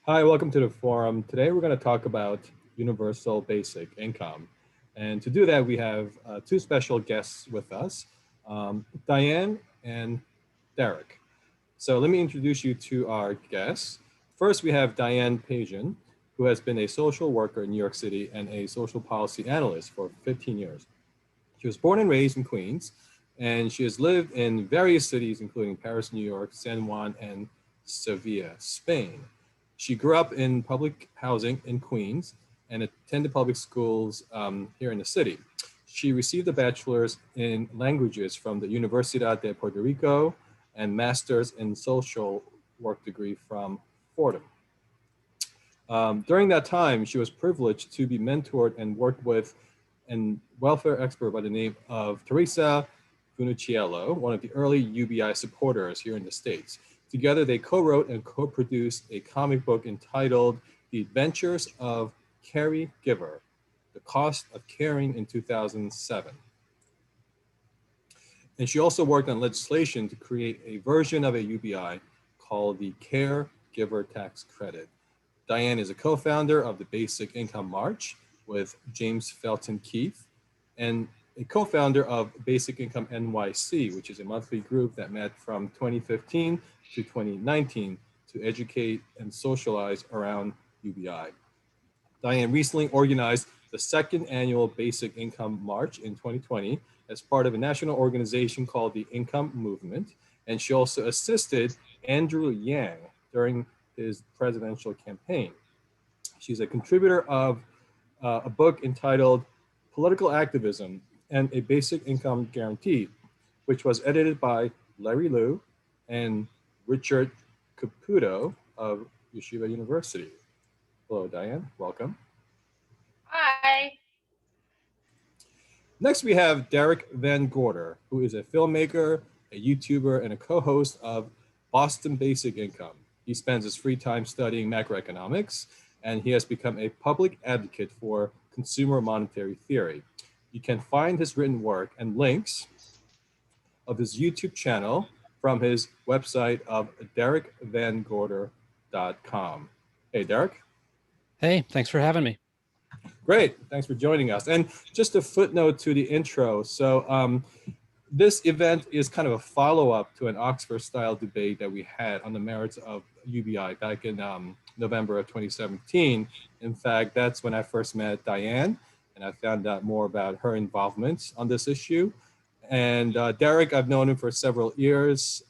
Hi, welcome to the forum. Today we're going to talk about universal basic income. And to do that, we have two special guests with us, Diane and Derek. So let me introduce you to our guests. First, we have Diane Pagen, who has been a social worker in New York City and a social policy analyst for 15 years. She was born and raised in Queens, and she has lived in various cities, including Paris, New York, San Juan, and Sevilla, Spain. She grew up in public housing in Queens and attended public schools here in the city. She received a bachelor's in languages from the Universidad de Puerto Rico and master's in social work degree from Fordham. During that time, she was privileged to be mentored and worked with a welfare expert by the name of Teresa Funucciello, one of the early UBI supporters here in the States. Together, they co-wrote and co-produced a comic book entitled The Adventures of Carrie Giver, The Cost of Caring in 2007. And she also worked on legislation to create a version of a UBI called the Caregiver Tax Credit. Diane is a co-founder of the Basic Income March with James Felton Keith, and a co-founder of Basic Income NYC, which is a monthly group that met from 2015 to 2019 to educate and socialize around UBI. Diane recently organized the second annual Basic Income March in 2020 as part of a national organization called the Income Movement, and she also assisted Andrew Yang during his presidential campaign. She's a contributor of a book entitled Political Activism and a Basic Income Guarantee, which was edited by Larry Liu and Richard Caputo of Yeshiva University. Hello, Diane, welcome. Hi. Next, we have Derek Van Gorder, who is a filmmaker, a YouTuber, and a co-host of Boston Basic Income. He spends his free time studying macroeconomics, and he has become a public advocate for consumer monetary theory. You can find his written work and links of his YouTube channel from his website of derekvangorder.com. Hey, Derek. Hey, thanks for having me. Great, thanks for joining us. And just a footnote to the intro. So this event is kind of a follow-up to an Oxford-style debate that we had on the merits of UBI back in November of 2017. In fact, that's when I first met Diane, and I found out more about her involvement on this issue. And Derek, I've known him for several years.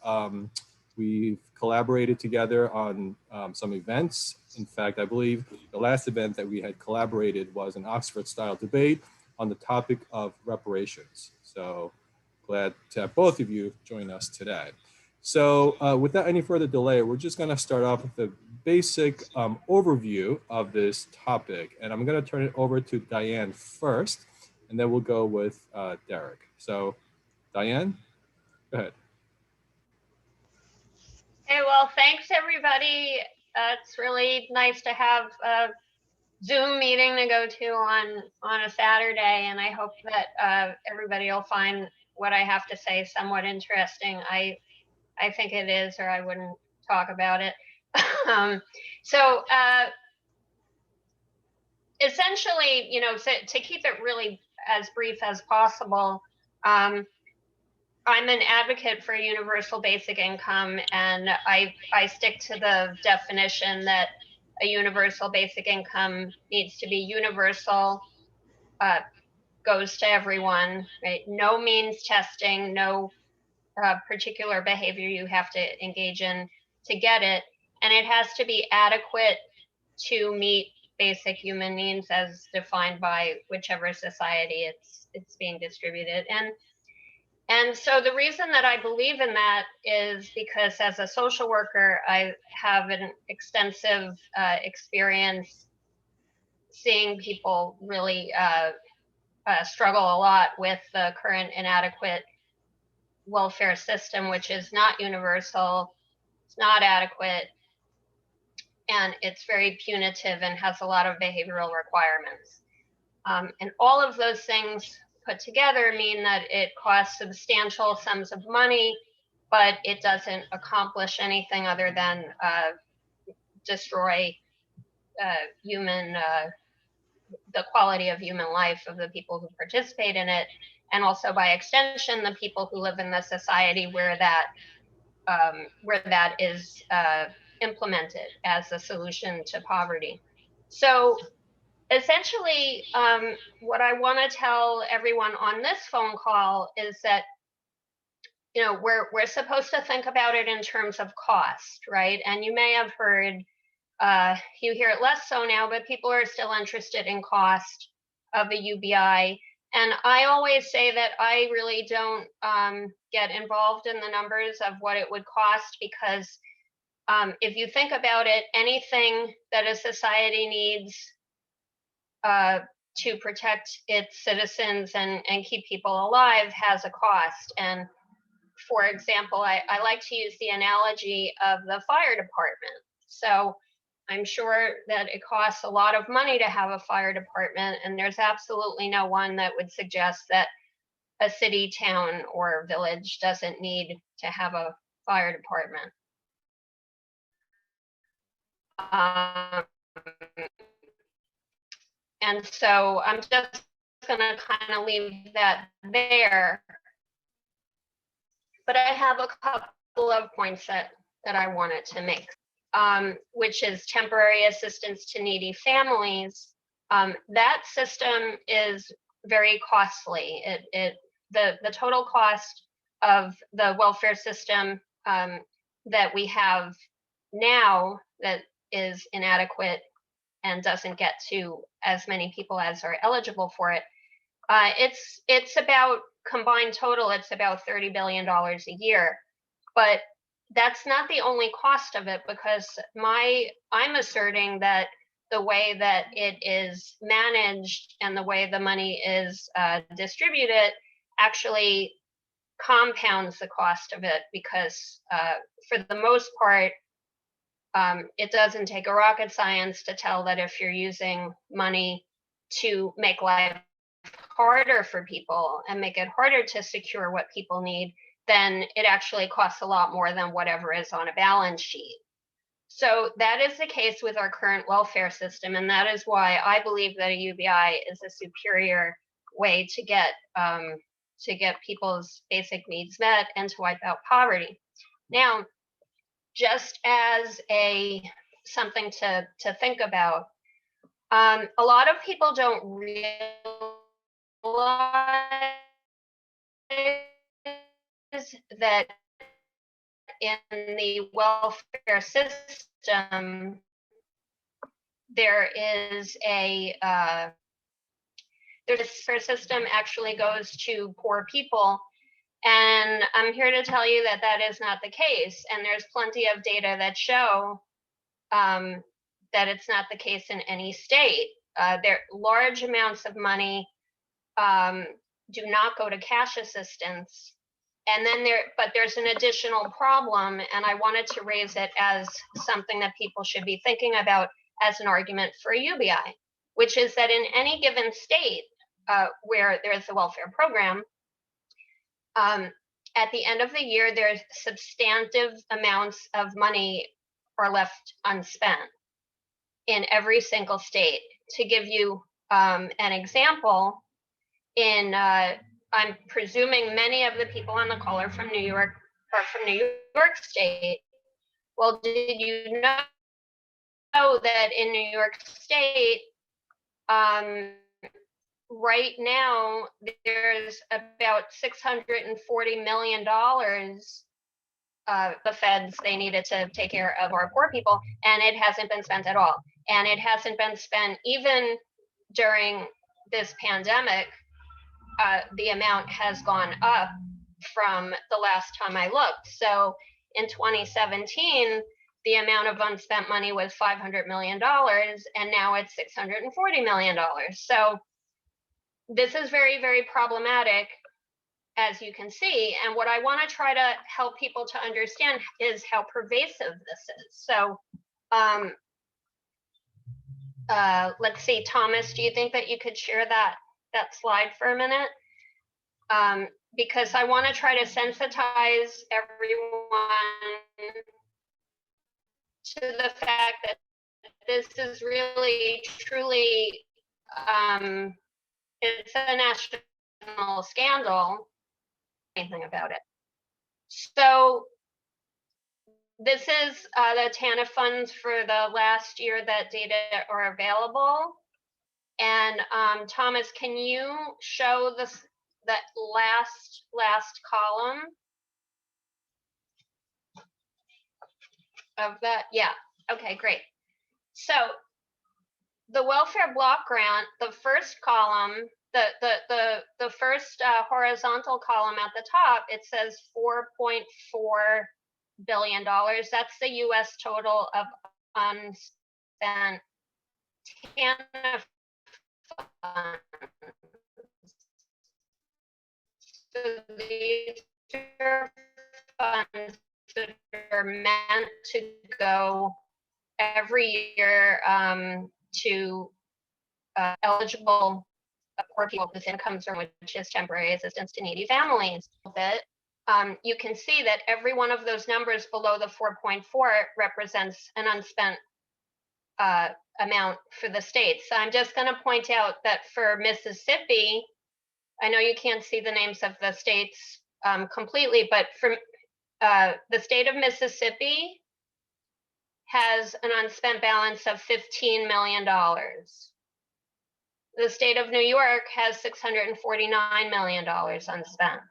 We've collaborated together on some events. In fact, I believe the last event that we had collaborated was an Oxford-style debate on the topic of reparations. So glad to have both of you join us today. So without any further delay, we're just going to start off with a basic overview of this topic. And I'm going to turn it over to Diane first, and then we'll go with Derek. So Diane, go ahead. Hey, well, thanks everybody. It's really nice to have a Zoom meeting to go to on a Saturday, and I hope that everybody will find what I have to say somewhat interesting. I think it is, or I wouldn't talk about it. Essentially, you know, to keep it really as brief as possible, I'm an advocate for universal basic income, and I stick to the definition that a universal basic income needs to be universal, goes to everyone, right? No means testing, no particular behavior you have to engage in to get it, and it has to be adequate to meet basic human needs as defined by whichever society it's being distributed. And so the reason that I believe in that is because as a social worker, I have an extensive experience seeing people really struggle a lot with the current inadequate welfare system, which is not universal, it's not adequate, and it's very punitive and has a lot of behavioral requirements. And all of those things put together mean that it costs substantial sums of money, but it doesn't accomplish anything other than destroy the quality of human life of the people who participate in it, and also by extension, the people who live in the society where that is implemented as a solution to poverty. So essentially, what I want to tell everyone on this phone call is that, you know, we're supposed to think about it in terms of cost, right? And you may have heard, you hear it less so now, but people are still interested in cost of a UBI. And I always say that I really don't get involved in the numbers of what it would cost, because if you think about it, anything that a society needs to protect its citizens and keep people alive has a cost. And for example, I like to use the analogy of the fire department. So I'm sure that it costs a lot of money to have a fire department, and there's absolutely no one that would suggest that a city, town, or village doesn't need to have a fire department. And so I'm just going to kind of leave that there. But I have a couple of points that I wanted to make, which is temporary assistance to needy families. That system is very costly. The total cost of the welfare system that we have now that is inadequate and doesn't get to as many people as are eligible for it. It's about, combined total, it's about $30 billion a year. But that's not the only cost of it, because I'm asserting that the way that it is managed and the way the money is distributed actually compounds the cost of it, because for the most part, it doesn't take a rocket science to tell that if you're using money to make life harder for people and make it harder to secure what people need, then it actually costs a lot more than whatever is on a balance sheet. So that is the case with our current welfare system, and that is why I believe that a UBI is a superior way to get people's basic needs met and to wipe out poverty. Now, just as something to think about, a lot of people don't realize that in the welfare system, there is the welfare system actually goes to poor people. And I'm here to tell you that that is not the case. And there's plenty of data that show that it's not the case in any state. Large amounts of money do not go to cash assistance. And then there's an additional problem, and I wanted to raise it as something that people should be thinking about as an argument for a UBI, which is that in any given state where there's a welfare program, at the end of the year, there's substantive amounts of money are left unspent in every single state. To give you an example, I'm presuming many of the people on the call are from New York State. Well, did you know that in New York State, right now, there's about $640 million the feds, they needed to take care of our poor people, and it hasn't been spent at all. And it hasn't been spent even during this pandemic. The amount has gone up from the last time I looked. So in 2017, the amount of unspent money was $500 million, and now it's $640 million. So this is very, very problematic, as you can see. And what I want to try to help people to understand is how pervasive this is. So let's see, Thomas, do you think that you could share that slide for a minute? Because I want to try to sensitize everyone to the fact that this is really, truly, it's a national scandal, anything about it. So this is the TANF funds for the last year that data are available. And Thomas, can you show this, that last column of that? Yeah, okay, great. So the welfare block grant, the first column, the first horizontal column at the top, it says $4.4 billion. That's the US total of unspent TANF funds. So these are funds that are meant to go every year to eligible poor people with incomes, which is temporary assistance to needy families. You can see that every one of those numbers below the 4.4 represents an unspent amount for the state. So I'm just going to point out that for Mississippi, I know you can't see the names of the states completely, but for the state of Mississippi has an unspent balance of $15 million. The state of New York has $649 million unspent.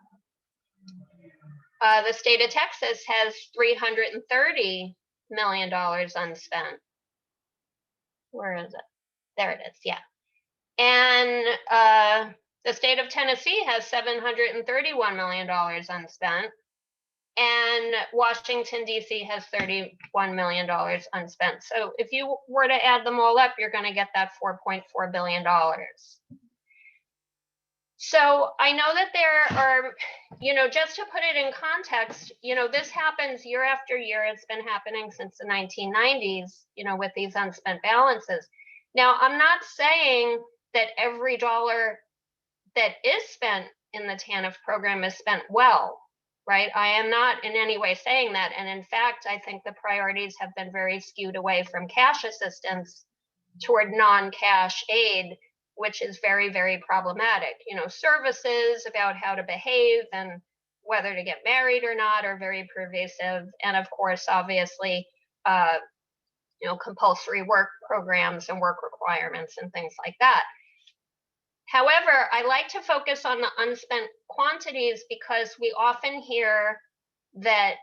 The state of Texas has $330 million unspent. Where is it? There it is, yeah. And the state of Tennessee has $731 million unspent. And Washington, D.C. has $31 million unspent. So if you were to add them all up, you're going to get that $4.4 billion. So I know that there are, just to put it in context, this happens year after year. It's been happening since the 1990s, with these unspent balances. Now, I'm not saying that every dollar that is spent in the TANF program is spent well. Right? I am not in any way saying that. And in fact, I think the priorities have been very skewed away from cash assistance toward non-cash aid, which is very, very problematic. Services about how to behave and whether to get married or not are very pervasive. And of course, obviously, compulsory work programs and work requirements and things like that. However, I like to focus on the unspent quantities because we often hear that,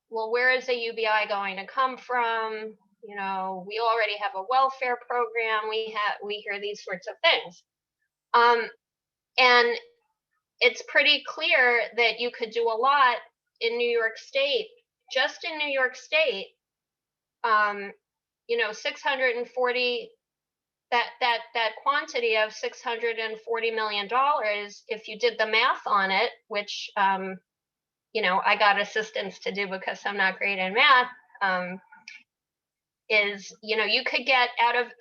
well, where is a UBI going to come from? We already have a welfare program. We hear these sorts of things. And it's pretty clear that you could do a lot in New York State, just in New York State, 640 that quantity of $640 million, if you did the math on it, which, I got assistance to do because I'm not great in math, is, you could get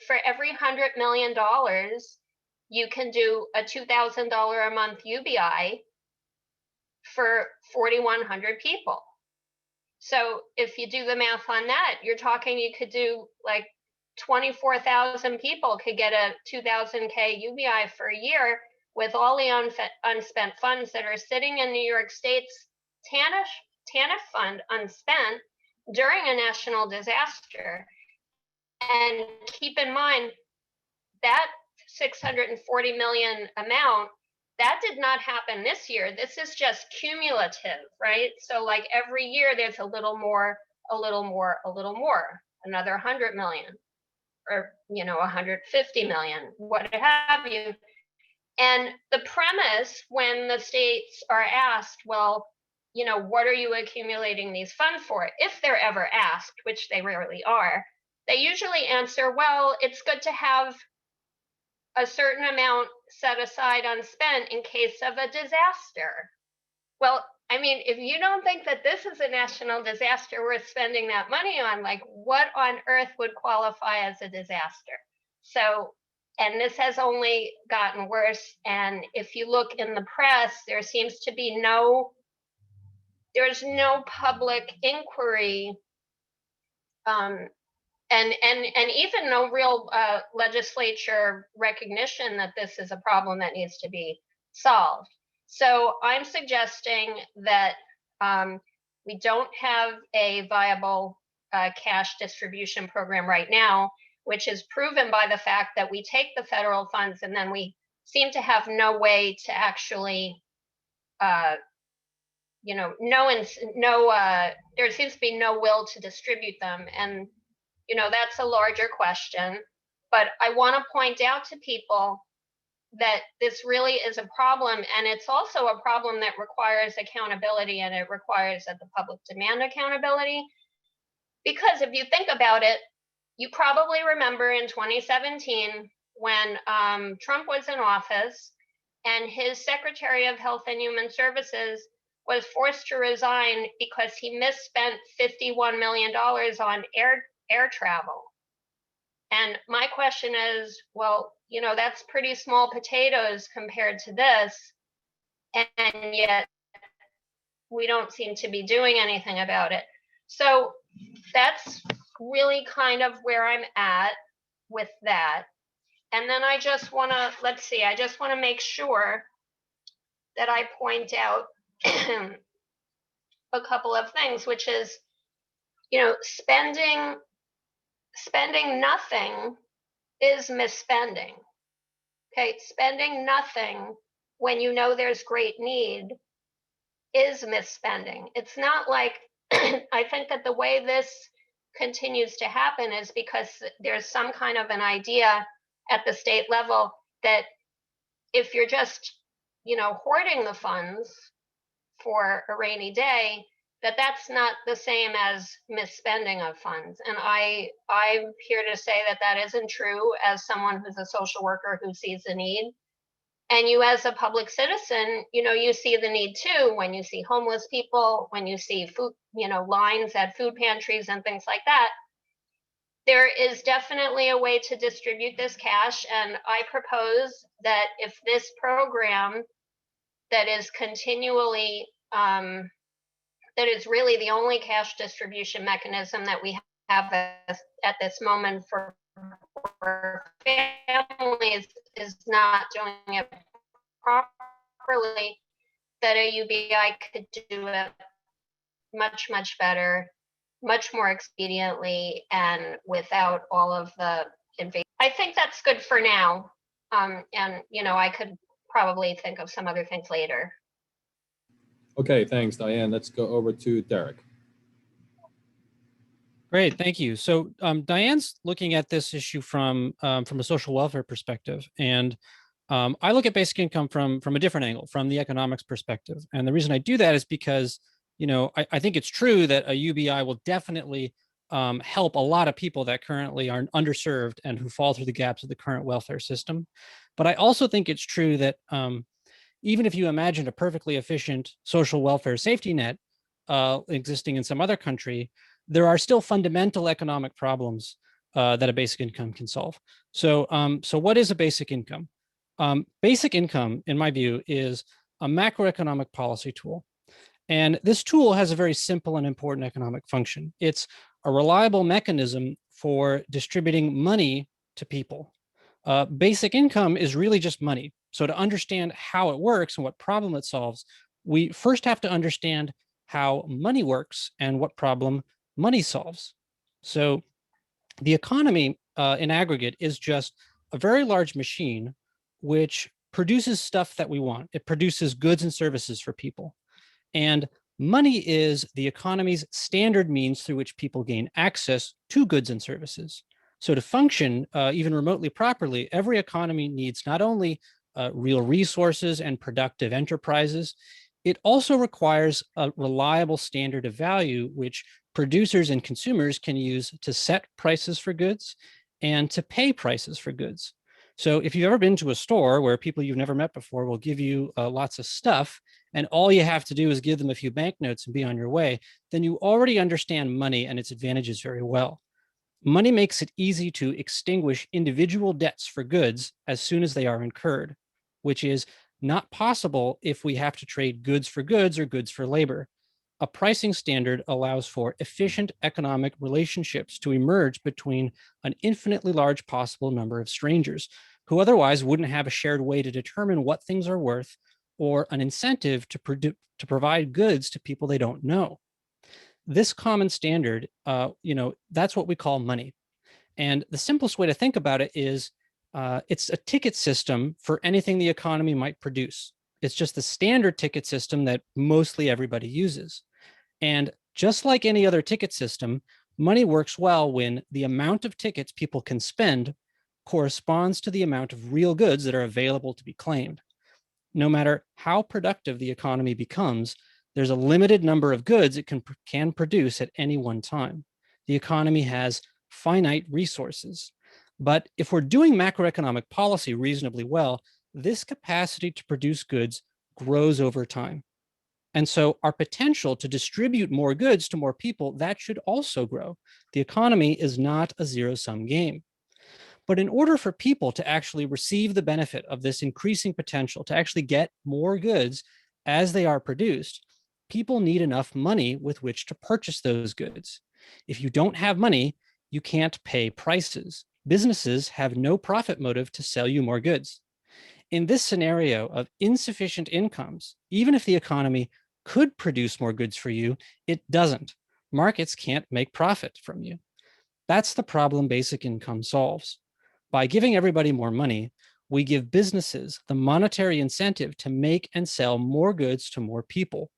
for every $100 million, you can do a $2,000 a month UBI for 4,100 people. So if you do the math on that, you're talking, you could do like 24,000 people could get a 2,000K UBI for a year with all the unspent funds that are sitting in New York State's TANF fund unspent during a national disaster. And keep in mind that 640 million amount, that did not happen this year. This is just cumulative, right? So like every year there's a little more, another 100 million. Or 150 million, what have you. And the premise when the states are asked, well, what are you accumulating these funds for? If they're ever asked, which they rarely are, they usually answer, well, it's good to have a certain amount set aside unspent in case of a disaster. Well, I mean, if you don't think that this is a national disaster worth spending that money on, like what on earth would qualify as a disaster? So, and this has only gotten worse. And if you look in the press, there seems to be there's no public inquiry and even no real legislature recognition that this is a problem that needs to be solved. So I'm suggesting that we don't have a viable cash distribution program right now, which is proven by the fact that we take the federal funds and then we seem to have no way to actually, there seems to be no will to distribute them. And, that's a larger question. But I want to point out to people that this really is a problem, and it's also a problem that requires accountability, and it requires that the public demand accountability. Because if you think about it, you probably remember in 2017 when Trump was in office and his Secretary of Health and Human Services was forced to resign because he misspent $51 million on air travel. And my question is, well, that's pretty small potatoes compared to this. And yet we don't seem to be doing anything about it. So that's really kind of where I'm at with that. And then I just want to make sure that I point out a couple of things, which is, spending nothing is misspending. Okay, spending nothing when there's great need is misspending. It's not like, I think that the way this continues to happen is because there's some kind of an idea at the state level that if you're just, hoarding the funds for a rainy day, that's not the same as misspending of funds. And I'm here to say that isn't true as someone who's a social worker who sees the need. And you as a public citizen, you see the need too when you see homeless people, when you see food, lines at food pantries and things like that. There is definitely a way to distribute this cash. And I propose that if this program that is continually, that is really the only cash distribution mechanism that we have at this moment for families is not doing it properly, that a UBI could do it much, much better, much more expediently, and without all of the invasive. I think that's good for now. And, I could probably think of some other things later. Okay, thanks, Diane. Let's go over to Derek. Great, thank you. So Diane's looking at this issue from a social welfare perspective, and I look at basic income from a different angle, from the economics perspective. And the reason I do that is because, I think it's true that a UBI will definitely help a lot of people that currently are underserved and who fall through the gaps of the current welfare system. But I also think it's true that even if you imagine a perfectly efficient social welfare safety net existing in some other country, there are still fundamental economic problems that a basic income can solve. So what is a basic income? Basic income, in my view, is a macroeconomic policy tool. And this tool has a very simple and important economic function. It's a reliable mechanism for distributing money to people. Basic income is really just money. So to understand how it works and what problem it solves, we first have to understand how money works and what problem money solves. So the economy in aggregate is just a very large machine which produces stuff that we want. It produces goods and services for people. And money is the economy's standard means through which people gain access to goods and services. So to function even remotely properly, every economy needs not only real resources and productive enterprises, it also requires a reliable standard of value which producers and consumers can use to set prices for goods and to pay prices for goods. So if you've ever been to a store where people you've never met before will give you lots of stuff, and all you have to do is give them a few banknotes and be on your way, then you already understand money and its advantages very well. Money makes it easy to extinguish individual debts for goods as soon as they are incurred, which is not possible if we have to trade goods for goods or goods for labor. a pricing standard allows for efficient economic relationships to emerge between an infinitely large possible number of strangers who otherwise wouldn't have a shared way to determine what things are worth or an incentive to provide goods to people they don't know. This common standard, that's what we call money. And the simplest way to think about it is it's a ticket system for anything the economy might produce. It's just the standard ticket system that mostly everybody uses. And just like any other ticket system, money works well when the amount of tickets people can spend corresponds to the amount of real goods that are available to be claimed. No matter how productive the economy becomes, there's a limited number of goods it can produce at any one time. The economy has finite resources. But if we're doing macroeconomic policy reasonably well, this capacity to produce goods grows over time. And so our potential to distribute more goods to more people, that should also grow. The economy is not a zero-sum game. But in order for people to actually receive the benefit of this increasing potential, to actually get more goods as they are produced, people need enough money with which to purchase those goods. If you don't have money, you can't pay prices. Businesses have no profit motive to sell you more goods. In this scenario of insufficient incomes, even if the economy could produce more goods for you, it doesn't. Markets can't make profit from you. That's the problem basic income solves. By giving everybody more money, we give businesses the monetary incentive to make and sell more goods to more people.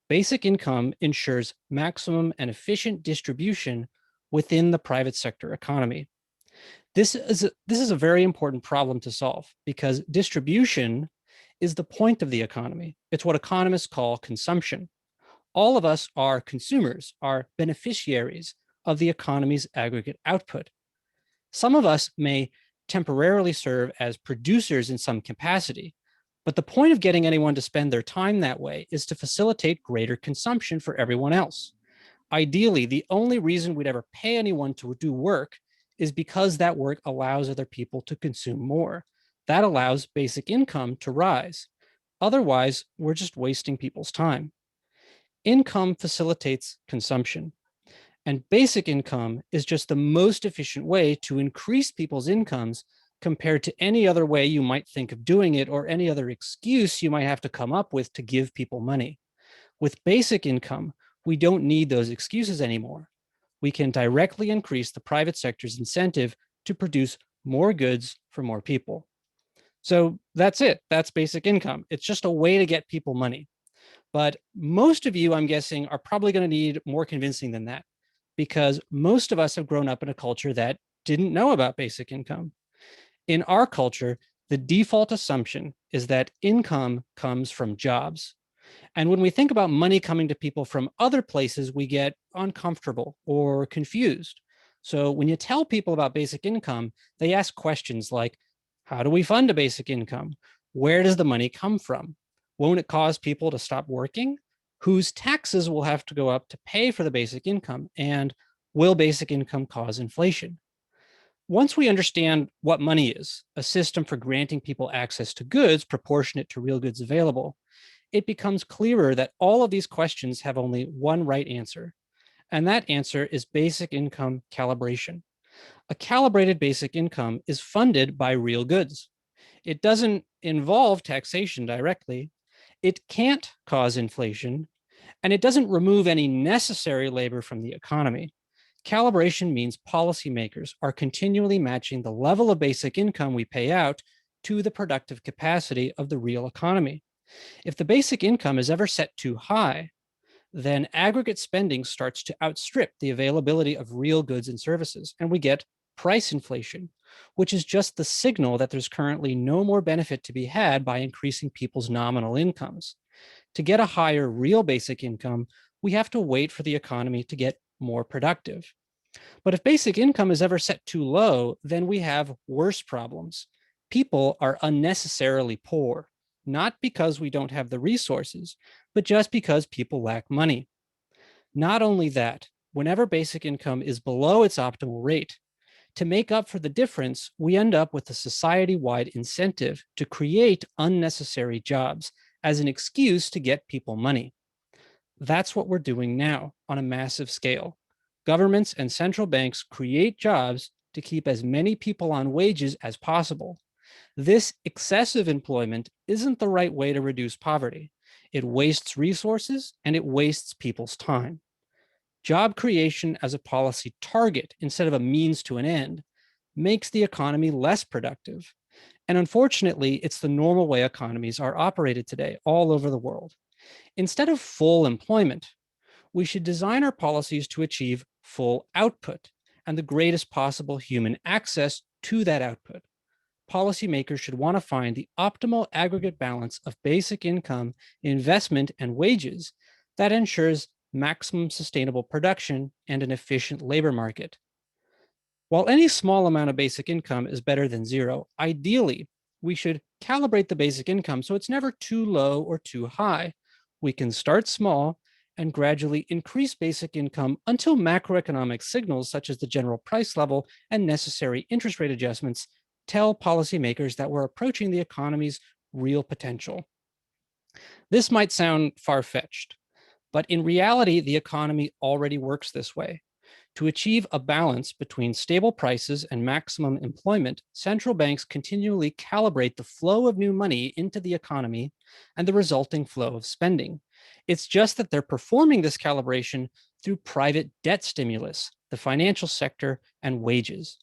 Basic income ensures maximum and efficient distribution within the private sector economy. This is a very important problem to solve because distribution is the point of the economy. It's what economists call consumption. All of us are consumers, are beneficiaries of the economy's aggregate output. Some of us may temporarily serve as producers in some capacity, but the point of getting anyone to spend their time that way is to facilitate greater consumption for everyone else. Ideally, the only reason we'd ever pay anyone to do work is because that work allows other people to consume more. That allows basic income to rise. Otherwise, we're just wasting people's time. Income facilitates consumption, and basic income is just the most efficient way to increase people's incomes compared to any other way you might think of doing it or any other excuse you might have to come up with to give people money. With basic income, we don't need those excuses anymore. We can directly increase the private sector's incentive to produce more goods for more people. So that's it. That's basic income. It's just a way to get people money. But most of you, I'm guessing, are probably going to need more convincing than that, because most of us have grown up in a culture that didn't know about basic income. In our culture, the default assumption is that income comes from jobs. And when we think about money coming to people from other places, we get uncomfortable or confused. So when you tell people about basic income, they ask questions like, how do we fund a basic income? Where does the money come from? Won't it cause people to stop working? Whose taxes will have to go up to pay for the basic income? And will basic income cause inflation? Once we understand what money is, a system for granting people access to goods proportionate to real goods available, it becomes clearer that all of these questions have only one right answer. And that answer is basic income calibration. A calibrated basic income is funded by real goods. It doesn't involve taxation directly. It can't cause inflation, and it doesn't remove any necessary labor from the economy. Calibration means policymakers are continually matching the level of basic income we pay out to the productive capacity of the real economy. If the basic income is ever set too high, then aggregate spending starts to outstrip the availability of real goods and services, and we get price inflation, which is just the signal that there's currently no more benefit to be had by increasing people's nominal incomes. To get a higher real basic income, we have to wait for the economy to get more productive. But if basic income is ever set too low, then we have worse problems. People are unnecessarily poor, not because we don't have the resources, but just because people lack money. Not only that, whenever basic income is below its optimal rate, to make up for the difference, we end up with a society-wide incentive to create unnecessary jobs as an excuse to get people money. That's what we're doing now on a massive scale. Governments and central banks create jobs to keep as many people on wages as possible. This excessive employment isn't the right way to reduce poverty. It wastes resources and it wastes people's time. Job creation as a policy target instead of a means to an end makes the economy less productive. And unfortunately, it's the normal way economies are operated today all over the world. Instead of full employment, we should design our policies to achieve full output and the greatest possible human access to that output. Policymakers should want to find the optimal aggregate balance of basic income, investment, and wages that ensures maximum sustainable production and an efficient labor market. While any small amount of basic income is better than zero, ideally, we should calibrate the basic income so it's never too low or too high. We can start small and gradually increase basic income until macroeconomic signals such as the general price level and necessary interest rate adjustments tell policymakers that we're approaching the economy's real potential. This might sound far-fetched, but in reality, the economy already works this way. To achieve a balance between stable prices and maximum employment, central banks continually calibrate the flow of new money into the economy and the resulting flow of spending. It's just that they're performing this calibration through private debt stimulus, the financial sector, and wages.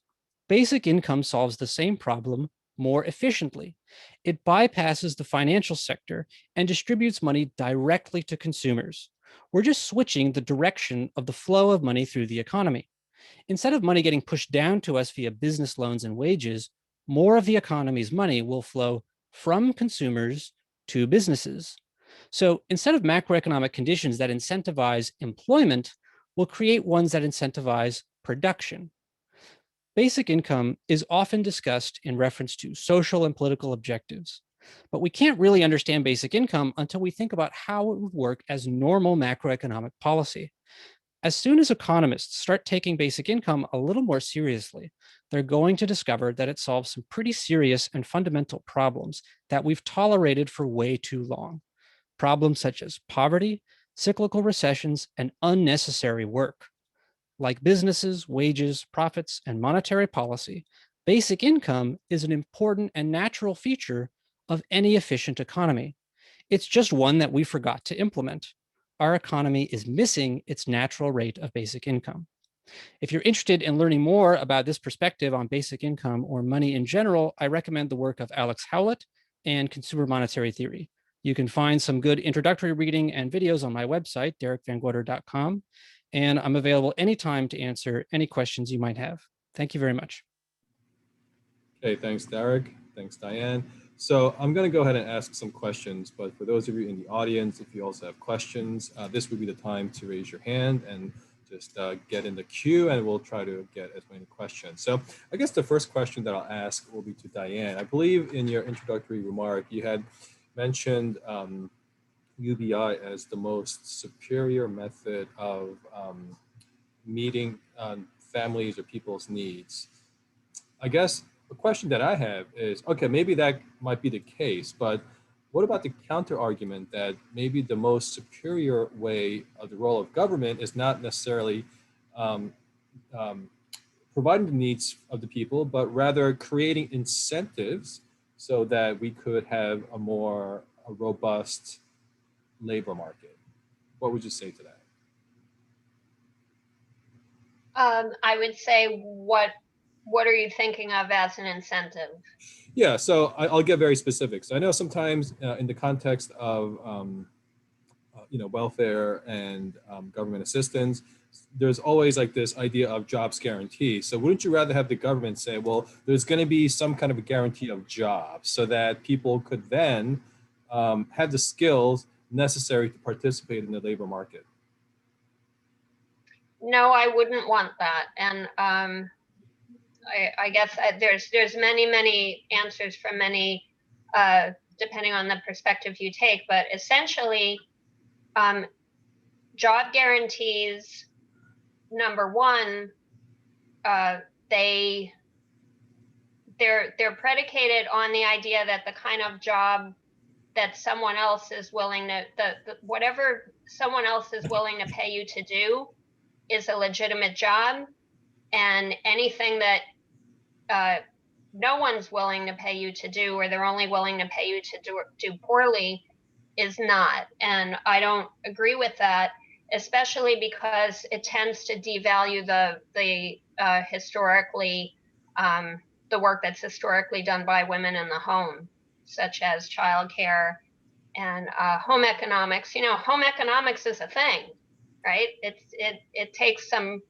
Basic income solves the same problem more efficiently. It bypasses the financial sector and distributes money directly to consumers. We're just switching the direction of the flow of money through the economy. Instead of money getting pushed down to us via business loans and wages, more of the economy's money will flow from consumers to businesses. So instead of macroeconomic conditions that incentivize employment, we'll create ones that incentivize production. Basic income is often discussed in reference to social and political objectives, but we can't really understand basic income until we think about how it would work as normal macroeconomic policy. As soon as economists start taking basic income a little more seriously, they're going to discover that it solves some pretty serious and fundamental problems that we've tolerated for way too long. Problems such as poverty, cyclical recessions, and unnecessary work. Like businesses, wages, profits, and monetary policy, basic income is an important and natural feature of any efficient economy. It's just one that we forgot to implement. Our economy is missing its natural rate of basic income. If you're interested in learning more about this perspective on basic income or money in general, I recommend the work of Alex Howlett and Consumer Monetary Theory. You can find some good introductory reading and videos on my website, derekvangorder.com, and I'm available anytime to answer any questions you might have. Thank you very much. Okay, thanks, Derek. Thanks, Diane. So I'm going to go ahead and ask some questions, but for those of you in the audience, if you also have questions, this would be the time to raise your hand and just get in the queue, and we'll try to get as many questions. So I guess the first question that I'll ask will be to Diane. I believe in your introductory remark, you had mentioned UBI as the most superior method of meeting families or people's needs. I guess the question that I have is, okay, maybe that might be the case, but what about the counter argument that maybe the most superior way of the role of government is not necessarily um, providing the needs of the people, but rather creating incentives so that we could have a more robust labor market? What would you say to that? I would say, what are you thinking of as an incentive? Yeah, so I'll get very specific. So I know sometimes in the context of welfare and government assistance, there's always like this idea of jobs guarantee. So wouldn't you rather have the government say, well, there's going to be some kind of a guarantee of jobs so that people could then have the skills necessary to participate in the labor market? No, I wouldn't want that. And I guess there's many answers from many, depending on the perspective you take. But essentially, job guarantees, number one, they're predicated on the idea that the kind of job that someone else is willing to, whatever someone else is willing to pay you to do is a legitimate job, and anything that no one's willing to pay you to do, or they're only willing to pay you to do poorly, is not. And I don't agree with that, especially because it tends to devalue the historically the work that's historically done by women in the home, such as childcare and home economics. You know, home economics is a thing, right? It takes some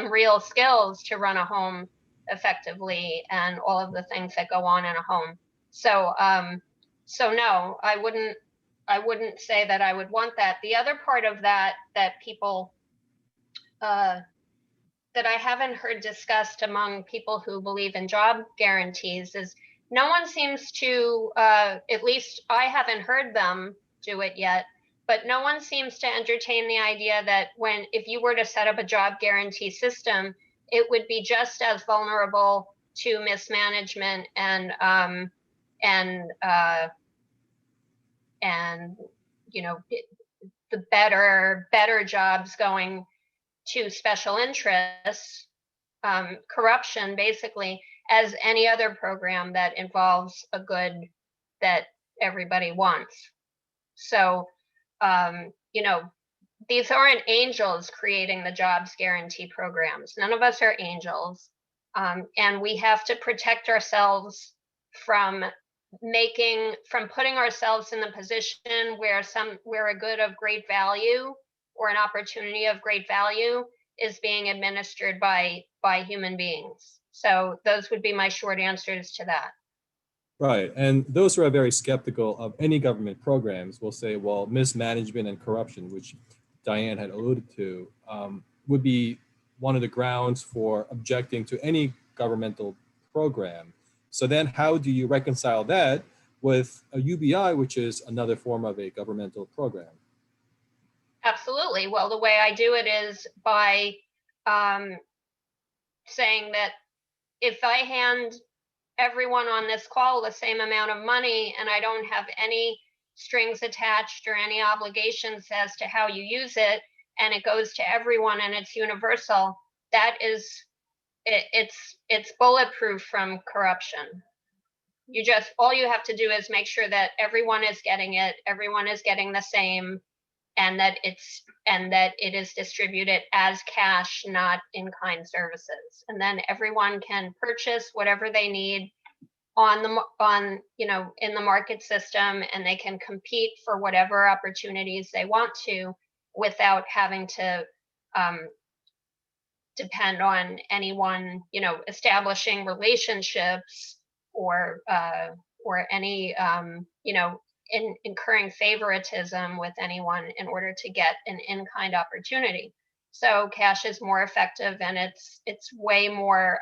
real skills to run a home effectively, and all of the things that go on in a home. So so no, I wouldn't say that I would want that. The other part of that people that I haven't heard discussed among people who believe in job guarantees is no one seems to, at least I haven't heard them do it yet, but no one seems to entertain the idea that if you were to set up a job guarantee system, it would be just as vulnerable to mismanagement and you know, the better jobs going to special interests, corruption, basically, as any other program that involves a good that everybody wants. So, you know, these aren't angels creating the jobs guarantee programs. None of us are angels. And we have to protect ourselves from putting ourselves in the position where a good of great value or an opportunity of great value is being administered by human beings. So those would be my short answers to that. Right, and those who are very skeptical of any government programs will say, well, mismanagement and corruption, which Diane had alluded to, would be one of the grounds for objecting to any governmental program. So then how do you reconcile that with a UBI, which is another form of a governmental program? Absolutely. Well, the way I do it is by saying that if I hand everyone on this call the same amount of money and I don't have any strings attached or any obligations as to how you use it, and it goes to everyone and it's universal, that is, it's bulletproof from corruption. All you have to do is make sure that everyone is getting it, everyone is getting the same, and that it is distributed as cash, not in-kind services. And then everyone can purchase whatever they need in the market system, and they can compete for whatever opportunities they want to without having to depend on anyone, establishing relationships or any, incurring favoritism with anyone in order to get an in-kind opportunity. So cash is more effective, and it's way more,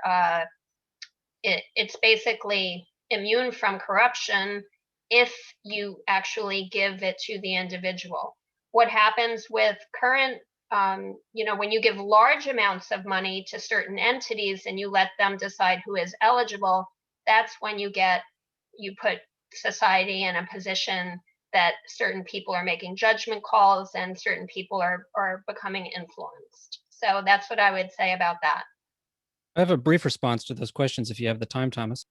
it's basically immune from corruption if you actually give it to the individual. What happens with current, when you give large amounts of money to certain entities and you let them decide who is eligible, that's when you put society in a position that certain people are making judgment calls and certain people are becoming influenced. So that's what I would say about that. I have a brief response to those questions if you have the time, Thomas.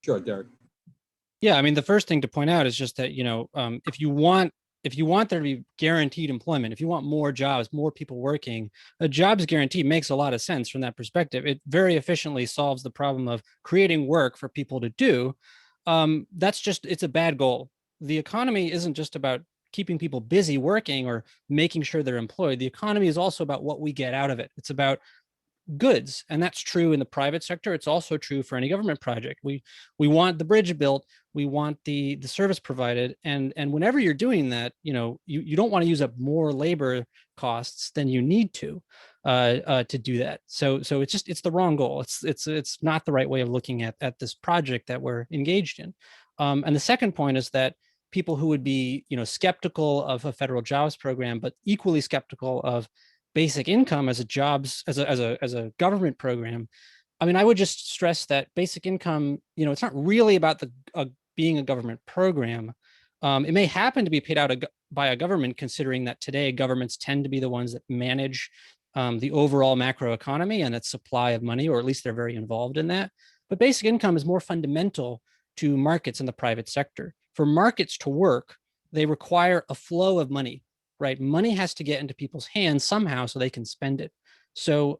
Sure, Derek. Yeah, I mean, the first thing to point out is just that, if you want there to be guaranteed employment, if you want more jobs, more people working, a jobs guarantee makes a lot of sense from that perspective. It very efficiently solves the problem of creating work for people to do. It's a bad goal. The economy isn't just about keeping people busy working or making sure they're employed. The economy is also about what we get out of it. It's about goods, and that's true in the private sector. It's also true for any government project. We want the bridge built, we want the service provided, and whenever you're doing that, you don't want to use up more labor costs than you need to do that. So it's the wrong goal. It's not the right way of looking at this project that we're engaged in. And the second point is that people who would be skeptical of a federal jobs program, but equally skeptical of basic income as a government program. I mean, I would just stress that basic income, it's not really about being a government program. It may happen to be paid out by a government, considering that today governments tend to be the ones that manage the overall macroeconomy and its supply of money, or at least they're very involved in that. But basic income is more fundamental to markets in the private sector. For markets to work, they require a flow of money, right? Money has to get into people's hands somehow so they can spend it. So,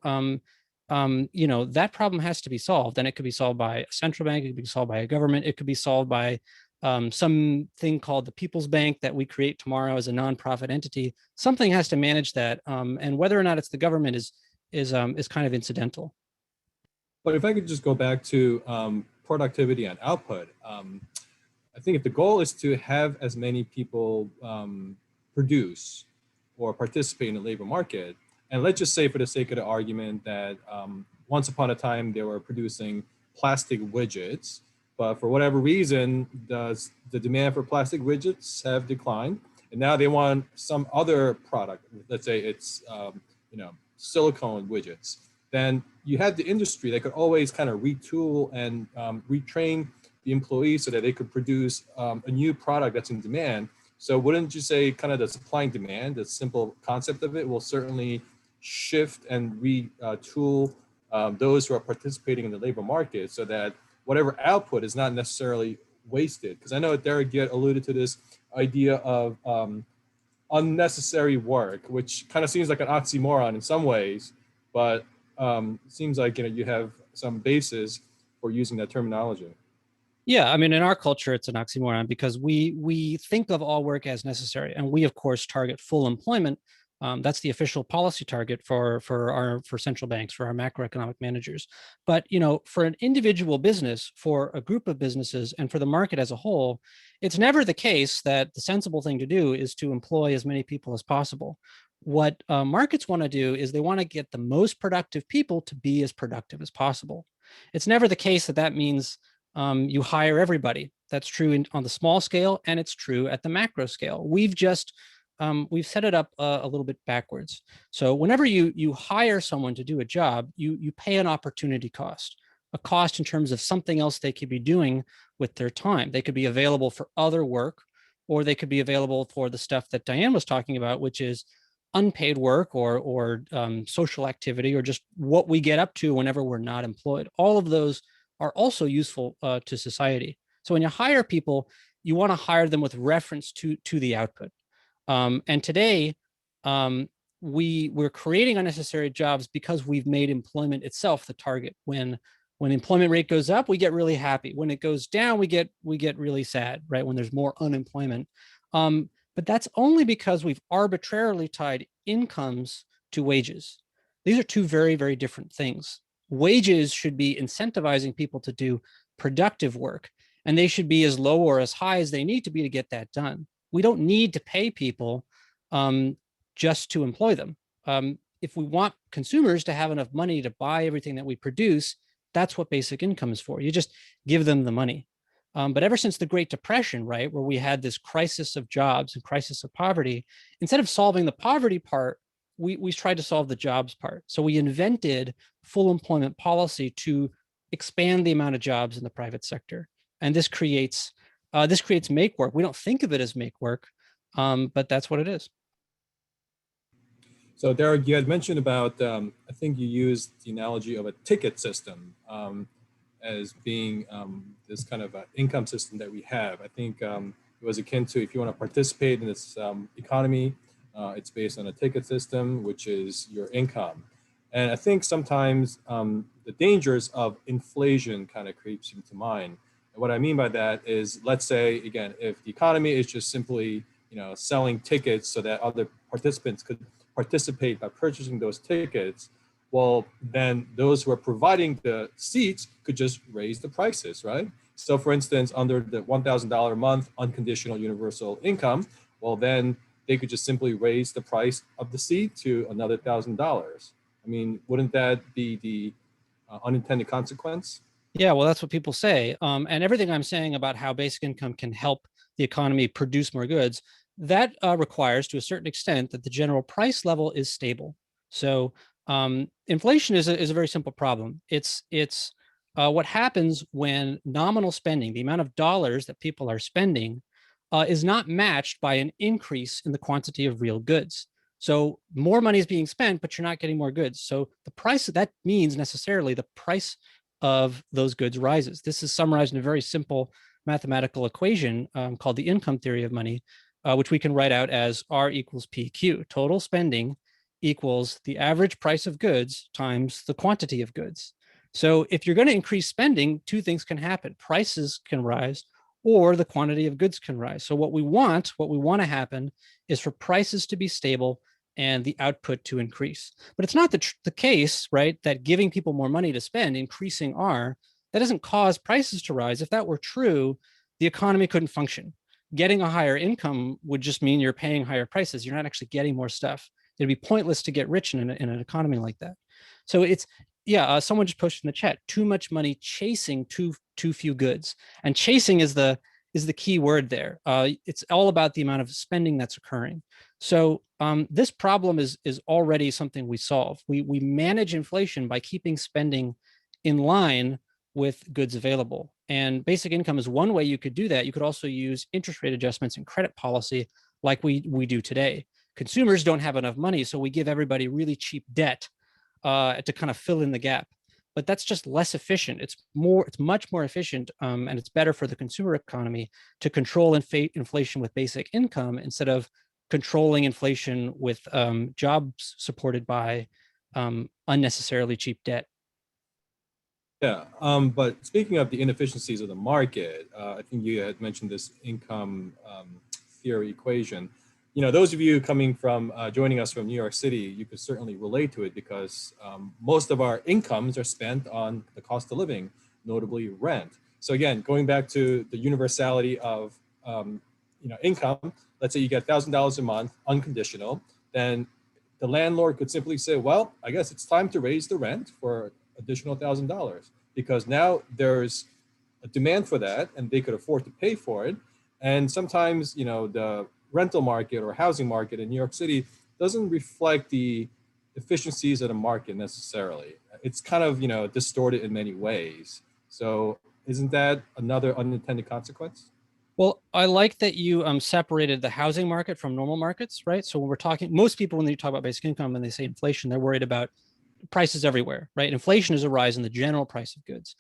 that problem has to be solved, and it could be solved by a central bank, it could be solved by a government, it could be solved by something called the People's Bank that we create tomorrow as a nonprofit entity. Something has to manage that, and whether or not it's the government is kind of incidental. But if I could just go back to productivity and output, I think if the goal is to have as many people produce or participate in the labor market, and let's just say for the sake of the argument that once upon a time they were producing plastic widgets, but for whatever reason, the demand for plastic widgets have declined, and now they want some other product. Let's say it's silicone widgets. Then you had the industry that could always kind of retool and retrain the employees so that they could produce a new product that's in demand. So wouldn't you say kind of the supply and demand, the simple concept of it, will certainly shift and retool those who are participating in the labor market so that whatever output is not necessarily wasted? Because I know Derek alluded to this idea of unnecessary work, which kind of seems like an oxymoron in some ways, but seems like you have some basis for using that terminology. Yeah, I mean, in our culture, it's an oxymoron because we think of all work as necessary, and we of course target full employment. That's the official policy target for central banks, for our macroeconomic managers. But for an individual business, for a group of businesses, and for the market as a whole, it's never the case that the sensible thing to do is to employ as many people as possible. What markets want to do is they want to get the most productive people to be as productive as possible. It's never the case that that means you hire everybody. That's true on the small scale, and it's true at the macro scale. We've set it up a little bit backwards. So whenever you hire someone to do a job, you pay an opportunity cost, a cost in terms of something else they could be doing with their time. They could be available for other work, or they could be available for the stuff that Diane was talking about, which is unpaid work or social activity, or just what we get up to whenever we're not employed. All of those are also useful to society. So when you hire people, you want to hire them with reference to the output. And today, we're creating unnecessary jobs because we've made employment itself the target. When the employment rate goes up, we get really happy. When it goes down, we get really sad, right? When there's more unemployment. But that's only because we've arbitrarily tied incomes to wages. These are two very, very different things. Wages should be incentivizing people to do productive work, and they should be as low or as high as they need to be to get that done. We don't need to pay people just to employ them. If we want consumers to have enough money to buy everything that we produce, that's what basic income is for. You just give them the money. But ever since the Great Depression, right, where we had this crisis of jobs and crisis of poverty, instead of solving the poverty part, we tried to solve the jobs part. So we invented full employment policy to expand the amount of jobs in the private sector. And this creates make work. We don't think of it as make work, but that's what it is. So Derek, you had mentioned about, I think you used the analogy of a ticket system as being this kind of income system that we have. I think it was akin to, if you want to participate in this economy, it's based on a ticket system, which is your income. And I think sometimes the dangers of inflation kind of creeps into mind. And what I mean by that is, let's say, again, if the economy is just simply, selling tickets so that other participants could participate by purchasing those tickets, well, then those who are providing the seats could just raise the prices, right? So for instance, under the $1,000 a month unconditional universal income, well, then they could just simply raise the price of the seat to another $1,000. I mean, wouldn't that be the unintended consequence? Yeah, well, that's what people say. And everything I'm saying about how basic income can help the economy produce more goods, that requires, to a certain extent, that the general price level is stable. So inflation is a very simple problem. It's what happens when nominal spending, the amount of dollars that people are spending, is not matched by an increase in the quantity of real goods. So more money is being spent, but you're not getting more goods. So the price, that means necessarily the price of those goods rises. This is summarized in a very simple mathematical equation called the income theory of money, which we can write out as R equals PQ. Total spending equals the average price of goods times the quantity of goods. So if you're going to increase spending, two things can happen. Prices can rise or the quantity of goods can rise. So what we want to happen is for prices to be stable and the output to increase. But it's not the case, right, that giving people more money to spend, increasing R, that doesn't cause prices to rise. If that were true, the economy couldn't function. Getting a higher income would just mean you're paying higher prices. You're not actually getting more stuff. It'd be pointless to get rich in an economy like that. So it's, yeah, someone just posted in the chat, too much money chasing too few goods. And chasing is the key word there. It's all about the amount of spending that's occurring. So this problem is already something we solve. We manage inflation by keeping spending in line with goods available. And basic income is one way you could do that. You could also use interest rate adjustments and credit policy like we do today. Consumers don't have enough money, so we give everybody really cheap debt to kind of fill in the gap. But that's just less efficient. It's much more efficient, and it's better for the consumer economy to control inflation with basic income instead of controlling inflation with jobs supported by unnecessarily cheap debt. Yeah, but speaking of the inefficiencies of the market, I think you had mentioned this income theory equation. You know, those of you coming from joining us from New York City, you could certainly relate to it because most of our incomes are spent on the cost of living, notably rent. So again, going back to the universality of income, let's say you get $1,000 a month, unconditional, then the landlord could simply say, well, I guess it's time to raise the rent for additional $1,000 because now there's a demand for that and they could afford to pay for it. And sometimes, you know, the rental market or housing market in New York City doesn't reflect the efficiencies of the market necessarily. It's kind of, you know, distorted in many ways. So isn't that another unintended consequence? Well, I like that you separated the housing market from normal markets, right? So when we're talking, most people, when they talk about basic income and they say inflation, they're worried about prices everywhere, right? Inflation is a rise in the general price of goods.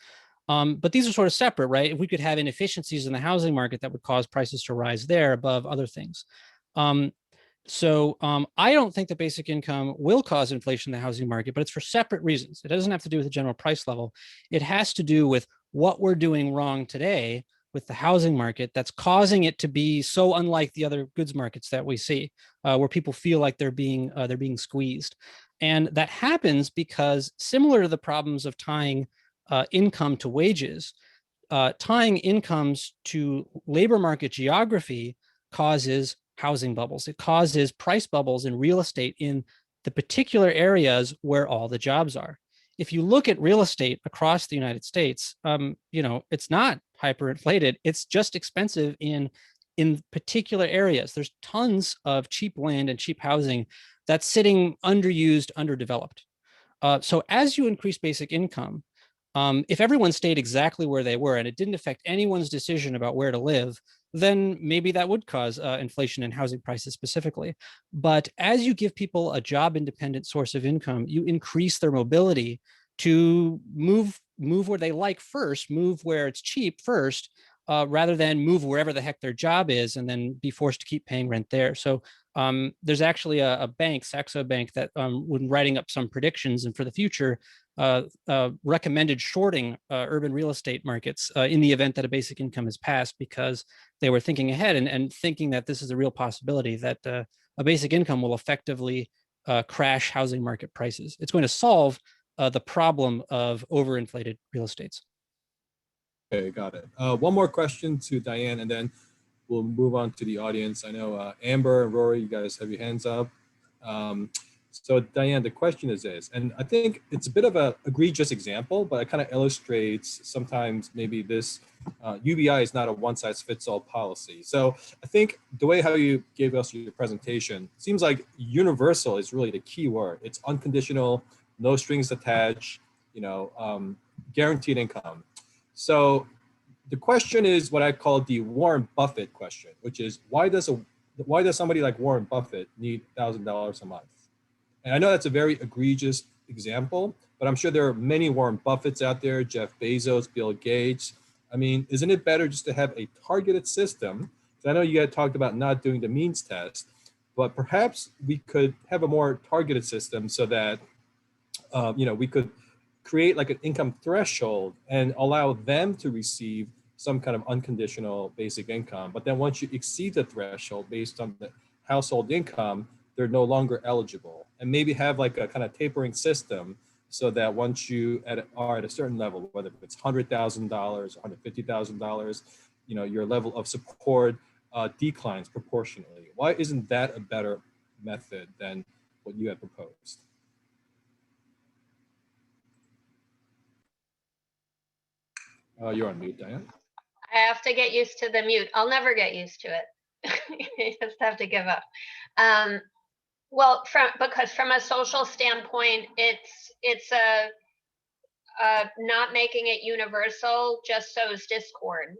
But these are sort of separate, right? If we could have inefficiencies in the housing market that would cause prices to rise there above other things. So I don't think that basic income will cause inflation in the housing market, but it's for separate reasons. It doesn't have to do with the general price level. It has to do with what we're doing wrong today with the housing market that's causing it to be so unlike the other goods markets that we see, where people feel like they're being squeezed. And that happens because similar to the problems of tying income to wages, tying incomes to labor market geography causes housing bubbles. It causes price bubbles in real estate in the particular areas where all the jobs are. If you look at real estate across the United States, you know, it's not hyperinflated. It's just expensive in particular areas. There's tons of cheap land and cheap housing that's sitting underused, underdeveloped. So as you increase basic income, if everyone stayed exactly where they were and it didn't affect anyone's decision about where to live, then maybe that would cause inflation in housing prices specifically. But as you give people a job-independent source of income, you increase their mobility to move where they like first, move where it's cheap first, rather than move wherever the heck their job is and then be forced to keep paying rent there. So there's actually a bank, Saxo Bank, that when writing up some predictions and for the future, recommended shorting urban real estate markets in the event that a basic income is passed, because they were thinking ahead and thinking that this is a real possibility that a basic income will effectively crash housing market prices. It's going to solve the problem of overinflated real estates. Okay, got it. One more question to Diane, and then we'll move on to the audience. I know Amber and Rory, you guys have your hands up. So Diane, the question is this, and I think it's a bit of an egregious example, but it kind of illustrates sometimes maybe this UBI is not a one-size-fits-all policy. So I think the way how you gave us your presentation seems like universal is really the key word. It's unconditional, no strings attached, you know, guaranteed income. So the question is what I call the Warren Buffett question, which is why does somebody like Warren Buffett need $1,000 a month? And I know that's a very egregious example, but I'm sure there are many Warren Buffetts out there, Jeff Bezos, Bill Gates. I mean, isn't it better just to have a targeted system? I know you guys talked about not doing the means test, but perhaps we could have a more targeted system so that we could create like an income threshold and allow them to receive some kind of unconditional basic income. But then once you exceed the threshold based on the household income, they're no longer eligible. And maybe have like a kind of tapering system so that once you are at a certain level, whether it's $100,000 or $150,000, your level of support declines proportionally. Why isn't that a better method than what you have proposed? You're on mute, Diane. I have to get used to the mute. I'll never get used to it. You just have to give up. Well, because from a social standpoint, it's not making it universal just sows discord.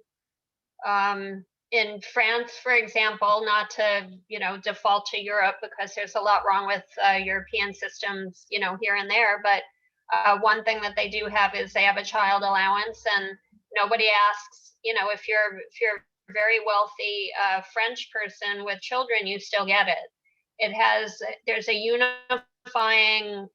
In France, for example, not to default to Europe because there's a lot wrong with European systems, here and there. But one thing that they do have is they have a child allowance, and nobody asks, if you're a very wealthy French person with children, you still get it. There's a unifying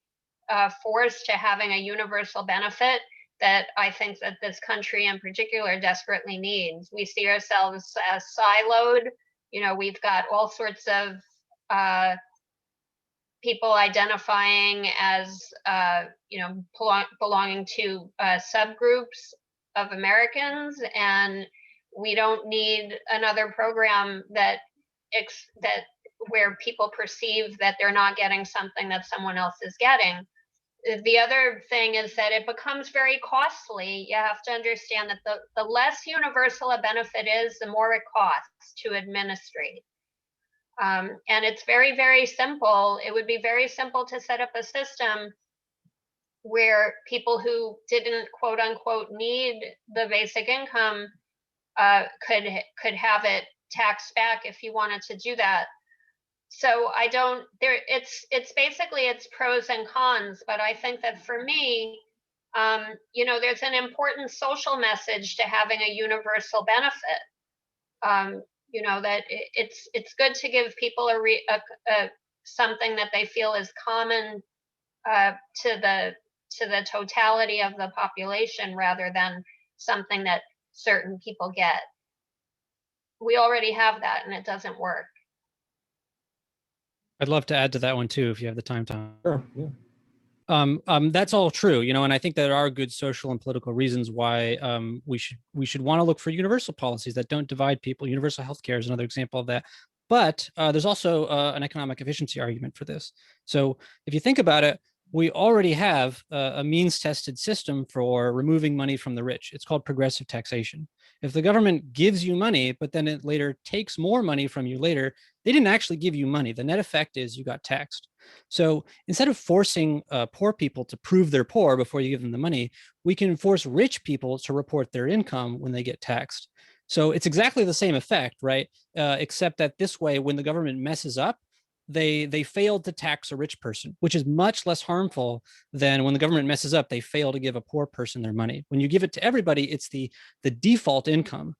force to having a universal benefit that I think that this country in particular desperately needs. We see ourselves as siloed. We've got all sorts of people identifying as, belonging to subgroups of Americans, and we don't need another program that where people perceive that they're not getting something that someone else is getting. The other thing is that it becomes very costly. You have to understand that the less universal a benefit is, the more it costs to administrate. And it's very, very simple. It would be very simple to set up a system where people who didn't, quote unquote, need the basic income could have it taxed back if you wanted to do that. So it's basically it's pros and cons, but I think that for me, there's an important social message to having a universal benefit. That it's good to give people something that they feel is common to the totality of the population rather than something that certain people get. We already have that, and it doesn't work. I'd love to add to that one too, if you have the time, Tom. Sure, yeah. That's all true, and I think there are good social and political reasons why we should want to look for universal policies that don't divide people. Universal healthcare is another example of that. But there's also an economic efficiency argument for this. So if you think about it, we already have a means-tested system for removing money from the rich. It's called progressive taxation. If the government gives you money, but then it later takes more money from you later, they didn't actually give you money. The net effect is you got taxed. So instead of forcing poor people to prove they're poor before you give them the money, we can force rich people to report their income when they get taxed. So it's exactly the same effect, right? Except that this way, when the government messes up, they failed to tax a rich person, which is much less harmful than when the government messes up, they fail to give a poor person their money. When you give it to everybody, it's the default income.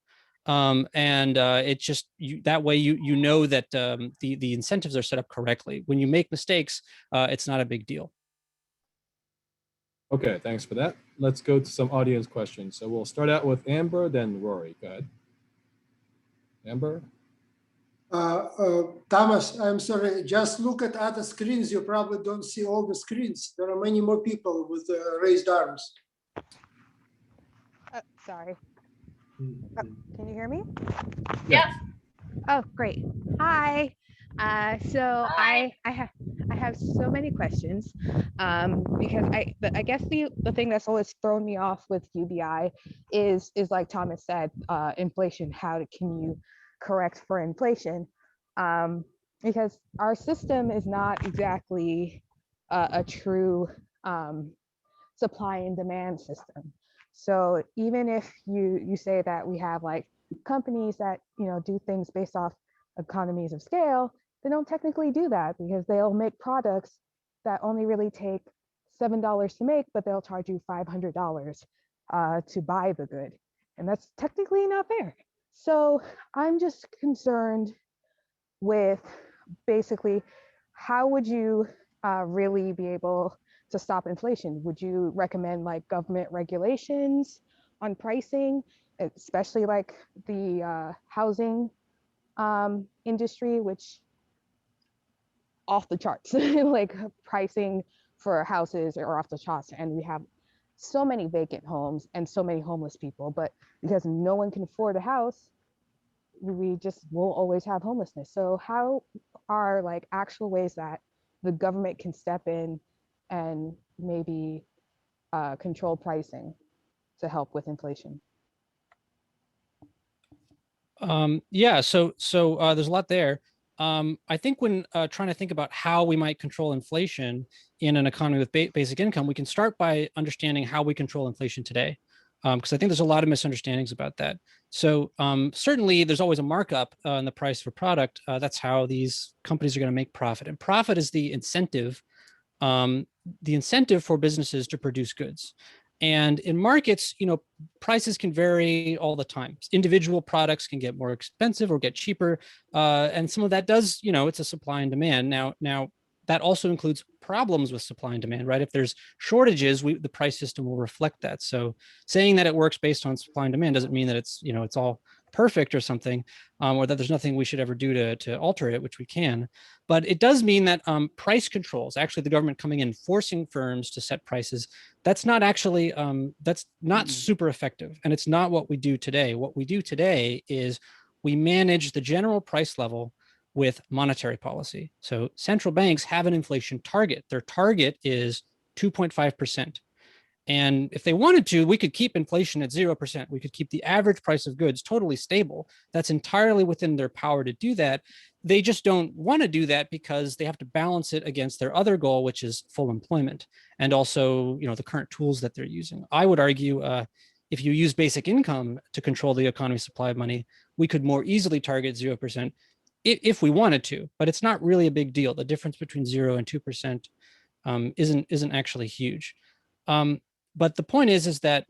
It just that way you know that the incentives are set up correctly. When you make mistakes, it's not a big deal. Okay, thanks for that. Let's go to some audience questions. So we'll start out with Amber, then Rory. Go ahead. Amber? Thomas, I'm sorry, just look at other screens. You probably don't see all the screens. There are many more people with raised arms. Sorry. Can you hear me? Yep. Oh, great. Hi. So Hi. I have so many questions because I guess the thing that's always thrown me off with UBI is like Thomas said, inflation. How can you correct for inflation? Because our system is not exactly a true supply and demand system. So even if you say that we have like companies that do things based off economies of scale, they don't technically do that because they'll make products that only really take $7 to make, but they'll charge you $500 to buy the good. And that's technically not fair. So I'm just concerned with basically how would you really be able to stop inflation? Would you recommend like government regulations on pricing, especially like the housing industry, which off the charts, like pricing for houses are off the charts, and we have so many vacant homes and so many homeless people, but because no one can afford a house, we just will always have homelessness. So how are like actual ways that the government can step in and maybe control pricing to help with inflation? Yeah, so there's a lot there. I think when trying to think about how we might control inflation in an economy with basic income, we can start by understanding how we control inflation today, because I think there's a lot of misunderstandings about that. So certainly there's always a markup in the price of a product. That's how these companies are going to make profit, and profit is the incentive for businesses to produce goods. And in markets, prices can vary all the time. Individual products can get more expensive or get cheaper. And some of that does, it's a supply and demand. Now that also includes problems with supply and demand, right? If there's shortages, the price system will reflect that. So saying that it works based on supply and demand doesn't mean that it's, it's all perfect or something, or that there's nothing we should ever do to alter it, which we can. But it does mean that price controls, actually the government coming in, forcing firms to set prices, that's not actually, that's not super effective. And it's not what we do today. What we do today is we manage the general price level with monetary policy. So central banks have an inflation target. Their target is 2.5%. And if they wanted to, we could keep inflation at 0%. We could keep the average price of goods totally stable. That's entirely within their power to do that. They just don't want to do that because they have to balance it against their other goal, which is full employment, and also, the current tools that they're using. I would argue if you use basic income to control the economy's supply of money, we could more easily target 0% if we wanted to, but it's not really a big deal. The difference between 0 and 2% isn't actually huge. But the point is that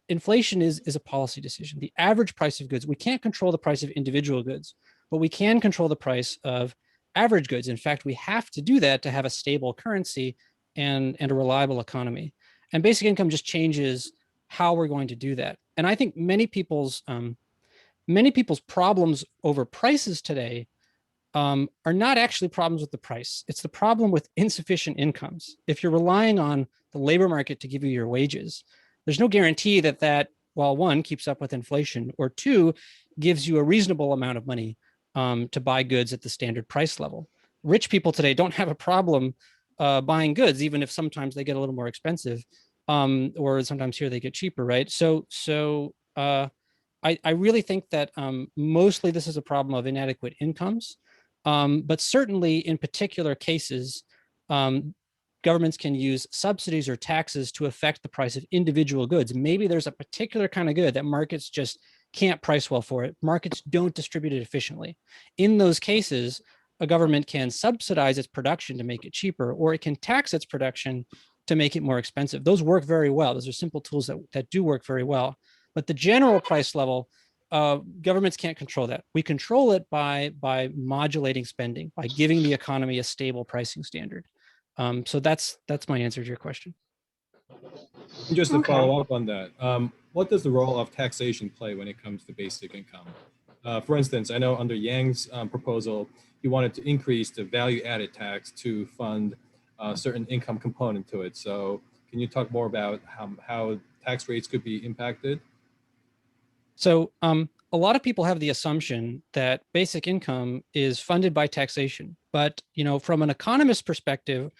inflation is a policy decision. The average price of goods, we can't control the price of individual goods, but we can control the price of average goods. In fact, we have to do that to have a stable currency and a reliable economy. And basic income just changes how we're going to do that. And I think many people's problems over prices today are not actually problems with the price. It's the problem with insufficient incomes. If you're relying on the labor market to give you your wages, there's no guarantee that well, one, keeps up with inflation, or two, gives you a reasonable amount of money to buy goods at the standard price level. Rich people today don't have a problem buying goods, even if sometimes they get a little more expensive, or sometimes here they get cheaper, right? So I really think that mostly this is a problem of inadequate incomes. But certainly in particular cases, governments can use subsidies or taxes to affect the price of individual goods. Maybe there's a particular kind of good that markets just can't price well for it. Markets don't distribute it efficiently. In those cases, a government can subsidize its production to make it cheaper, or it can tax its production to make it more expensive. Those work very well. Those are simple tools that do work very well. But the general price level, governments can't control that. We control it by modulating spending, by giving the economy a stable pricing standard. So that's my answer to your question. Just to follow up on that, what does the role of taxation play when it comes to basic income? For instance, I know under Yang's proposal, he wanted to increase the value-added tax to fund a certain income component to it. So can you talk more about how tax rates could be impacted? So a lot of people have the assumption that basic income is funded by taxation, but from an economist perspective,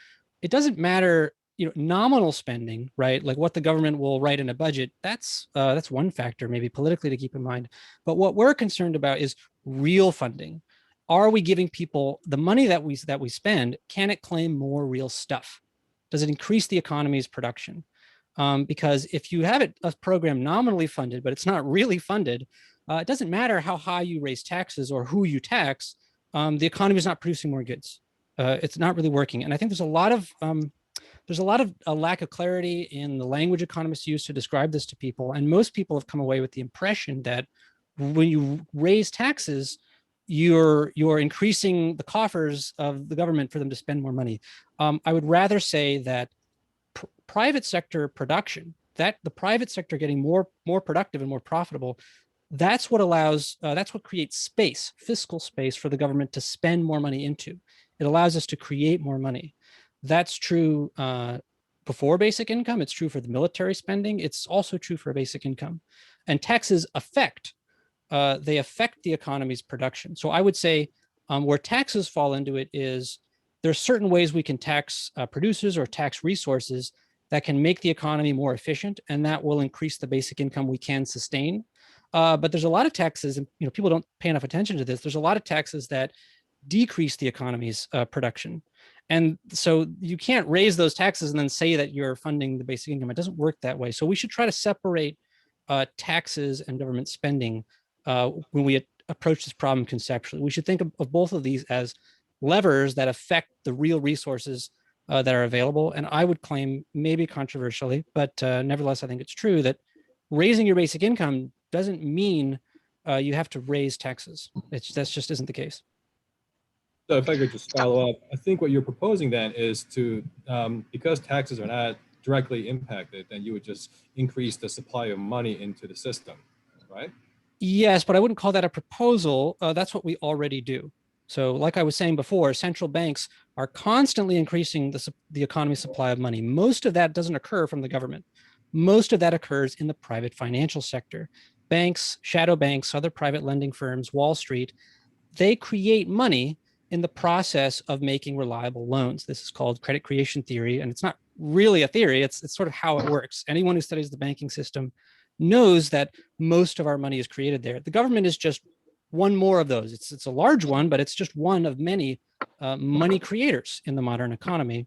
it doesn't matter. Nominal spending, right? Like what the government will write in a budget. That's one factor, maybe politically, to keep in mind. But what we're concerned about is real funding. Are we giving people the money that we spend? Can it claim more real stuff? Does it increase the economy's production? Because if you have a program nominally funded, but it's not really funded, it doesn't matter how high you raise taxes or who you tax, the economy is not producing more goods. It's not really working. And I think there's a lot of a lack of clarity in the language economists use to describe this to people. And most people have come away with the impression that when you raise taxes, you're increasing the coffers of the government for them to spend more money. I would rather say that private sector production, that the private sector getting more productive and more profitable, that's what allows, that's what creates space, fiscal space for the government to spend more money into. It allows us to create more money. That's true before basic income. It's true for the military spending. It's also true for basic income. And taxes affect the economy's production. So I would say where taxes fall into it is there's certain ways we can tax producers or tax resources that can make the economy more efficient, and that will increase the basic income we can sustain. But there's a lot of taxes, and people don't pay enough attention to this. There's a lot of taxes that decrease the economy's production. And so you can't raise those taxes and then say that you're funding the basic income. It doesn't work that way. So we should try to separate taxes and government spending when we approach this problem conceptually. We should think of both of these as levers that affect the real resources that are available. And I would claim, maybe controversially, but nevertheless, I think it's true that raising your basic income doesn't mean you have to raise taxes. That just isn't the case. So if I could just follow up, I think what you're proposing then is to, because taxes are not directly impacted, then you would just increase the supply of money into the system, right? Yes, but I wouldn't call that a proposal. That's what we already do. So like I was saying before, central banks are constantly increasing the economy's supply of money. Most of that doesn't occur from the government. Most of that occurs in the private financial sector. Banks, shadow banks, other private lending firms, Wall Street, they create money in the process of making reliable loans. This is called credit creation theory, and it's not really a theory. It's sort of how it works. Anyone who studies the banking system knows that most of our money is created there. The government is just one more of those. It's a large one, but it's just one of many money creators in the modern economy.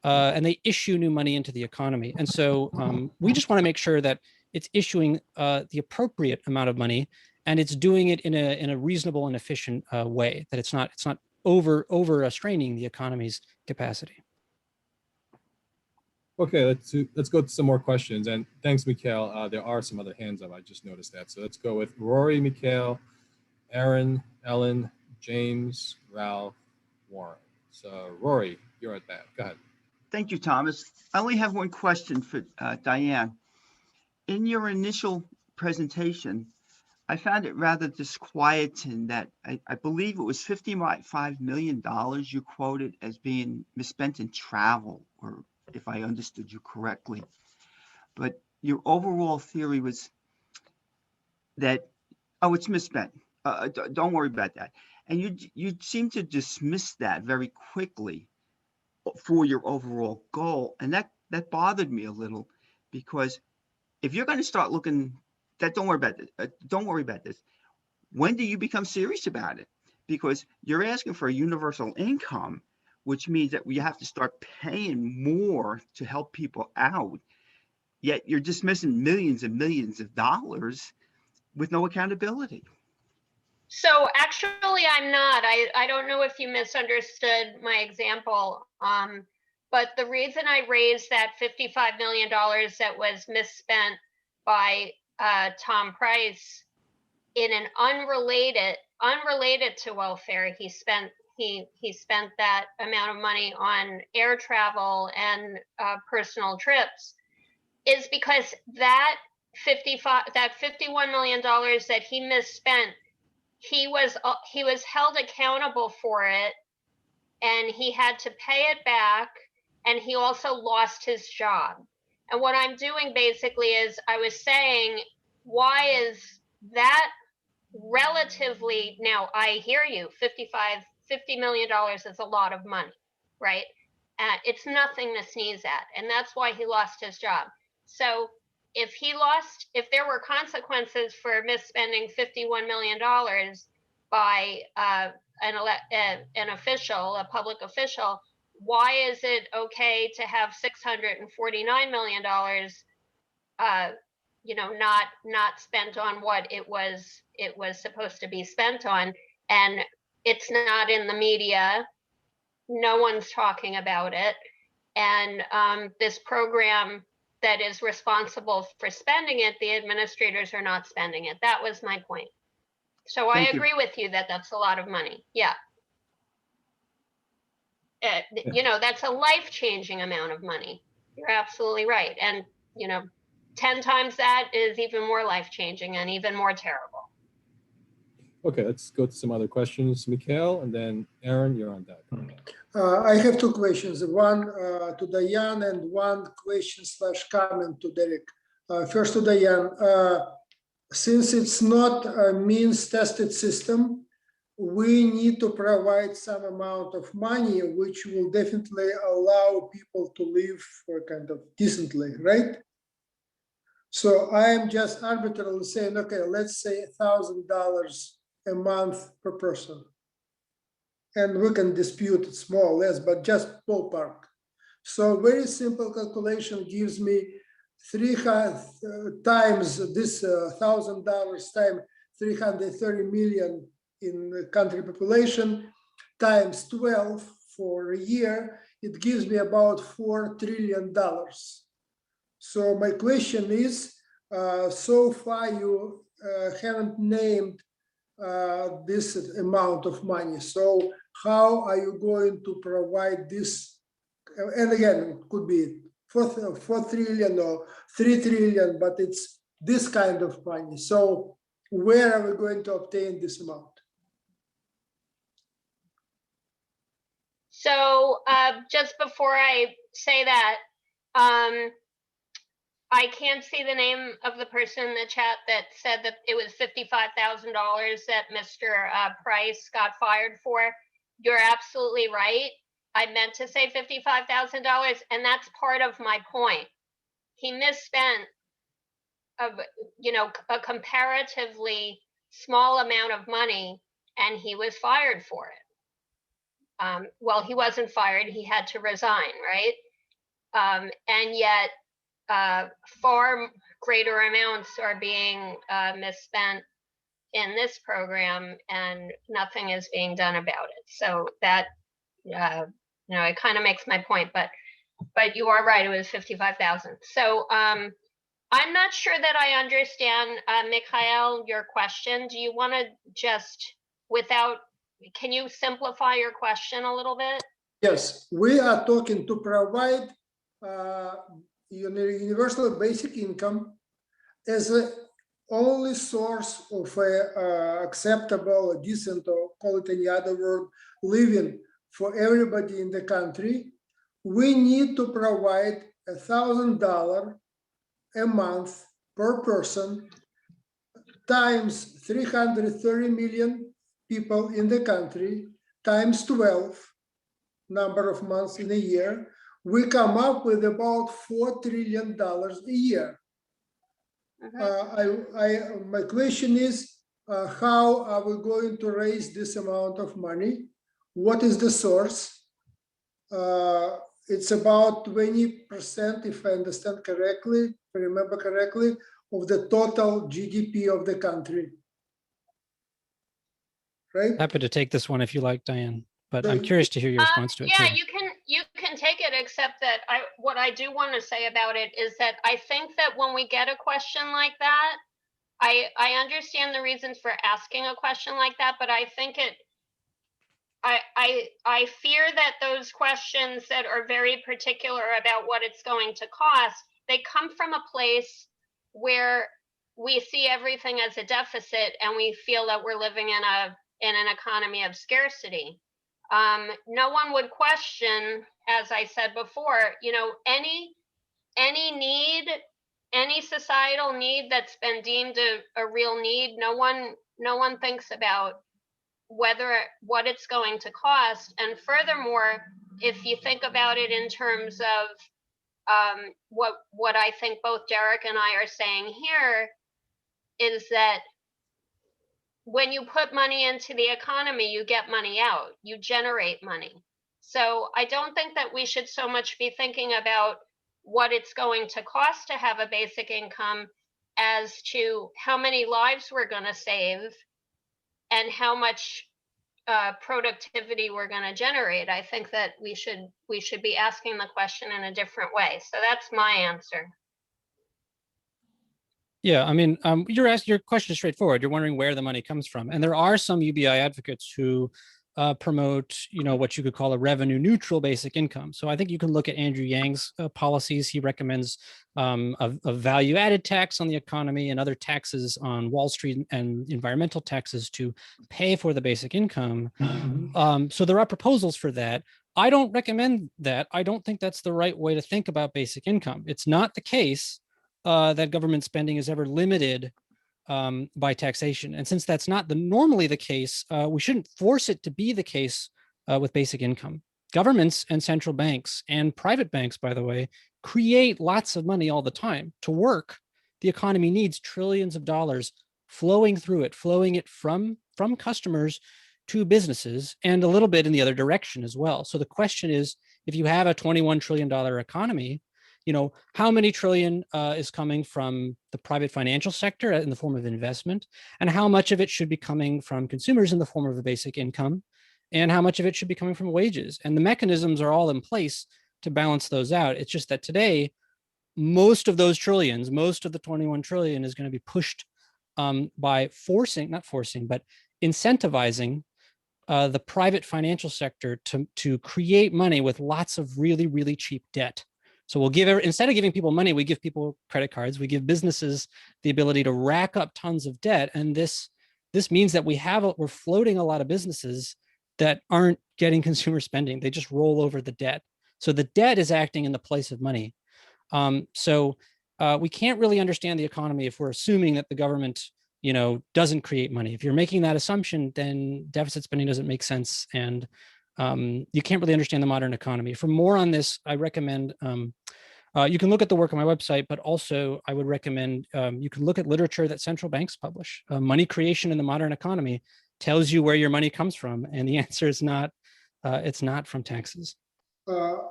And they issue new money into the economy. And so we just want to make sure that it's issuing the appropriate amount of money, and it's doing it in a reasonable and efficient way, that it's not over straining the economy's capacity. Okay, let's go to some more questions. And thanks, Mikhail. There are some other hands up. I just noticed that. So let's go with Rory, Mikhail, Aaron, Ellen, James, Ralph, Warren. So Rory, you're at that. Go ahead. Thank you, Thomas. I only have one question for Diane. In your initial presentation, I found it rather disquieting that I believe it was $55 million you quoted as being misspent in travel, or if I understood you correctly. But your overall theory was that, oh, it's misspent. Don't worry about that. And you seem to dismiss that very quickly for your overall goal. And that bothered me a little, because if you're going to start looking, don't worry about this. Don't worry about this. When do you become serious about it? Because you're asking for a universal income, which means that we have to start paying more to help people out. Yet you're dismissing millions and millions of dollars with no accountability. So actually, I'm not. I don't know if you misunderstood my example. But the reason I raised that $55 million that was misspent by Tom Price in an unrelated to welfare, he spent that amount of money on air travel and personal trips, is because that $51 million that he misspent, he was held accountable for it, and he had to pay it back, and he also lost his job. And what I'm doing basically is I was saying, why is that relatively, now I hear you, $50 million is a lot of money, right? It's nothing to sneeze at. And that's why he lost his job. So if there were consequences for misspending $51 million by an official, a public official, why is it okay to have $649 million, not spent on what it was supposed to be spent on, and it's not in the media. No one's talking about it, and this program that is responsible for spending it, the administrators are not spending it. That was my point. So I Thank you. agree with you that that's a lot of money. Yeah. That's a life-changing amount of money. You're absolutely right. And, 10 times that is even more life-changing and even more terrible. Okay, let's go to some other questions. Mikhail, and then Aaron, you're on deck. I have two questions, one to Diane and one question / comment to Derek. First to Diane, since it's not a means tested system, we need to provide some amount of money, which will definitely allow people to live kind of decently, right? So I am just arbitrarily saying, okay, let's say $1,000 a month per person. And we can dispute it's more or less, but just ballpark. So very simple calculation gives me 300 times this $1,000 times 330 million in the country population times 12 for a year, it gives me about $4 trillion. So my question is, so far you haven't named this amount of money. So how are you going to provide this? And again, it could be 4 trillion or 3 trillion, but it's this kind of money. So where are we going to obtain this amount? So just before I say that, I can't see the name of the person in the chat that said that it was $55,000 that Mr. Price got fired for. You're absolutely right. I meant to say $55,000, and that's part of my point. He misspent a comparatively small amount of money, and he was fired for it. Well, he wasn't fired, he had to resign, right? And yet far greater amounts are being misspent in this program, and nothing is being done about it. So that, it kind of makes my point, but you are right, it was 55,000. So I'm not sure that I understand, Mikhail, your question. Do you want to just, can you simplify your question a little bit? Yes, we are talking to provide universal basic income as the only source of acceptable, decent, or call it any other word, living for everybody in the country. We need to provide $1,000 a month per person times 330 million people in the country times 12 number of months in a year. We come up with about $4 trillion a year. My question is, how are we going to raise this amount of money? What is the source? It's about 20%, if I understand correctly, if I remember correctly, of the total GDP of the country. Right? Happy to take this one if you like, Diane, but I'm curious to hear your response to it. Yeah, too. you can take it, except that what I do want to say about it is that I think that when we get a question like that, I understand the reasons for asking a question like that, but I think I fear that those questions that are very particular about what it's going to cost, they come from a place where we see everything as a deficit and we feel that we're living in an economy of scarcity. No one would question, as I said before, any need, any societal need that's been deemed a real need. No one thinks about what it's going to cost. And furthermore, if you think about it in terms of what I think both Derek and I are saying here is that when you put money into the economy, you get money out, you generate money. So I don't think that we should so much be thinking about what it's going to cost to have a basic income as to how many lives we're going to save and how much productivity we're going to generate. I think that we should be asking the question in a different way. So that's my answer. Yeah, I mean, your question is straightforward. You're wondering where the money comes from, and there are some UBI advocates who promote, what you could call a revenue neutral basic income. So I think you can look at Andrew Yang's policies. He recommends a value added tax on the economy and other taxes on Wall Street and environmental taxes to pay for the basic income. So there are proposals for that. I don't recommend that. I don't think that's the right way to think about basic income. It's not the case that government spending is ever limited by taxation. And since that's not normally the case, we shouldn't force it to be the case with basic income. Governments and central banks and private banks, by the way, create lots of money all the time. To work, the economy needs trillions of dollars flowing through it, flowing it from customers to businesses, and a little bit in the other direction as well. So the question is, if you have a $21 trillion economy, how many trillion is coming from the private financial sector in the form of investment, and how much of it should be coming from consumers in the form of a basic income, and how much of it should be coming from wages. And the mechanisms are all in place to balance those out. It's just that today, most of those trillions, most of the 21 trillion is going to be pushed by incentivizing the private financial sector to create money with lots of really, really cheap debt. So we'll instead of giving people money, we give people credit cards. We give businesses the ability to rack up tons of debt. And this means that we're floating a lot of businesses that aren't getting consumer spending. They just roll over the debt. So the debt is acting in the place of money. So we can't really understand the economy if we're assuming that the government, doesn't create money. If you're making that assumption, then deficit spending doesn't make sense. And you can't really understand the modern economy. For more on this, I recommend you can look at the work on my website, but also I would recommend you can look at literature that central banks publish. Money creation in the modern economy tells you where your money comes from, and the answer is not. It's not from taxes. Let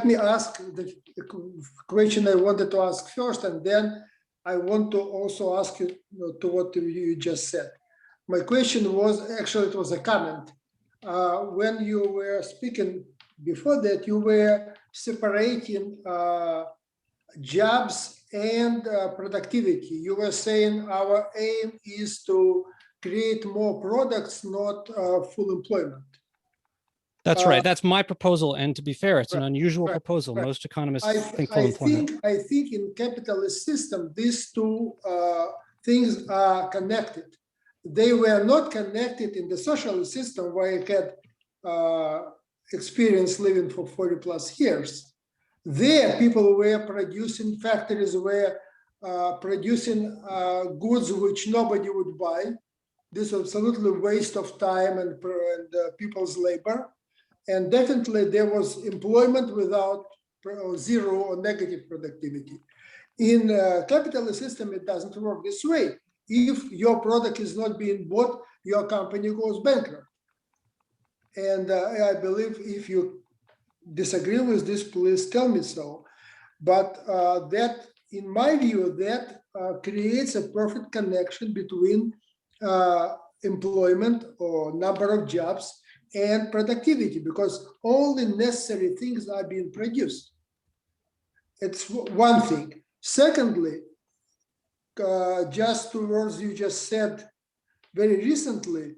me ask the question I wanted to ask first, and then I want to also ask you to what you just said. My question was, actually, it was a comment. When you were speaking before that, you were separating jobs and productivity. You were saying our aim is to create more products, not full employment. That's right. That's my proposal. And to be fair, it's an unusual proposal. Right. Most economists think full employment. I think in capitalist system, these two things are connected. They were not connected in the socialist system where I had experience living for 40 plus years. There, people were producing, factories were producing goods which nobody would buy. This was absolutely waste of time and people's labor. And definitely there was employment without zero or negative productivity. In capitalist system, it doesn't work this way. If your product is not being bought, your company goes bankrupt. And I believe if you disagree with this, please tell me so. But that, in my view, that creates a perfect connection between employment or number of jobs and productivity, because all the necessary things are being produced. It's one thing. Secondly, just two words you just said very recently,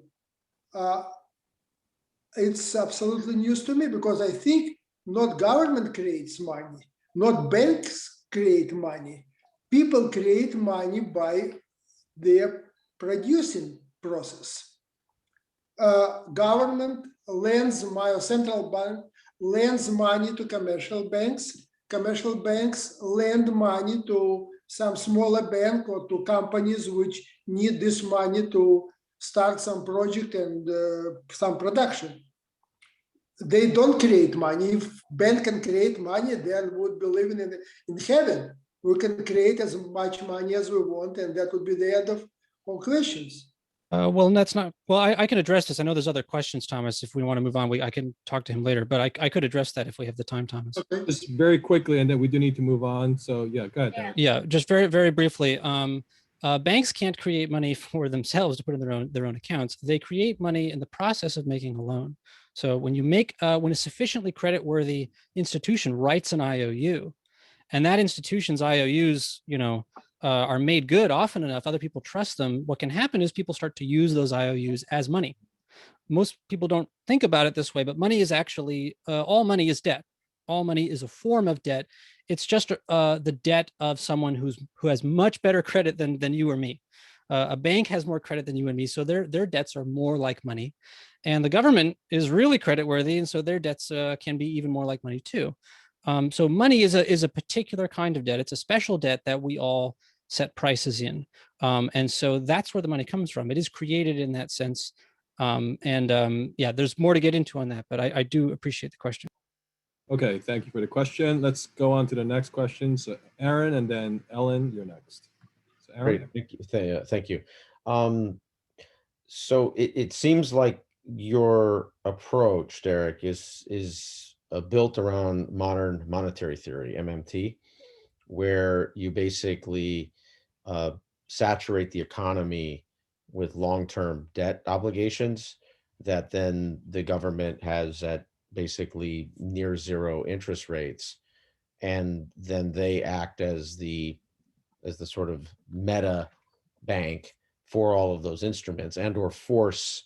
it's absolutely news to me, because I think not government creates money, not banks create money. People create money by their producing process. Government lends money, central bank lends money to commercial banks lend money to some smaller bank or to companies which need this money to start some project and some production. They don't create money. If bank can create money, then we would be living in heaven. We can create as much money as we want, and that would be the end of all questions. Well, that's not, well, I can address this. I know there's other questions, Thomas. If we want to move on, I can talk to him later, but I could address that if we have the time, Thomas. Okay. Just very quickly, and then we do need to move on. So yeah, go ahead. Yeah. Diane. Yeah, just very, very briefly. Banks can't create money for themselves to put in their own accounts. They create money in the process of making a loan. So when you make, when a sufficiently creditworthy institution writes an IOU, and that institution's IOUs, are made good often enough, other people trust them, what can happen is people start to use those IOUs as money. Most people don't think about it this way, but money is actually, all money is debt. All money is a form of debt. It's just the debt of someone who has much better credit than you or me. A bank has more credit than you and me, so their debts are more like money. And the government is really creditworthy, and so their debts can be even more like money too. So money is a particular kind of debt. It's a special debt that we all set prices in. And so that's where the money comes from. It is created in that sense. Yeah, there's more to get into on that, but I do appreciate the question. Okay, thank you for the question. Let's go on to the next question. So Aaron and then Ellen, you're next. So Aaron. Great, thank you. Thank you. So it seems like your approach, Derek, is built around modern monetary theory, MMT, where you basically saturate the economy with long-term debt obligations that then the government has at basically near zero interest rates, and then they act as the sort of meta bank for all of those instruments, and or force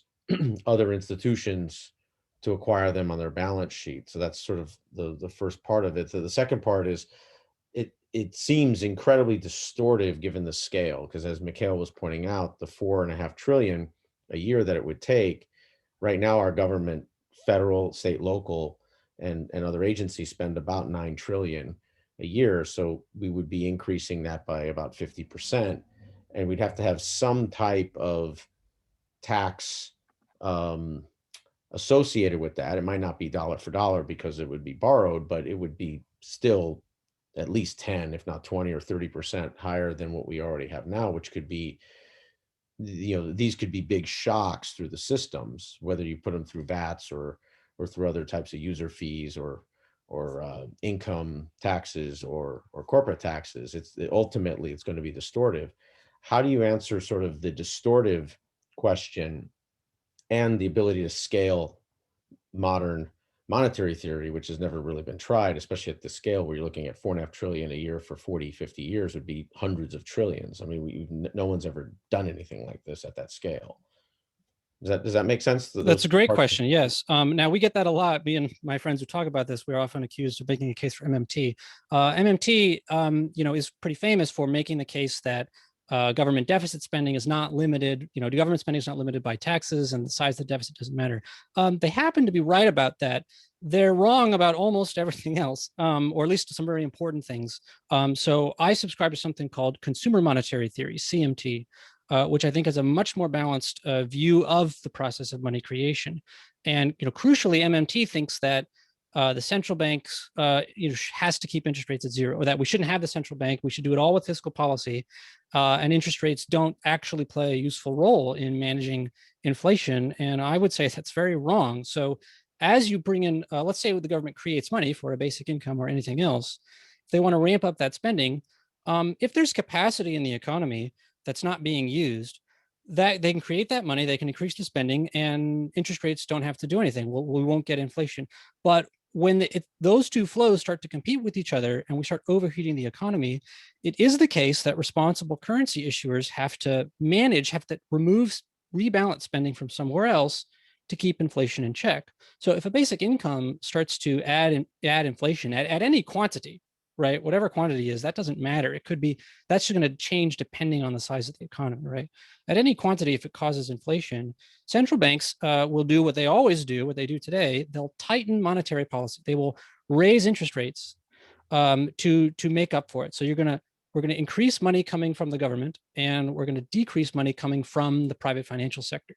other institutions to acquire them on their balance sheet. So that's sort of the first part of it. So the second part is it seems incredibly distortive given the scale, because as Mikhail was pointing out, the 4.5 trillion a year that it would take, right now our government, federal, state, local, and other agencies spend about 9 trillion a year. So we would be increasing that by about 50%. And we'd have to have some type of tax associated with that. It might not be dollar for dollar because it would be borrowed, but it would be still at least 10, if not 20 or 30% higher than what we already have now, which could be, these could be big shocks through the systems, whether you put them through VATs or through other types of user fees or income taxes or corporate taxes. Ultimately it's going to be distortive. How do you answer sort of the distortive question and the ability to scale modern monetary theory, which has never really been tried, especially at the scale where you're looking at 4.5 trillion a year for 40, 50 years would be hundreds of trillions. I mean, no one's ever done anything like this at that scale. Does that make sense? That's a great question. Yes. Now we get that a lot. Me and my friends who talk about this, we're often accused of making a case for MMT. MMT, is pretty famous for making the case that government deficit spending is not limited. Government spending is not limited by taxes, and the size of the deficit doesn't matter. They happen to be right about that. They're wrong about almost everything else, or at least some very important things. So I subscribe to something called consumer monetary theory, CMT, which I think has a much more balanced view of the process of money creation. And crucially, MMT thinks that the central banks has to keep interest rates at zero, or that we shouldn't have the central bank. We should do it all with fiscal policy, and interest rates don't actually play a useful role in managing inflation. And I would say that's very wrong. So as you bring in, let's say the government creates money for a basic income or anything else, if they want to ramp up that spending, if there's capacity in the economy that's not being used, that they can create that money, they can increase the spending, and interest rates don't have to do anything. We won't get inflation. But when those two flows start to compete with each other and we start overheating the economy, it is the case that responsible currency issuers have to rebalance spending from somewhere else to keep inflation in check. So if a basic income starts to add inflation at any quantity, right, whatever quantity is, that doesn't matter. It could be, that's just going to change depending on the size of the economy, right? At any quantity, if it causes inflation, central banks will do what they always do, what they do today. They'll tighten monetary policy. They will raise interest rates to make up for it. So we're going to increase money coming from the government, and we're going to decrease money coming from the private financial sector.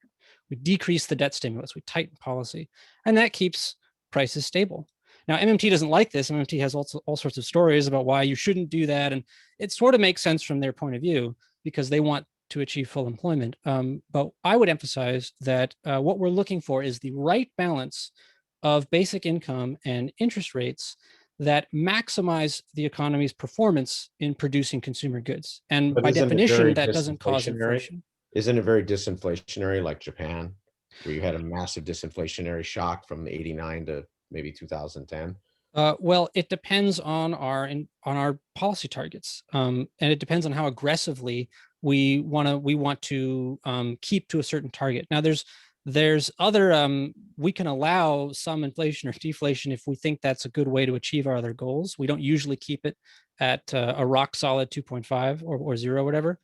We decrease the debt stimulus, we tighten policy, and that keeps prices stable. Now, MMT doesn't like this. MMT has all sorts of stories about why you shouldn't do that. And it sort of makes sense from their point of view, because they want to achieve full employment. But I would emphasize that what we're looking for is the right balance of basic income and interest rates that maximize the economy's performance in producing consumer goods. And But by isn't it definition, very that doesn't cause disinflationary? inflation. Isn't it very disinflationary like Japan, where you had a massive disinflationary shock from 89 to maybe 2010? Well, it depends on our policy targets, and it depends on how aggressively we want to keep to a certain target. Now, there's other we can allow some inflation or deflation if we think that's a good way to achieve our other goals. We don't usually keep it at a rock solid 2.5 or 0, whatever.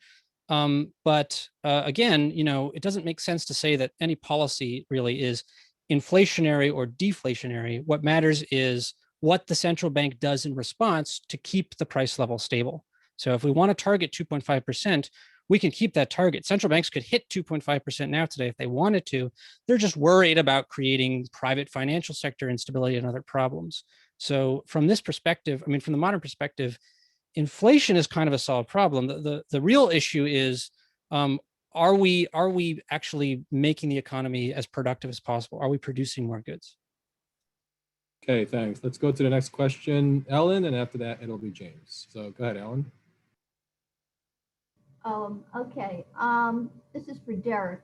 But again, it doesn't make sense to say that any policy really is inflationary or deflationary. What matters is what the central bank does in response to keep the price level stable. So if we want to target 2.5%, we can keep that target. Central banks could hit 2.5% now today if they wanted to. They're just worried about creating private financial sector instability and other problems. So from this perspective, from the modern perspective, inflation is kind of a solved problem. The real issue is, are we actually making the economy as productive as possible? Are we producing more goods? Okay, thanks. Let's go to the next question, Ellen, and after that, it'll be James. So go ahead, Ellen. Okay, this is for Derek.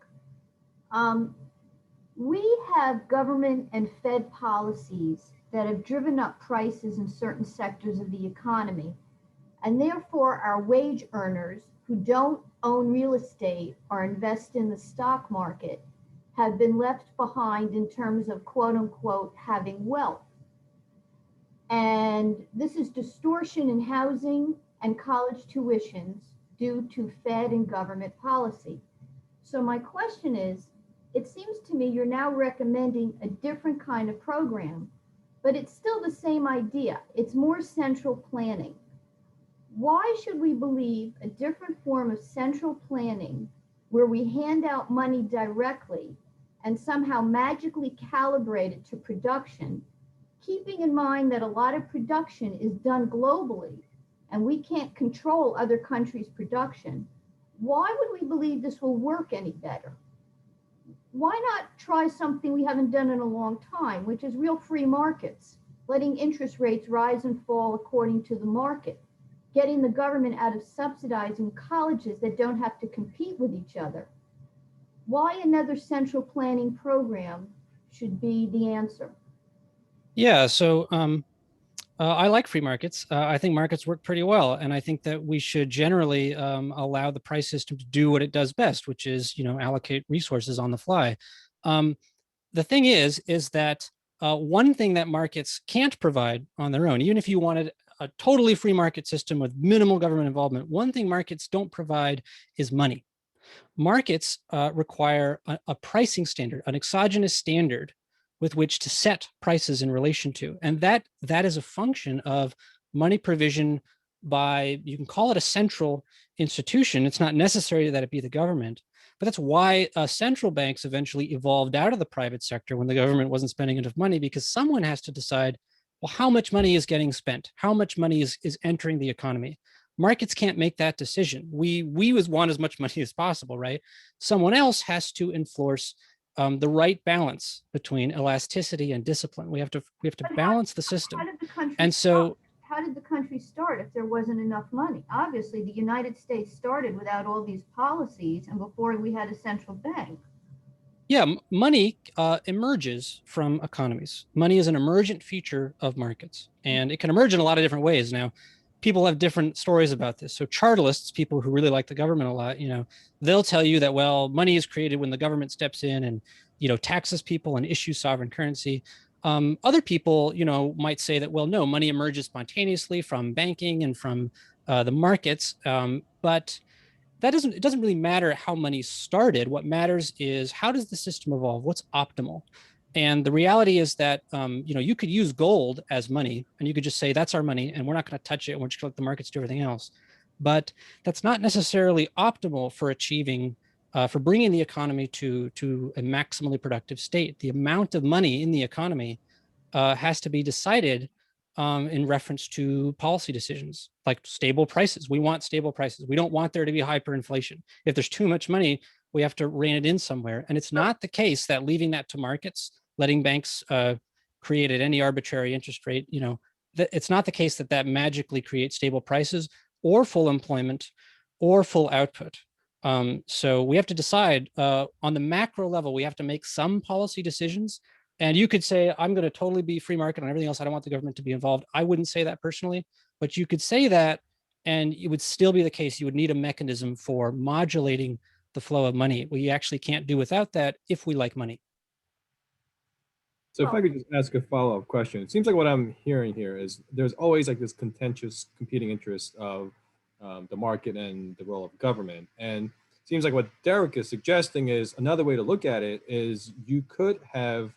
We have government and Fed policies that have driven up prices in certain sectors of the economy, and therefore our wage earners who don't own real estate or invest in the stock market have been left behind in terms of quote unquote having wealth. And this is distortion in housing and college tuitions due to Fed and government policy. So my question is, it seems to me you're now recommending a different kind of program, but it's still the same idea. It's more central planning. Why should we believe a different form of central planning where we hand out money directly and somehow magically calibrate it to production, keeping in mind that a lot of production is done globally and we can't control other countries' production? Why would we believe this will work any better? Why not try something we haven't done in a long time, which is real free markets, letting interest rates rise and fall according to the market, getting the government out of subsidizing colleges that don't have to compete with each other? Why another central planning program should be the answer? Yeah, so I like free markets. I think markets work pretty well. And I think that we should generally allow the price system to do what it does best, which is, allocate resources on the fly. The thing is that one thing that markets can't provide on their own, even if you wanted a totally free market system with minimal government involvement, one thing markets don't provide is money. Markets require a pricing standard, an exogenous standard with which to set prices in relation to. And that is a function of money provision by, you can call it a central institution. It's not necessary that it be the government, but that's why central banks eventually evolved out of the private sector when the government wasn't spending enough money, because someone has to decide, well, how much money is getting spent? How much money is entering the economy? Markets can't make that decision. We want as much money as possible, right? Someone else has to enforce the right balance between elasticity and discipline. We have to balance the system. And so, how did the country start if there wasn't enough money? Obviously, the United States started without all these policies and before we had a central bank. Yeah, money emerges from economies. Money is an emergent feature of markets, and it can emerge in a lot of different ways. Now, people have different stories about this. So chartalists, people who really like the government a lot, they'll tell you that, well, money is created when the government steps in and, taxes people and issues sovereign currency. Other people, might say that, well, no, money emerges spontaneously from banking and from the markets. But it doesn't really matter how money started. What matters is, how does the system evolve? What's optimal? And the reality is that, you could use gold as money and you could just say, that's our money and we're not going to touch it. And we're just going to let the markets do everything else. But that's not necessarily optimal for achieving, for bringing the economy to a maximally productive state. The amount of money in the economy has to be decided in reference to policy decisions like stable prices. We want stable prices. We don't want there to be hyperinflation. If there's too much money, we have to rein it in somewhere. And it's not the case that leaving that to markets, letting banks create at any arbitrary interest rate, it's not the case that that magically creates stable prices or full employment or full output. So we have to decide on the macro level, we have to make some policy decisions. And you could say, I'm going to totally be free market on everything else. I don't want the government to be involved. I wouldn't say that personally, but you could say that, and it would still be the case. You would need a mechanism for modulating the flow of money. We actually can't do without that if we like money. So if I could just ask a follow-up question, it seems like what I'm hearing here is there's always like this contentious competing interest of the market and the role of government. And it seems like what Derek is suggesting is another way to look at it is you could have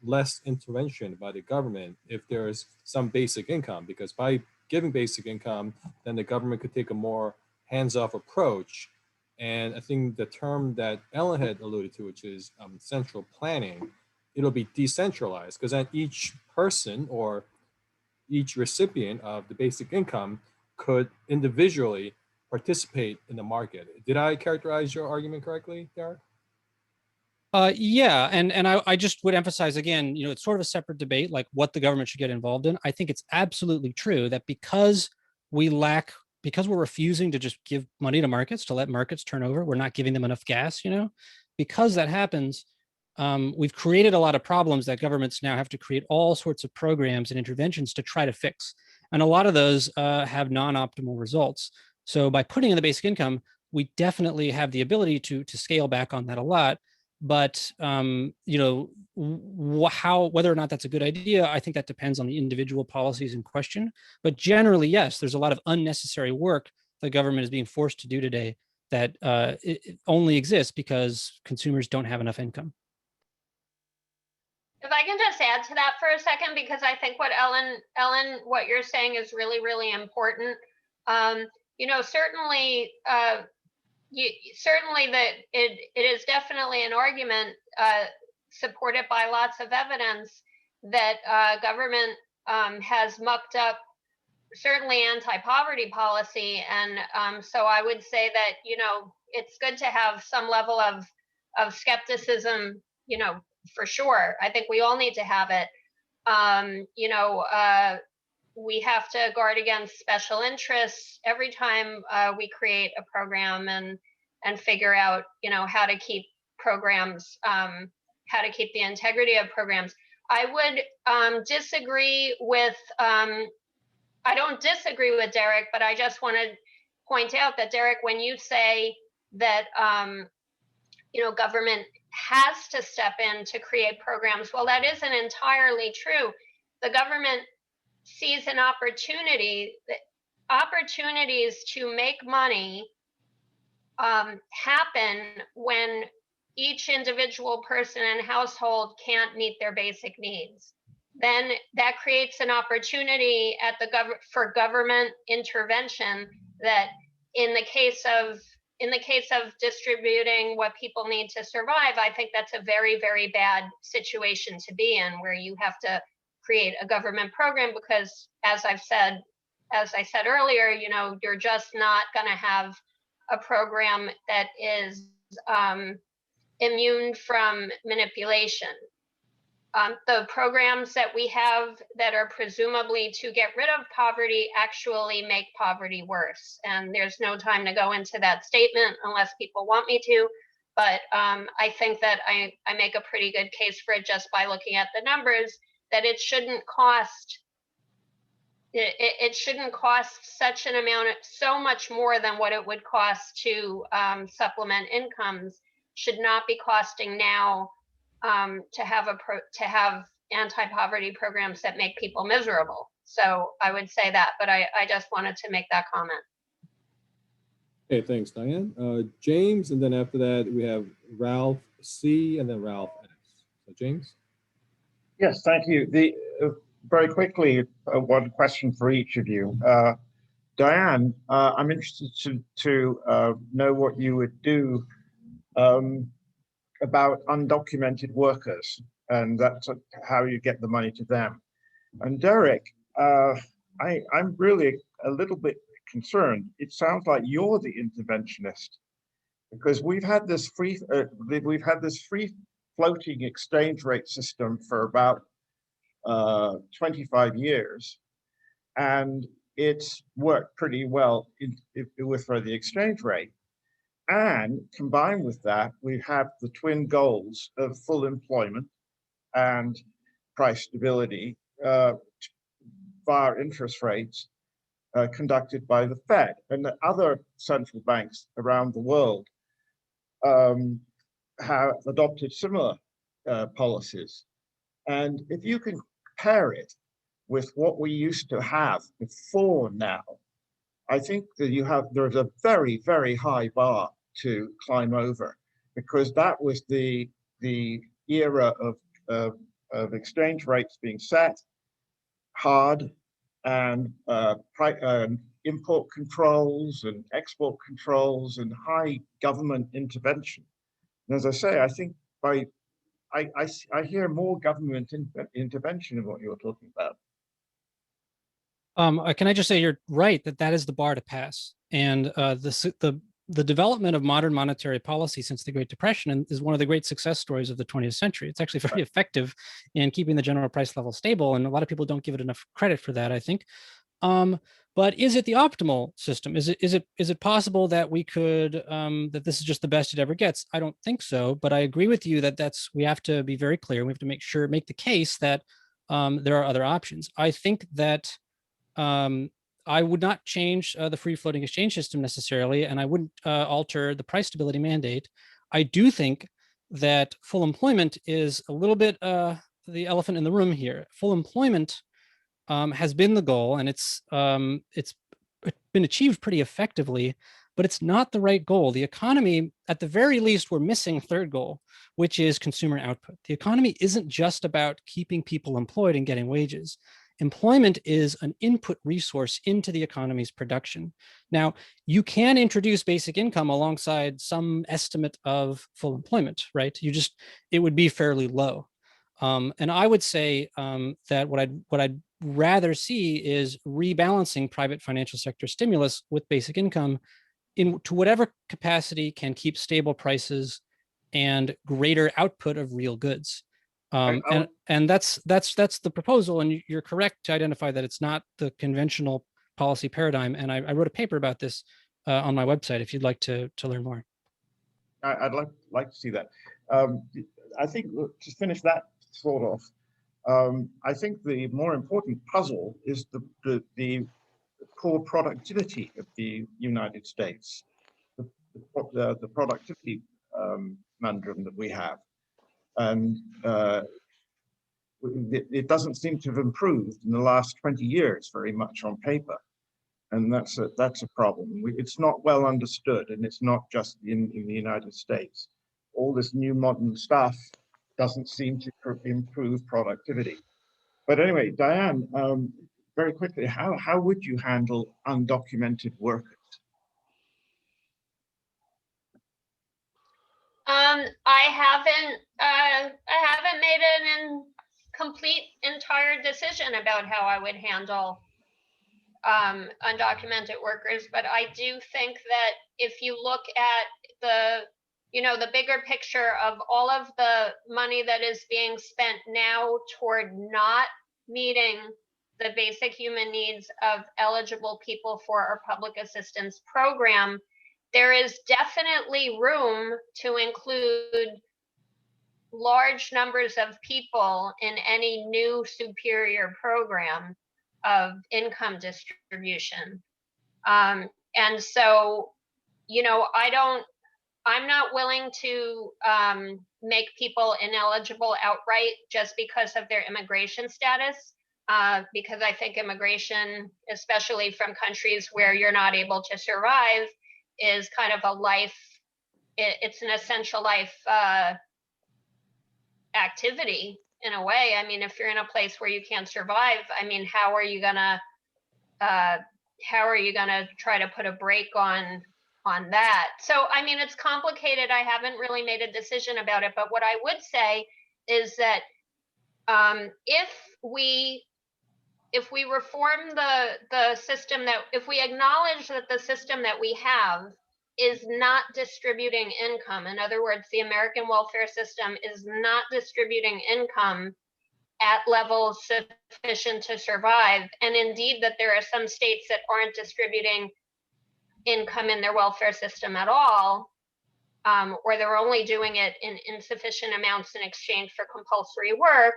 less intervention by the government if there's some basic income, because by giving basic income, then the government could take a more hands-off approach. And I think the term that Ellen had alluded to, which is central planning, it'll be decentralized because then each person or each recipient of the basic income could individually participate in the market. Did I characterize your argument correctly, Derek? Yeah, and I just would emphasize again, it's sort of a separate debate, like what the government should get involved in. I think it's absolutely true that because we're refusing to just give money to markets, to let markets turn over, we're not giving them enough gas, because that happens, we've created a lot of problems that governments now have to create all sorts of programs and interventions to try to fix. And a lot of those have non-optimal results. So by putting in the basic income, we definitely have the ability to scale back on that a lot. But whether or not that's a good idea, I think that depends on the individual policies in question. But generally, yes, there's a lot of unnecessary work the government is being forced to do today that it only exists because consumers don't have enough income. If I can just add to that for a second, because I think what Ellen, what you're saying is really, really important. Certainly, certainly that it is definitely an argument supported by lots of evidence that government has mucked up certainly anti-poverty policy. And so I would say that, it's good to have some level of skepticism, for sure. I think we all need to have it. We have to guard against special interests every time we create a program and figure out, how to keep programs, how to keep the integrity of programs. I would disagree with, I don't disagree with Derek, but I just want to point out that, Derek, when you say that, government has to step in to create programs, well, that isn't entirely true. The government sees an opportunities to make money happen when each individual person and household can't meet their basic needs. Then that creates an opportunity for government intervention that in the case of distributing what people need to survive, I think that's a very, very bad situation to be in, where you have to create a government program because, as I said earlier, you're just not going to have a program that is immune from manipulation. The programs that we have that are presumably to get rid of poverty actually make poverty worse. And there's no time to go into that statement unless people want me to. But I think that I make a pretty good case for it just by looking at the numbers, that it shouldn't cost such an amount, so much more than what it would cost to supplement incomes, should not be costing now to have anti-poverty programs that make people miserable. So I would say that, but I just wanted to make that comment. Okay, thanks, Diane. James, and then after that we have Ralph C. and then Ralph S. So James. Yes, thank you. Very quickly, one question for each of you. Diane, I'm interested to know what you would do about undocumented workers, and that's how you get the money to them. And Derek, I'm really a little bit concerned. It sounds like you're the interventionist, because we've had this free floating exchange rate system for about 25 years, and it's worked pretty well for the exchange rate. And combined with that, we have the twin goals of full employment and price stability via interest rates conducted by the Fed. And the other central banks around the world have adopted similar policies. And if you can compare it with what we used to have before now, I think that there's a very, very high bar to climb over, because that was the era of exchange rates being set hard, and import controls and export controls and high government intervention. And as I say, I think I hear more government intervention in what you're talking about. Can I just say you're right that is the bar to pass, and the development of modern monetary policy since the Great Depression is one of the great success stories of the 20th century. It's actually very effective in keeping the general price level stable, and a lot of people don't give it enough credit for that, I think. But is it the optimal system? Is it possible that we could that this is just the best it ever gets? I don't think so, but I agree with you that we have to be very clear. We have to make the case that there are other options. I think that I would not change the free floating exchange system necessarily, and I wouldn't alter the price stability mandate. I do think that full employment is a little bit the elephant in the room here. Full employment has been the goal, and it's been achieved pretty effectively, but it's not the right goal. The economy, at the very least, we're missing a third goal, which is consumer output. The economy isn't just about keeping people employed and getting wages. Employment is an input resource into the economy's production. Now, you can introduce basic income alongside some estimate of full employment, right? It would be fairly low. And I would say that what I'd rather see is rebalancing private financial sector stimulus with basic income to whatever capacity can keep stable prices and greater output of real goods. And that's the proposal, and you're correct to identify that it's not the conventional policy paradigm. And I wrote a paper about this on my website if you'd like to learn more. I'd like to see that. I think to finish that sort of, I think the more important puzzle is the core productivity of the United States, the productivity conundrum that we have. And it doesn't seem to have improved in the last 20 years very much on paper. And that's a problem. It's not well understood, and it's not just in the United States. All this new modern stuff doesn't seem to improve productivity. But anyway, Diane, very quickly, how would you handle undocumented workers? I haven't made an entire decision about how I would handle undocumented workers, but I do think that if you look at the bigger picture of all of the money that is being spent now toward not meeting the basic human needs of eligible people for our public assistance program, there is definitely room to include large numbers of people in any new superior program of income distribution. And so, I'm not willing to make people ineligible outright just because of their immigration status, because I think immigration, especially from countries where you're not able to survive, is kind of it's an essential life activity in a way. I mean, if you're in a place where you can't survive, I mean, how are you gonna try to put a brake on that? So, I mean, it's complicated. I haven't really made a decision about it, but what I would say is that if if we reform the system, that if we acknowledge that the system that we have is not distributing income, in other words, the American welfare system is not distributing income at levels sufficient to survive, and indeed that there are some states that aren't distributing income in their welfare system at all, or they're only doing it in insufficient amounts in exchange for compulsory work.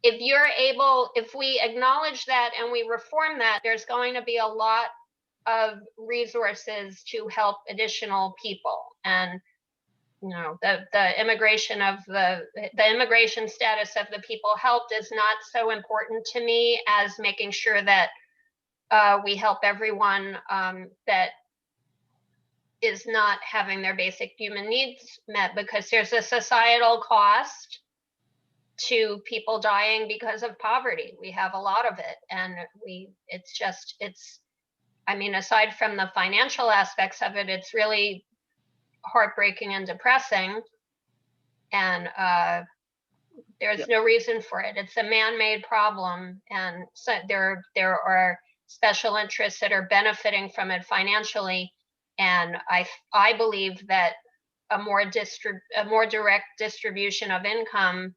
If we acknowledge that and we reform that, there's going to be a lot of resources to help additional people. And the immigration status of the people helped is not so important to me as making sure that we help everyone that is not having their basic human needs met, because there's a societal cost to people dying because of poverty. We have a lot of it, and I mean, aside from the financial aspects of it, it's really heartbreaking and depressing, and there's no reason for it. It's a man-made problem, and so there are special interests that are benefiting from it financially, and I believe that a more direct distribution of income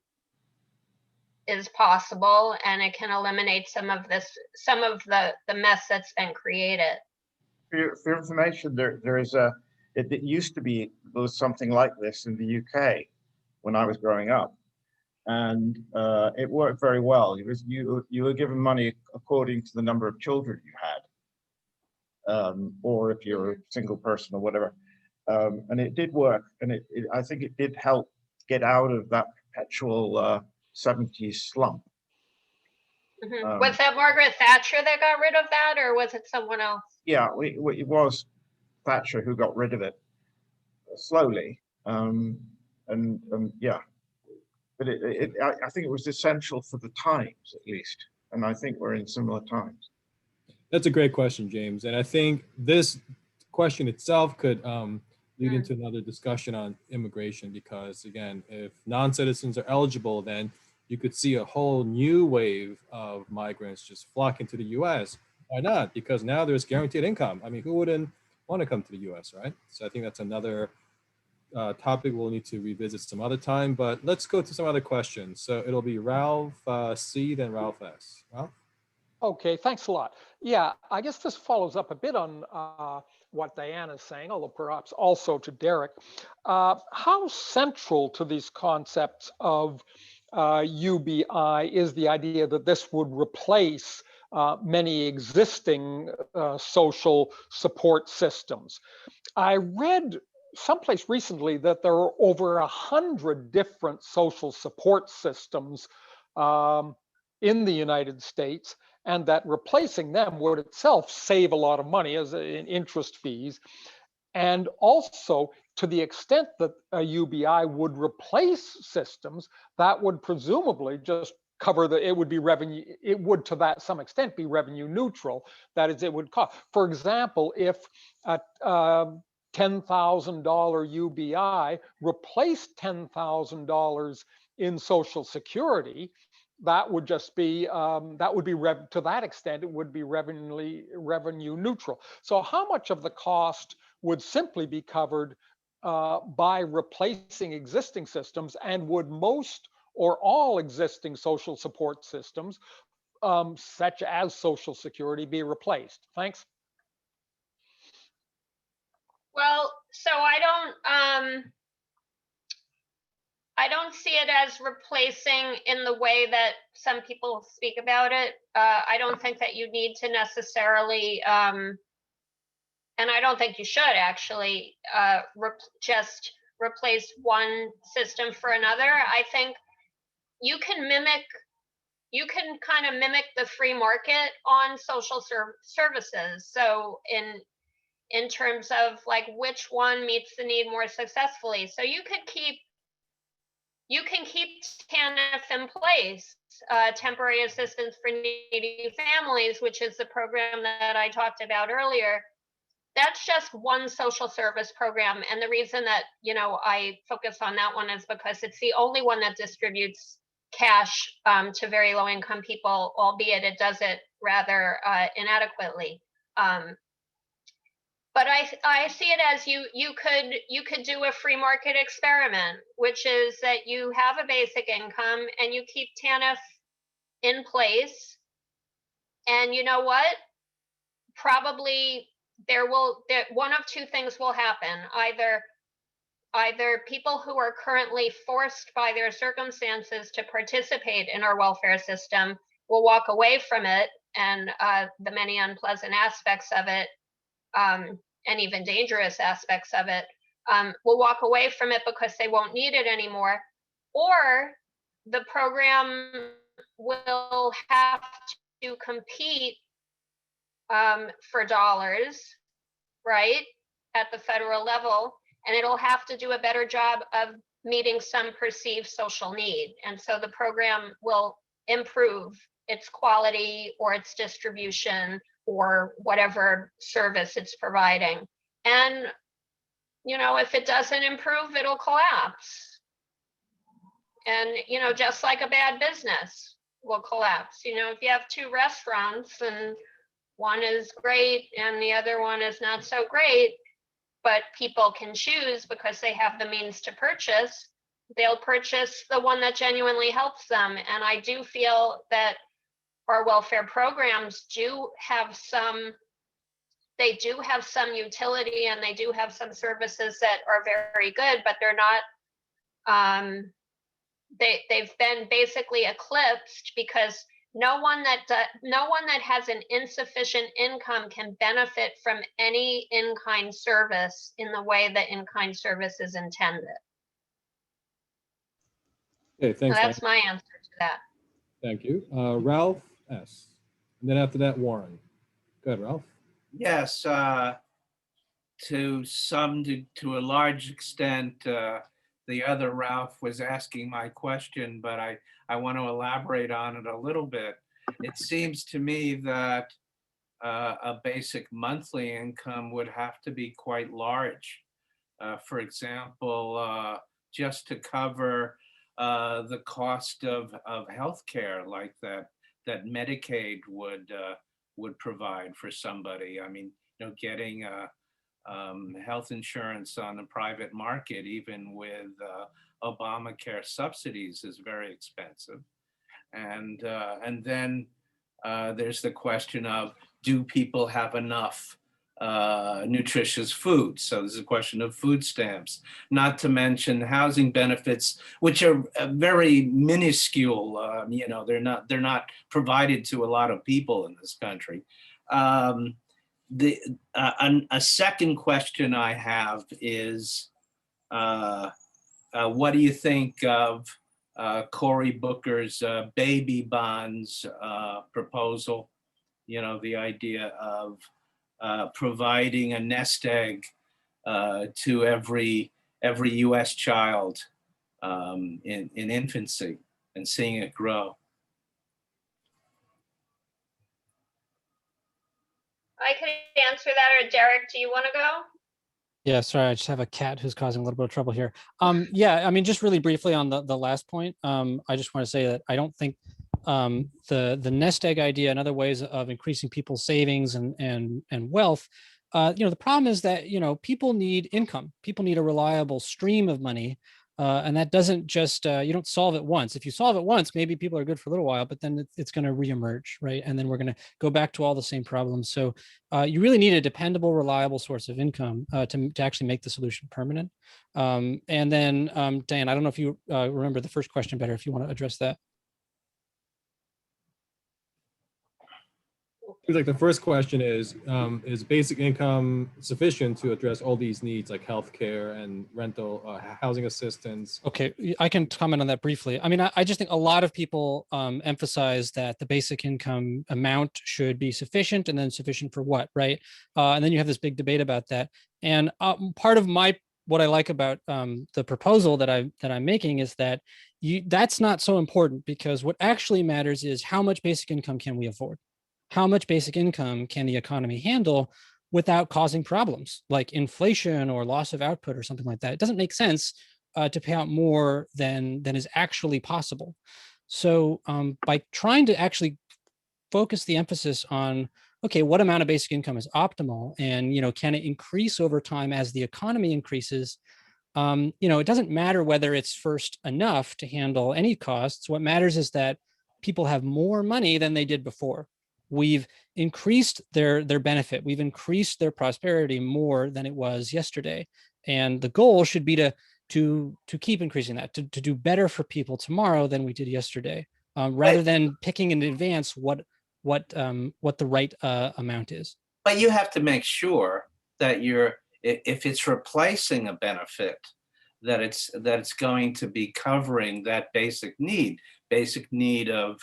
is possible, and it can eliminate some of the mess that's been created. For information, there is it used to be, there was something like this in the UK when I was growing up, and it worked very well. It was you were given money according to the number of children you had, or if you're a single person or whatever, and it did work, and I think it did help get out of that perpetual 70s slump. Was that Margaret Thatcher that got rid of that, or was it someone else? Yeah, it was Thatcher who got rid of it slowly, and yeah, but I think it was essential for the times, at least, and I think we're in similar times. That's a great question, James, and I think this question itself could lead into another discussion on immigration, because again, if non-citizens are eligible, then you could see a whole new wave of migrants just flocking to the US. Why not? Because now there's guaranteed income. I mean, who wouldn't want to come to the US, right? So I think that's another topic we'll need to revisit some other time, but let's go to some other questions. So it'll be Ralph C, then Ralph S. Ralph? Okay, thanks a lot. Yeah, I guess this follows up a bit on what Diane is saying, although perhaps also to Derek. How central to these concepts of UBI is the idea that this would replace many existing social support systems? I read someplace recently that there are over 100 different social support systems in the United States, and that replacing them would itself save a lot of money as in interest fees. And also, to the extent that a UBI would replace systems, that would presumably just cover it would be revenue, it would to that some extent be revenue neutral. That is, it would cost. For example, if a $10,000 UBI replaced $10,000 in Social Security, that would just be to that extent, it would be revenue neutral. So how much of the cost would simply be covered by replacing existing systems, and would most or all existing social support systems, such as Social Security, be replaced? Thanks. Well, so I don't see it as replacing in the way that some people speak about it. I don't think that you need to necessarily, and I don't think you should actually just replace one system for another. I think you can kind of mimic the free market on social services. So in terms of like which one meets the need more successfully. So you can keep TANF in place, temporary assistance for needy families, which is the program that I talked about earlier. That's just one social service program. And the reason that, I focus on that one is because it's the only one that distributes cash to very low income people, albeit it does it rather inadequately. But I see it as you could do a free market experiment, which is that you have a basic income and you keep TANF in place. And you know what? Probably one of two things will happen. Either people who are currently forced by their circumstances to participate in our welfare system will walk away from it, and the many unpleasant aspects of it, and even dangerous aspects of it, will walk away from it because they won't need it anymore. Or the program will have to compete for dollars, right, at the federal level, and it'll have to do a better job of meeting some perceived social need. And so the program will improve its quality or its distribution or whatever service it's providing. And, you know, if it doesn't improve, it'll collapse. And, you know, just like a bad business will collapse. You know, if you have two restaurants and one is great and the other one is not so great, but people can choose because they have the means to purchase, they'll purchase the one that genuinely helps them. And I do feel that our welfare programs do have some utility, and they do have some services that are very good, but they're not, they've been basically eclipsed because no one that has an insufficient income can benefit from any in-kind service in the way that in-kind service is intended. Okay, thanks. So that's my answer to that. Thank you. Ralph S. And then after that, Warren. Go ahead, Ralph. Yes, to a large extent, the other Ralph was asking my question, but I want to elaborate on it a little bit. It seems to me that a basic monthly income would have to be quite large. For example, just to cover the cost of healthcare, like that Medicaid would provide for somebody. I mean, you know, getting health insurance on the private market, even with Obamacare subsidies, is very expensive. And then there's the question of, do people have enough nutritious food? So there's a question of food stamps, not to mention housing benefits, which are very minuscule. You know, they're not provided to a lot of people in this country. A second question I have is, what do you think of Cory Booker's baby bonds proposal? You know, the idea of providing a nest egg to every U.S. child in infancy and seeing it grow. I can answer that, or Derek, do you want to go? Yeah, sorry, I just have a cat who's causing a little bit of trouble here. Yeah, I mean, just really briefly on the last point, I just want to say that I don't think the nest egg idea and other ways of increasing people's savings and wealth, you know, the problem is that, you know, people need income. People need a reliable stream of money. And that doesn't just, you don't solve it once. If you solve it once, maybe people are good for a little while, but then it's going to reemerge, right? And then we're going to go back to all the same problems. So you really need a dependable, reliable source of income to actually make the solution permanent. And then, Diane, I don't know if you remember the first question better, if you want to address that. Like the first question is basic income sufficient to address all these needs like healthcare and rental housing assistance? Okay, I can comment on that briefly. I mean, I just think a lot of people emphasize that the basic income amount should be sufficient, and then sufficient for what, right? And then you have this big debate about that. And part of what I like about the proposal that I'm making is that that's not so important, because what actually matters is how much basic income can we afford? How much basic income can the economy handle without causing problems like inflation or loss of output or something like that? It doesn't make sense to pay out more than is actually possible. So by trying to actually focus the emphasis on, okay, what amount of basic income is optimal, and can it increase over time as the economy increases? It doesn't matter whether it's first enough to handle any costs. What matters is that people have more money than they did before. We've increased their benefit. We've increased their prosperity more than it was yesterday. And the goal should be to keep increasing that, to do better for people tomorrow than we did yesterday, rather than picking in advance what the right amount is. But you have to make sure that if it's replacing a benefit, that it's going to be covering that basic need of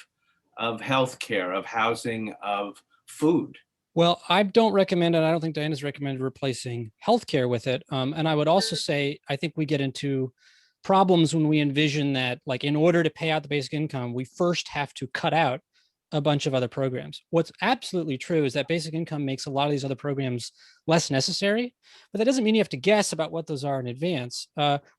healthcare, of housing, of food. Well, I don't recommend, and I don't think Diane has recommended replacing healthcare with it. And I would also say, I think we get into problems when we envision that, like, in order to pay out the basic income, we first have to cut out a bunch of other programs. What's absolutely true is that basic income makes a lot of these other programs less necessary, but that doesn't mean you have to guess about what those are in advance.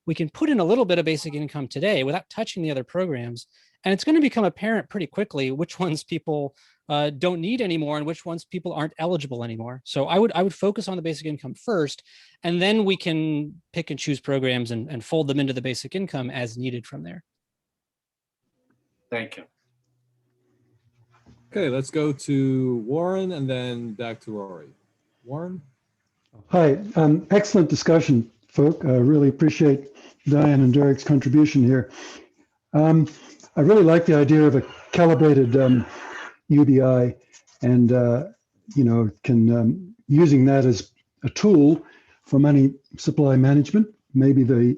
We can put in a little bit of basic income today without touching the other programs, and it's going to become apparent pretty quickly which ones people don't need anymore and which ones people aren't eligible anymore. So I would focus on the basic income first, and then we can pick and choose programs and fold them into the basic income as needed from there. Thank you. Okay, let's go to Warren and then back to Rory. Warren? Hi, excellent discussion, folk. I really appreciate Diane and Derek's contribution here. I really like the idea of a calibrated UBI and, using that as a tool for money supply management, maybe the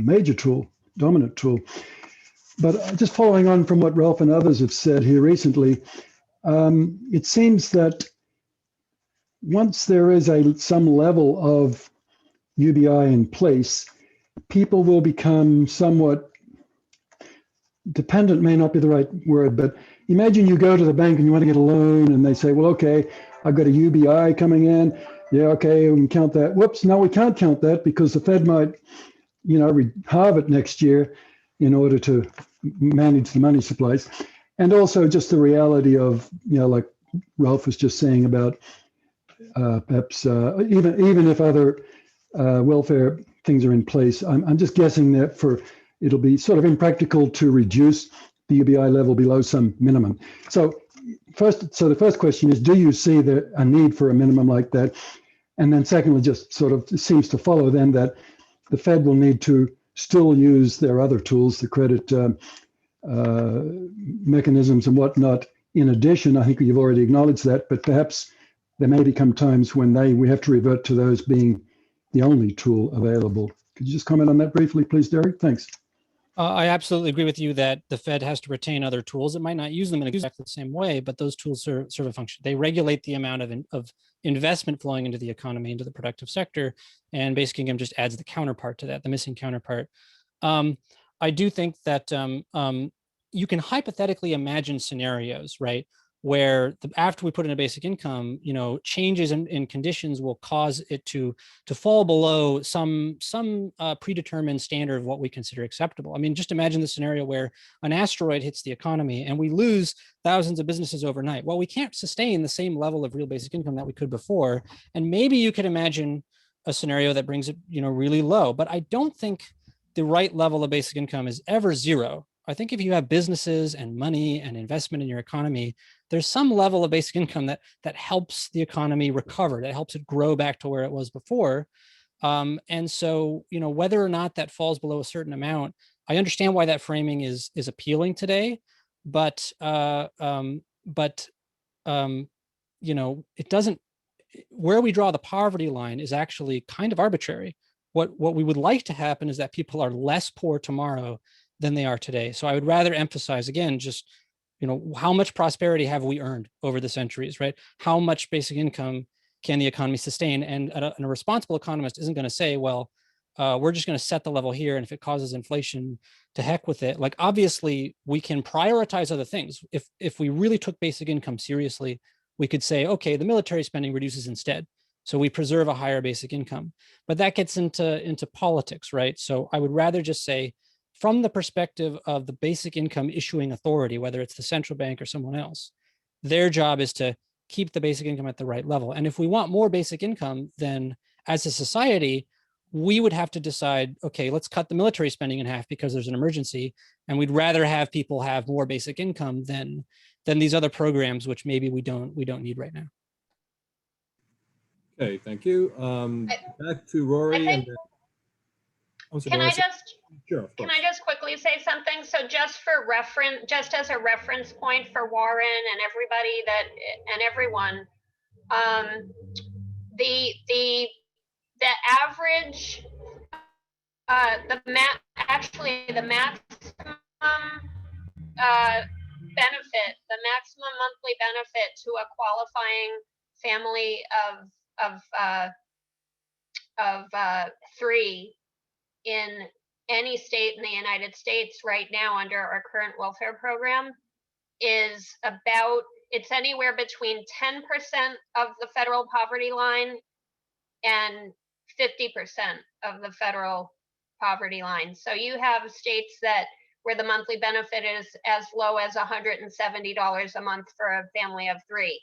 major tool, dominant tool. But just following on from what Ralph and others have said here recently, it seems that once there is some level of UBI in place, people will become somewhat dependent, may not be the right word, but imagine you go to the bank and you want to get a loan and they say, well, okay, I've got a UBI coming in. Yeah, okay, we can count that. Whoops, no, we can't count that because the Fed might, halve it next year in order to manage the money supplies. And also just the reality of, like Ralph was just saying about perhaps even if other welfare things are in place, I'm just guessing that it'll be sort of impractical to reduce the UBI level below some minimum. So the first question is, do you see a need for a minimum like that? And then secondly, just sort of seems to follow then that the Fed will need to still use their other tools, the credit mechanisms and whatnot. In addition, I think you've already acknowledged that, but perhaps there may become times when we have to revert to those being the only tool available. Could you just comment on that briefly, please, Derek? Thanks. I absolutely agree with you that the Fed has to retain other tools. It might not use them in exactly the same way, but those tools serve a function. They regulate the amount of investment flowing into the economy, into the productive sector, and basic income just adds the counterpart to that, the missing counterpart. I do think that you can hypothetically imagine scenarios, right, where after we put in a basic income, changes in conditions will cause it to fall below some predetermined standard of what we consider acceptable. I mean, just imagine the scenario where an asteroid hits the economy and we lose thousands of businesses overnight. Well, we can't sustain the same level of real basic income that we could before. And maybe you could imagine a scenario that brings it, really low. But I don't think the right level of basic income is ever zero. I think if you have businesses and money and investment in your economy, there's some level of basic income that helps the economy recover, that helps it grow back to where it was before. And so, whether or not that falls below a certain amount, I understand why that framing is appealing today, but it doesn't. Where we draw the poverty line is actually kind of arbitrary. What we would like to happen is that people are less poor tomorrow than they are today. So I would rather emphasize, again, just, how much prosperity have we earned over the centuries, right? How much basic income can the economy sustain? And a responsible economist isn't going to say, well, we're just going to set the level here, and if it causes inflation, to heck with it. Like, obviously, we can prioritize other things. If we really took basic income seriously, we could say, okay, the military spending reduces instead, so we preserve a higher basic income. But that gets into politics, right? So I would rather just say, from the perspective of the basic income issuing authority, whether it's the central bank or someone else, their job is to keep the basic income at the right level. And if we want more basic income, then as a society, we would have to decide, okay, let's cut the military spending in half because there's an emergency. And we'd rather have people have more basic income than these other programs, which maybe we don't need right now. Okay, thank you. Back to Rory. And then, Can I just sure, of Can course. I just quickly say something? So just for reference, just as a reference point for Warren and everybody and everyone, the average, the maximum benefit, the maximum monthly benefit to a qualifying family of 3 in any state in the United States right now under our current welfare program is it's anywhere between 10% of the federal poverty line and 50% of the federal poverty line. So you have states where the monthly benefit is as low as $170 a month for a family of 3.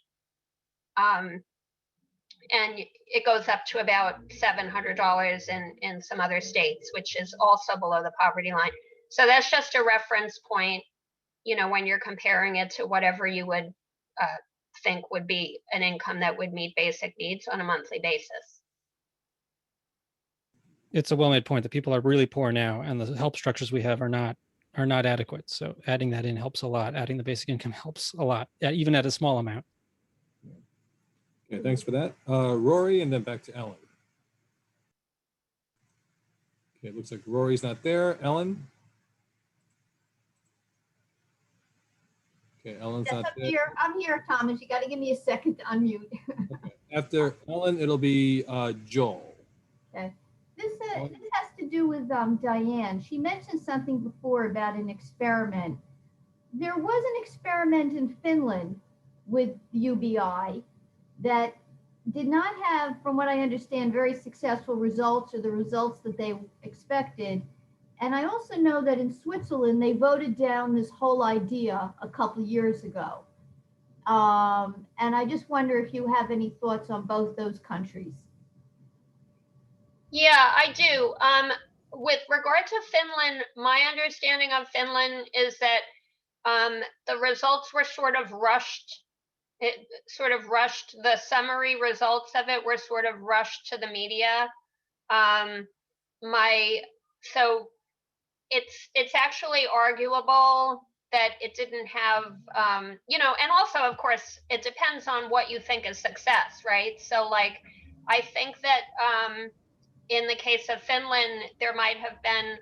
And it goes up to about $700 in some other states, which is also below the poverty line. So that's just a reference point, when you're comparing it to whatever you would think would be an income that would meet basic needs on a monthly basis. It's a well-made point that people are really poor now, and the help structures we have are not adequate. So adding that in helps a lot. Adding the basic income helps a lot, even at a small amount. Okay, thanks for that. Rory, and then back to Ellen. Okay, it looks like Rory's not there. Ellen? Okay, Ellen's Yes, not there. I'm here, Thomas. You got to give me a second to unmute. Okay. After Ellen, it'll be Joel. Okay. This has to do with Diane. She mentioned something before about an experiment. There was an experiment in Finland with UBI that did not have, from what I understand, very successful results or the results that they expected. And I also know that in Switzerland, they voted down this whole idea a couple of years ago. And I just wonder if you have any thoughts on both those countries. Yeah, I do. With regard to Finland, my understanding of Finland is that the results were sort of rushed. The summary results of it were sort of rushed to the media. So it's actually arguable that it didn't have, and also, of course, it depends on what you think is success, right? So like, I think that in the case of Finland, there might have been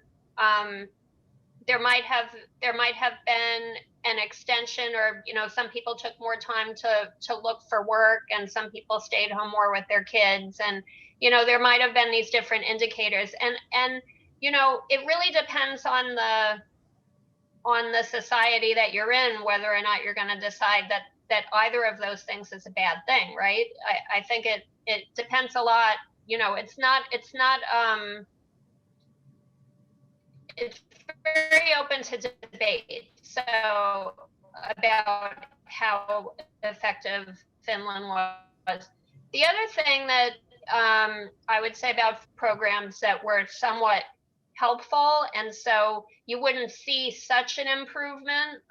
an extension, or some people took more time to look for work, and some people stayed home more with their kids, and there might have been these different indicators, and it really depends on the society that you're in, whether or not you're going to decide that either of those things is a bad thing, right? I think it depends a lot. It's very open to debate. So about how effective Finland was. The other thing that I would say about programs that were somewhat helpful, and so you wouldn't see such an improvement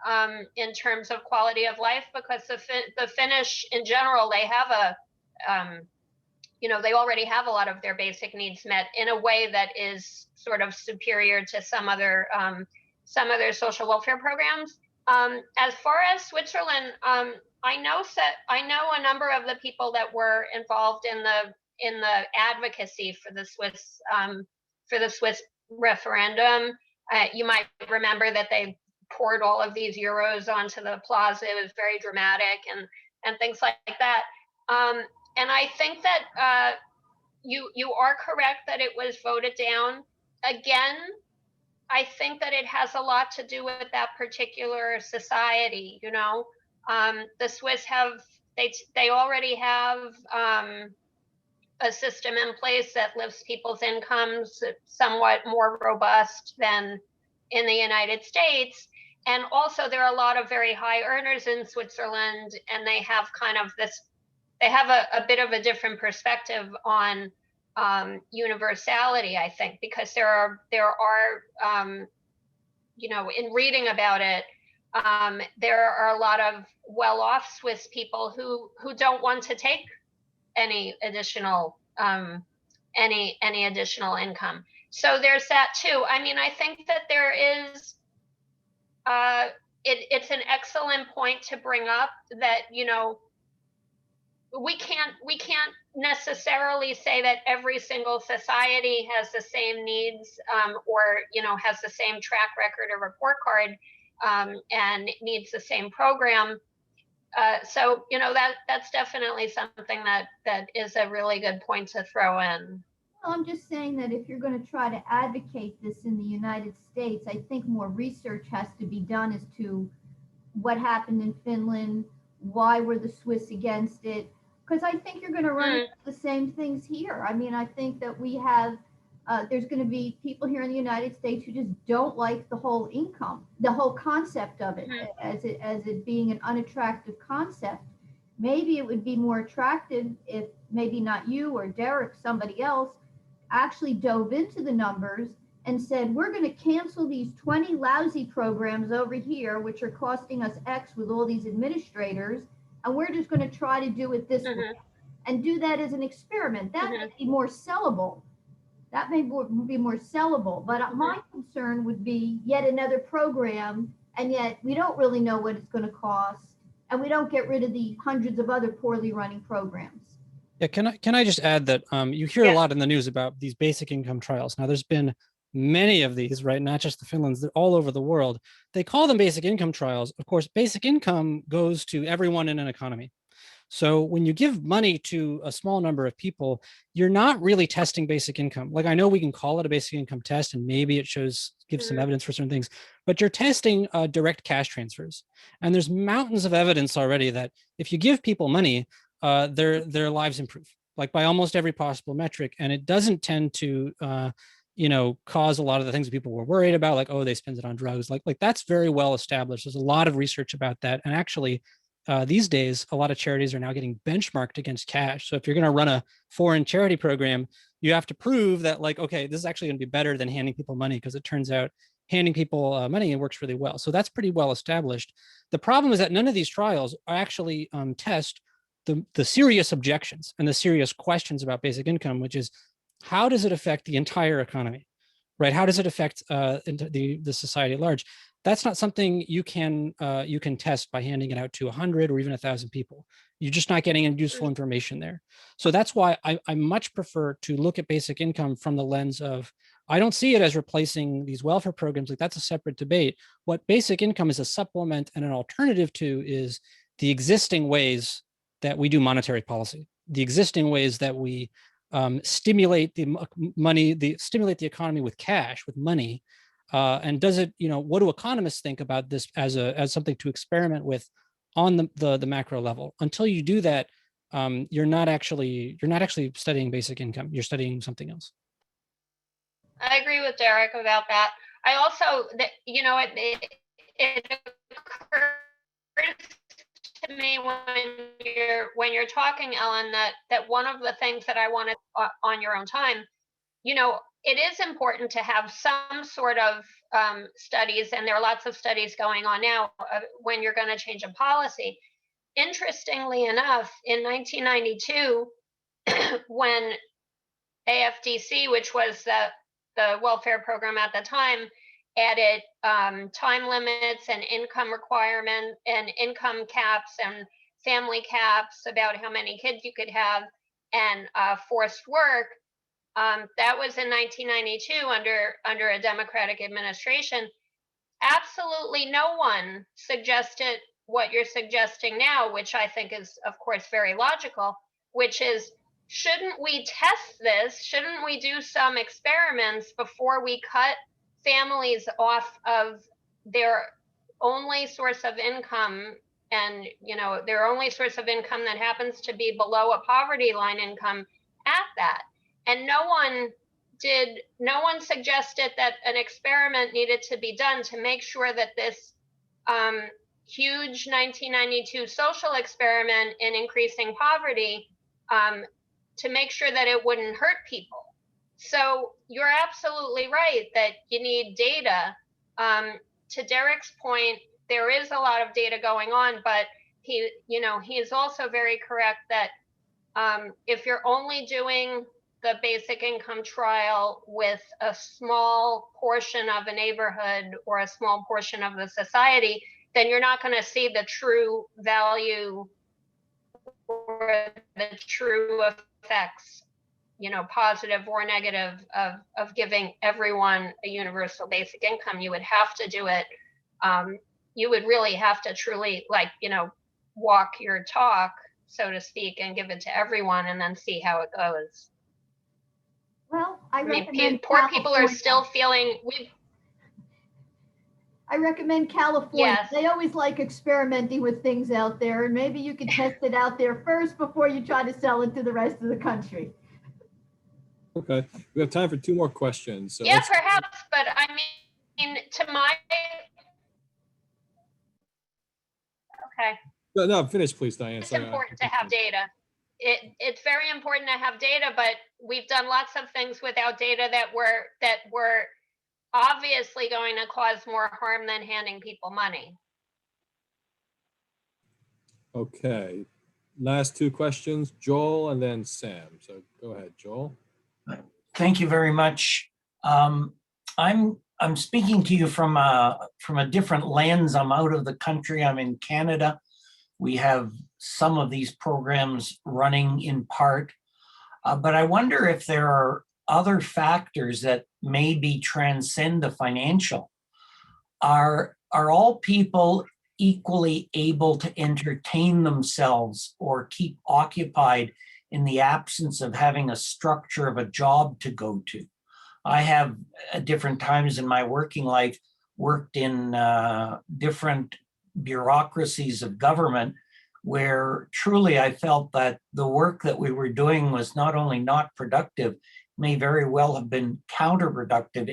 in terms of quality of life, because the Finnish in general, they have they already have a lot of their basic needs met in a way that is sort of superior to some other social welfare programs. As far as Switzerland, I know a number of the people that were involved in the advocacy for the Swiss referendum. You might remember that they poured all of these euros onto the plaza. It was very dramatic and things like that. And I think that you are correct that it was voted down. Again, I think that it has a lot to do with that particular society. The Swiss they already have a system in place that lifts people's incomes somewhat more robust than in the United States. And also there are a lot of very high earners in Switzerland, and they have kind of this, they have a bit of a different perspective on universality, I think, because there are you know, in reading about it, there are a lot of well-off Swiss people who don't want to take any additional any additional income. So there's that too. I mean, I think that there is it's an excellent point to bring up that, you know, we can't necessarily say that every single society has the same needs or, you know, has the same track record or report card and needs the same program. So, you know, that's definitely something that is a really good point to throw in. Well, I'm just saying that if you're going to try to advocate this in the United States, I think more research has to be done as to what happened in Finland, why were the Swiss against it, because I think you're going to run into the same things here. I mean, I think that we have, there's going to be people here in the United States who just don't like the whole income, the whole concept of it, as it being an unattractive concept. Maybe it would be more attractive if maybe not you or Derek, somebody else, actually dove into the numbers and said, we're going to cancel these 20 lousy programs over here, which are costing us X with all these administrators, and we're just going to try to do it this way and do that as an experiment. That may be more sellable. That may be more sellable. But my concern would be yet another program, and yet we don't really know what it's going to cost, and we don't get rid of the hundreds of other poorly running programs. Yeah, can I just add that you hear a lot in the news about these basic income trials. Now, there's been many of these, right? Not just the Finlands, they're all over the world. They call them basic income trials. Of course, basic income goes to everyone in an economy. So when you give money to a small number of people, you're not really testing basic income. Like, I know we can call it a basic income test, and maybe it gives some evidence for certain things, but you're testing direct cash transfers. And there's mountains of evidence already that if you give people money, their lives improve, like by almost every possible metric. And it doesn't tend to, you know, cause a lot of the things that people were worried about, like, oh, they spend it on drugs. Like that's very well established. There's a lot of research about that. And actually, these days, a lot of charities are now getting benchmarked against cash. So if you're going to run a foreign charity program, you have to prove that, like, okay, this is actually going to be better than handing people money, because it turns out handing people money works really well. So that's pretty well established. The problem is that none of these trials actually test the serious objections and the serious questions about basic income, which is, how does it affect the entire economy, right? How does it affect the society at large? That's not something you can test by handing it out to 100 or even 1,000 people. You're just not getting any useful information there. So that's why I much prefer to look at basic income from the lens of, I don't see it as replacing these welfare programs. Like, that's a separate debate. What basic income is a supplement and an alternative to is the existing ways that we do monetary policy, the existing ways that we stimulate the money, stimulate the economy with cash, with money. And does it, you know, what do economists think about this as something to experiment with on the macro level? Until you do that, you're not actually studying basic income. You're studying something else. I agree with Derek about that. I also, you know, it occurs to me when you're talking, Ellen, that one of the things that I wanted on your own time, you know, it is important to have some sort of studies, and there are lots of studies going on now when you're going to change a policy. Interestingly enough, in 1992, when AFDC, which was the welfare program at the time, added time limits and income requirement and income caps and family caps about how many kids you could have, and forced work. That was in 1992 under a Democratic administration. Absolutely no one suggested what you're suggesting now, which I think is, of course, very logical, which is, shouldn't we test this? Shouldn't we do some experiments before we cut families off of their only source of income, and, you know, their only source of income that happens to be below a poverty line income at that? And no one no one suggested that an experiment needed to be done to make sure that this huge 1992 social experiment in increasing poverty, to make sure that it wouldn't hurt people. So you're absolutely right that you need data. To Derek's point, there is a lot of data going on, but he is also very correct that if you're only doing the basic income trial with a small portion of a neighborhood or a small portion of the society, then you're not going to see the true value or the true effects, positive or negative, of giving everyone a universal basic income. You would have to do it. You would really have to truly, walk your talk, so to speak, and give it to everyone and then see how it goes. Well, I mean, poor people are still feeling. I recommend California. Yes. They always like experimenting with things out there, and maybe you can test it out there first before you try to sell it to the rest of the country. Okay, we have time for 2 more questions. So yeah, perhaps, but I mean, okay. No, finish, please, Diane. It's important to have data. It's very important to have data, but we've done lots of things without data that were obviously going to cause more harm than handing people money. Okay, last 2 questions, Joel and then Sam. So go ahead, Joel. Thank you very much. I'm speaking to you from a different lens. I'm out of the country. I'm in Canada. We have some of these programs running in part, but I wonder if there are other factors that maybe transcend the financial. Are all people equally able to entertain themselves or keep occupied in the absence of having a structure of a job to go to? I have at different times in my working life worked in different bureaucracies of government where truly I felt that the work that we were doing was not only not productive, may very well have been counterproductive,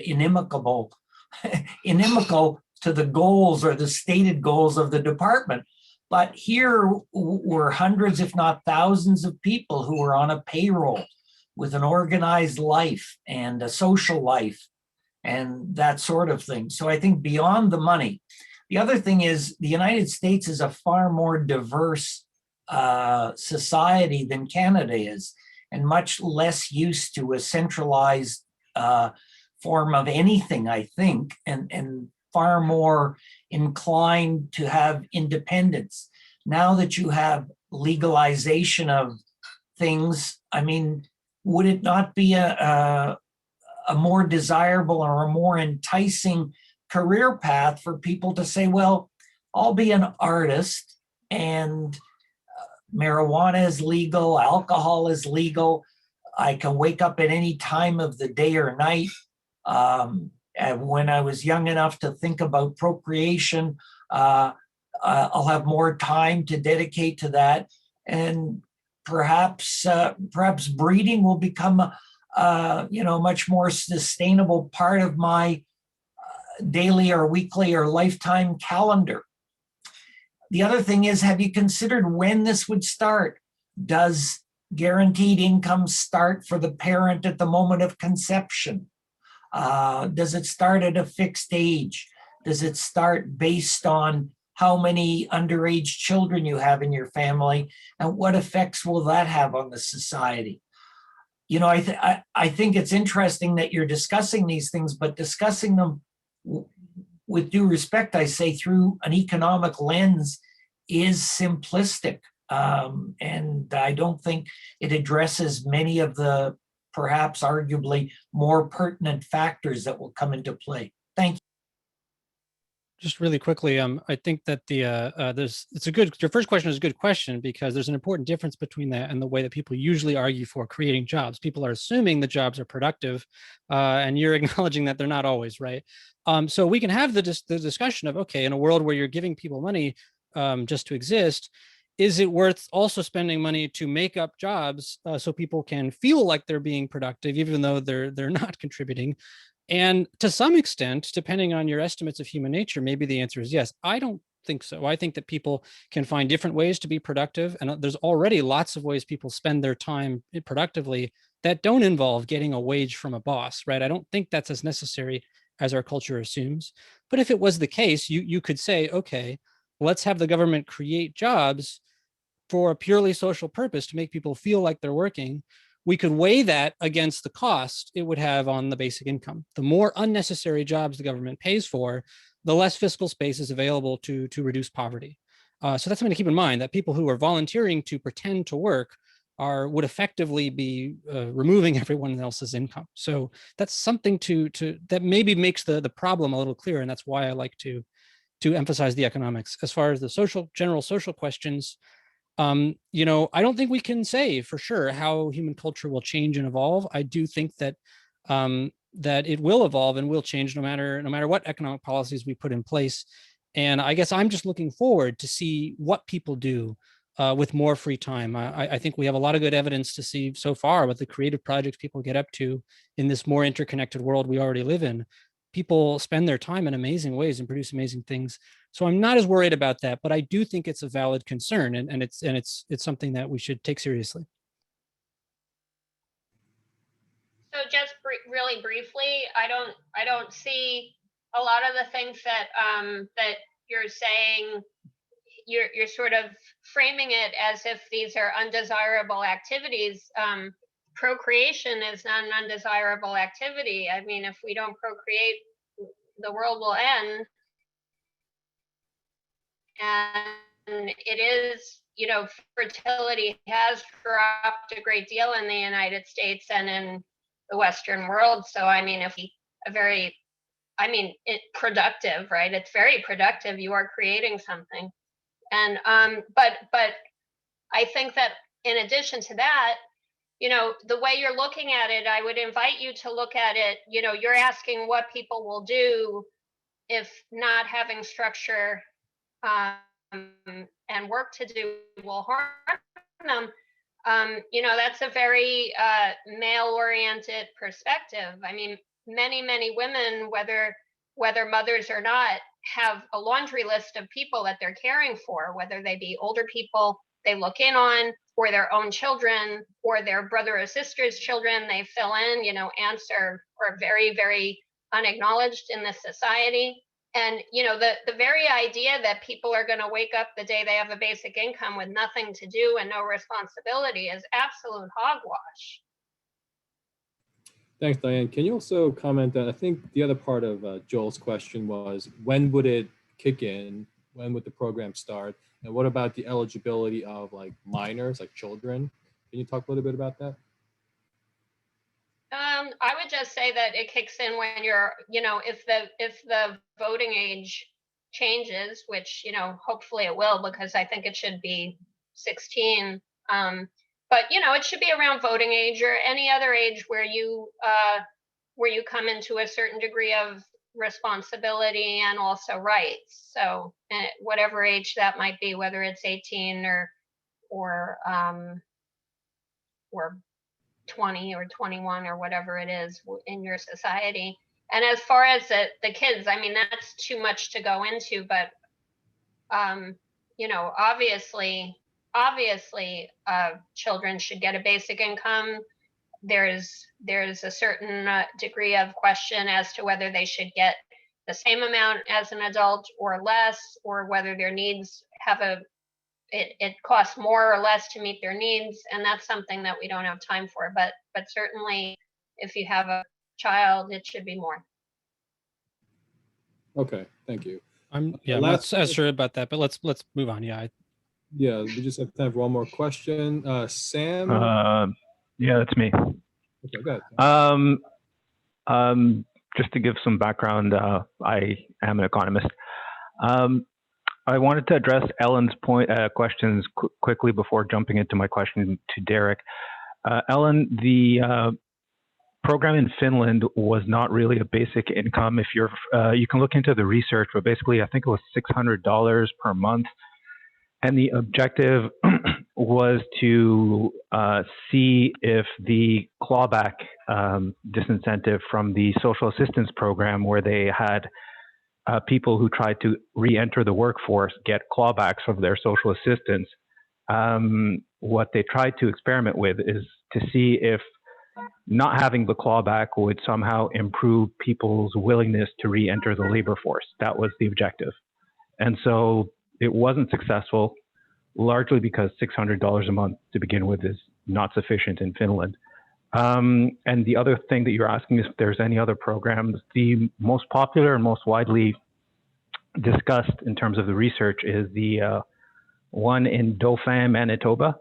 inimical to the goals or the stated goals of the department. But here were hundreds, if not thousands of people who were on a payroll with an organized life and a social life and that sort of thing. So I think beyond the money, the other thing is the United States is a far more diverse society than Canada is, and much less used to a centralized form of anything, I think, and far more inclined to have independence. Now that you have legalization of things, I mean, would it not be a more desirable or a more enticing career path for people to say, well, I'll be an artist and marijuana is legal, alcohol is legal, I can wake up at any time of the day or night. And when I was young enough to think about procreation, I'll have more time to dedicate to that. And perhaps breeding will become a much more sustainable part of my daily or weekly or lifetime calendar. The other thing is, have you considered when this would start? Does guaranteed income start for the parent at the moment of conception? Does it start at a fixed age? Does it start based on how many underage children you have in your family? And what effects will that have on the society? You know, I think it's interesting that you're discussing these things, but discussing them with due respect, I say, through an economic lens is simplistic. And I don't think it addresses many of the perhaps arguably more pertinent factors that will come into play. Thank you. Just really quickly, I think that your first question is a good question, because there's an important difference between that and the way that people usually argue for creating jobs. People are assuming the jobs are productive, and you're acknowledging that they're not always, right? So we can have the discussion of, okay, in a world where you're giving people money just to exist, is it worth also spending money to make up jobs so people can feel like they're being productive, even though they're not contributing? And to some extent, depending on your estimates of human nature, maybe the answer is yes. I don't think so. I think that people can find different ways to be productive. And there's already lots of ways people spend their time productively that don't involve getting a wage from a boss, right? I don't think that's as necessary as our culture assumes. But if it was the case, you could say, okay, let's have the government create jobs for a purely social purpose to make people feel like they're working. We could weigh that against the cost it would have on the basic income. The more unnecessary jobs the government pays for, the less fiscal space is available to reduce poverty. So that's something to keep in mind, that people who are volunteering to pretend to work would effectively be removing everyone else's income. So that's something that maybe makes the problem a little clearer, and that's why I like to emphasize the economics. As far as the general social questions, I don't think we can say for sure how human culture will change and evolve. I do think that that it will evolve and will change no matter what economic policies we put in place. And I guess I'm just looking forward to see what people do with more free time. I think we have a lot of good evidence to see so far with the creative projects people get up to in this more interconnected world we already live in. People spend their time in amazing ways and produce amazing things. So I'm not as worried about that, but I do think it's a valid concern, and it's something that we should take seriously. So just really briefly, I don't see a lot of the things that that you're saying. You're sort of framing it as if these are undesirable activities. Procreation is not an undesirable activity. I mean, if we don't procreate, the world will end. And it is, fertility has dropped a great deal in the United States and in the Western world. So, I mean, it's productive, right? It's very productive. You are creating something. And, but I think that in addition to that, the way you're looking at it, I would invite you to look at it, you're asking what people will do if not having structure and work to do will harm them. That's a very male-oriented perspective. I mean, many women, whether mothers or not, have a laundry list of people that they're caring for, whether they be older people they look in on, or their own children, or their brother or sister's children they fill in. Aunts are very, very unacknowledged in this society. And, the very idea that people are going to wake up the day they have a basic income with nothing to do and no responsibility is absolute hogwash. Thanks, Diane. Can you also comment that I think the other part of Joel's question was, when would it kick in? When would the program start? And what about the eligibility of like minors, like children? Can you talk a little bit about that? I would just say that it kicks in when you're, if the voting age changes, which, hopefully it will, because I think it should be 16. But, it should be around voting age or any other age where you come into a certain degree of responsibility and also rights. So whatever age that might be, whether it's 18 or 20 or 21 or whatever it is in your society. And as far as the kids, I mean, that's too much to go into, but obviously children should get a basic income. There's a certain degree of question as to whether they should get the same amount as an adult or less, or whether their needs it costs more or less to meet their needs. And that's something that we don't have time for, but certainly if you have a child, it should be more. Okay, thank you. I'm not as sure about that, but let's move on. Yeah, we just have time for one more question. Sam? Yeah, that's me. Okay, go ahead. Just to give some background, I am an economist. I wanted to address Ellen's questions quickly before jumping into my question to Derek. Ellen, the program in Finland was not really a basic income. If you can look into the research, but basically I think it was $600 per month. And the objective was to see if the clawback disincentive from the social assistance program, where they had people who tried to re-enter the workforce get clawbacks of their social assistance, what they tried to experiment with is to see if not having the clawback would somehow improve people's willingness to re-enter the labor force. That was the objective. And so it wasn't successful, largely because $600 a month to begin with is not sufficient in Finland. And the other thing that you're asking is if there's any other programs. The most popular and most widely discussed in terms of the research is the one in Dauphin, Manitoba.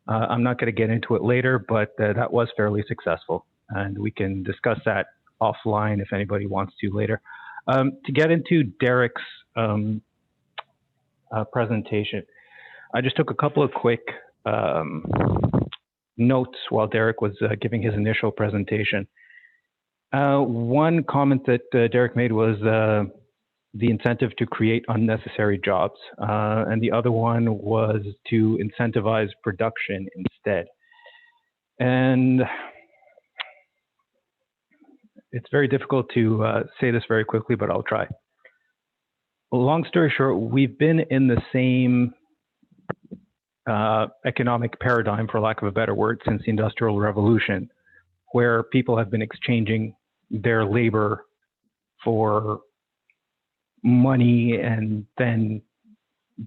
I'm not going to get into it later, but that was fairly successful. And we can discuss that offline if anybody wants to later. To get into Derek's presentation, I just took a couple of quick notes while Derek was giving his initial presentation. One comment that Derek made was the incentive to create unnecessary jobs, and the other one was to incentivize production instead. And it's very difficult to say this very quickly, but I'll try. Long story short, we've been in the same economic paradigm, for lack of a better word, since the Industrial Revolution, where people have been exchanging their labor for money, and then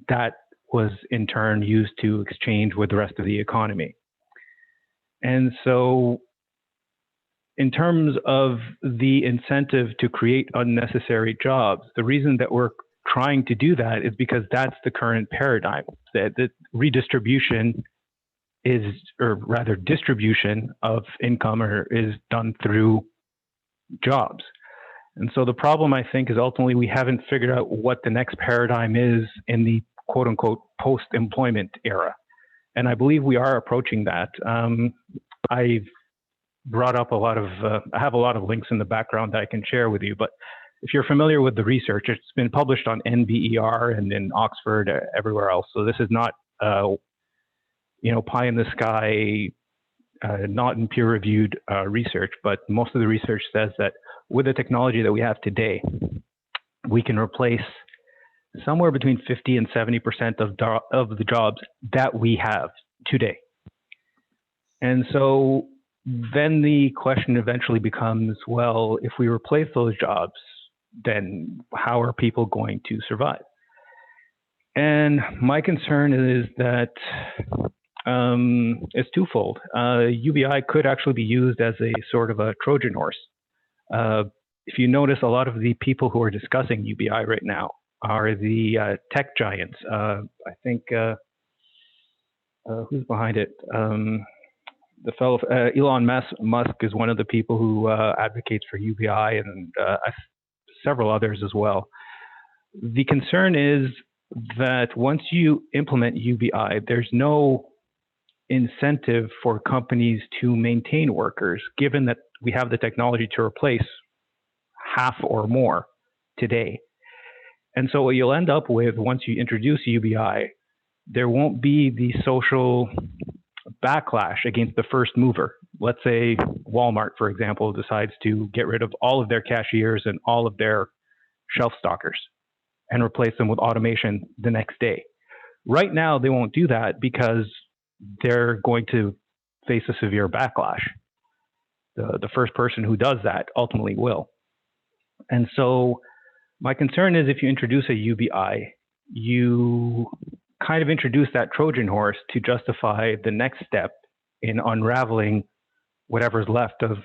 that was in turn used to exchange with the rest of the economy. And so in terms of the incentive to create unnecessary jobs, the reason that we're trying to do that is because that's the current paradigm, that the redistribution is, or rather distribution of income is done through jobs. And so the problem, I think, is ultimately we haven't figured out what the next paradigm is in the quote unquote post-employment era. And I believe we are approaching that. I've brought up I have a lot of links in the background that I can share with you, but if you're familiar with the research, it's been published on NBER and in Oxford, everywhere else. So this is not, pie in the sky, not in peer-reviewed research, but most of the research says that with the technology that we have today, we can replace somewhere between 50 and 70% of the jobs that we have today. And so then the question eventually becomes, well, if we replace those jobs, then how are people going to survive? And my concern is that it's twofold. UBI could actually be used as a sort of a Trojan horse. If you notice, a lot of the people who are discussing UBI right now are the tech giants. I think, who's behind it? The fellow, Elon Musk is one of the people who advocates for UBI, and several others as well. The concern is that once you implement UBI, there's no incentive for companies to maintain workers, given that we have the technology to replace half or more today. And so what you'll end up with once you introduce UBI, there won't be the social backlash against the first mover. Let's say Walmart, for example, decides to get rid of all of their cashiers and all of their shelf stockers and replace them with automation the next day. Right now, they won't do that because they're going to face a severe backlash. The first person who does that ultimately will. And so my concern is if you introduce a UBI, you kind of introduce that Trojan horse to justify the next step in unraveling whatever's left of,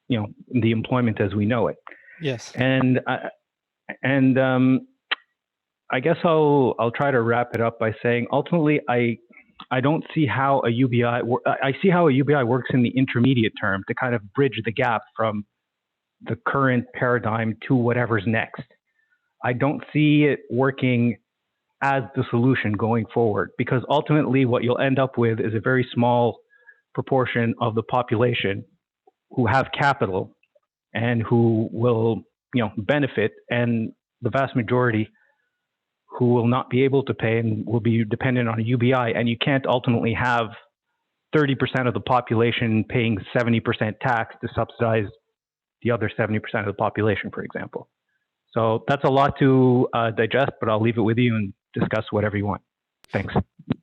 the employment as we know it. Yes. And I guess I'll try to wrap it up by saying ultimately I don't see how a UBI, I see how a UBI works in the intermediate term to kind of bridge the gap from the current paradigm to whatever's next. I don't see it working as the solution going forward, because ultimately what you'll end up with is a very small proportion of the population who have capital and who will, benefit, and the vast majority who will not be able to pay and will be dependent on a UBI, and you can't ultimately have 30% of the population paying 70% tax to subsidize the other 70% of the population, for example. So that's a lot to digest, but I'll leave it with you and discuss whatever you want. Thanks.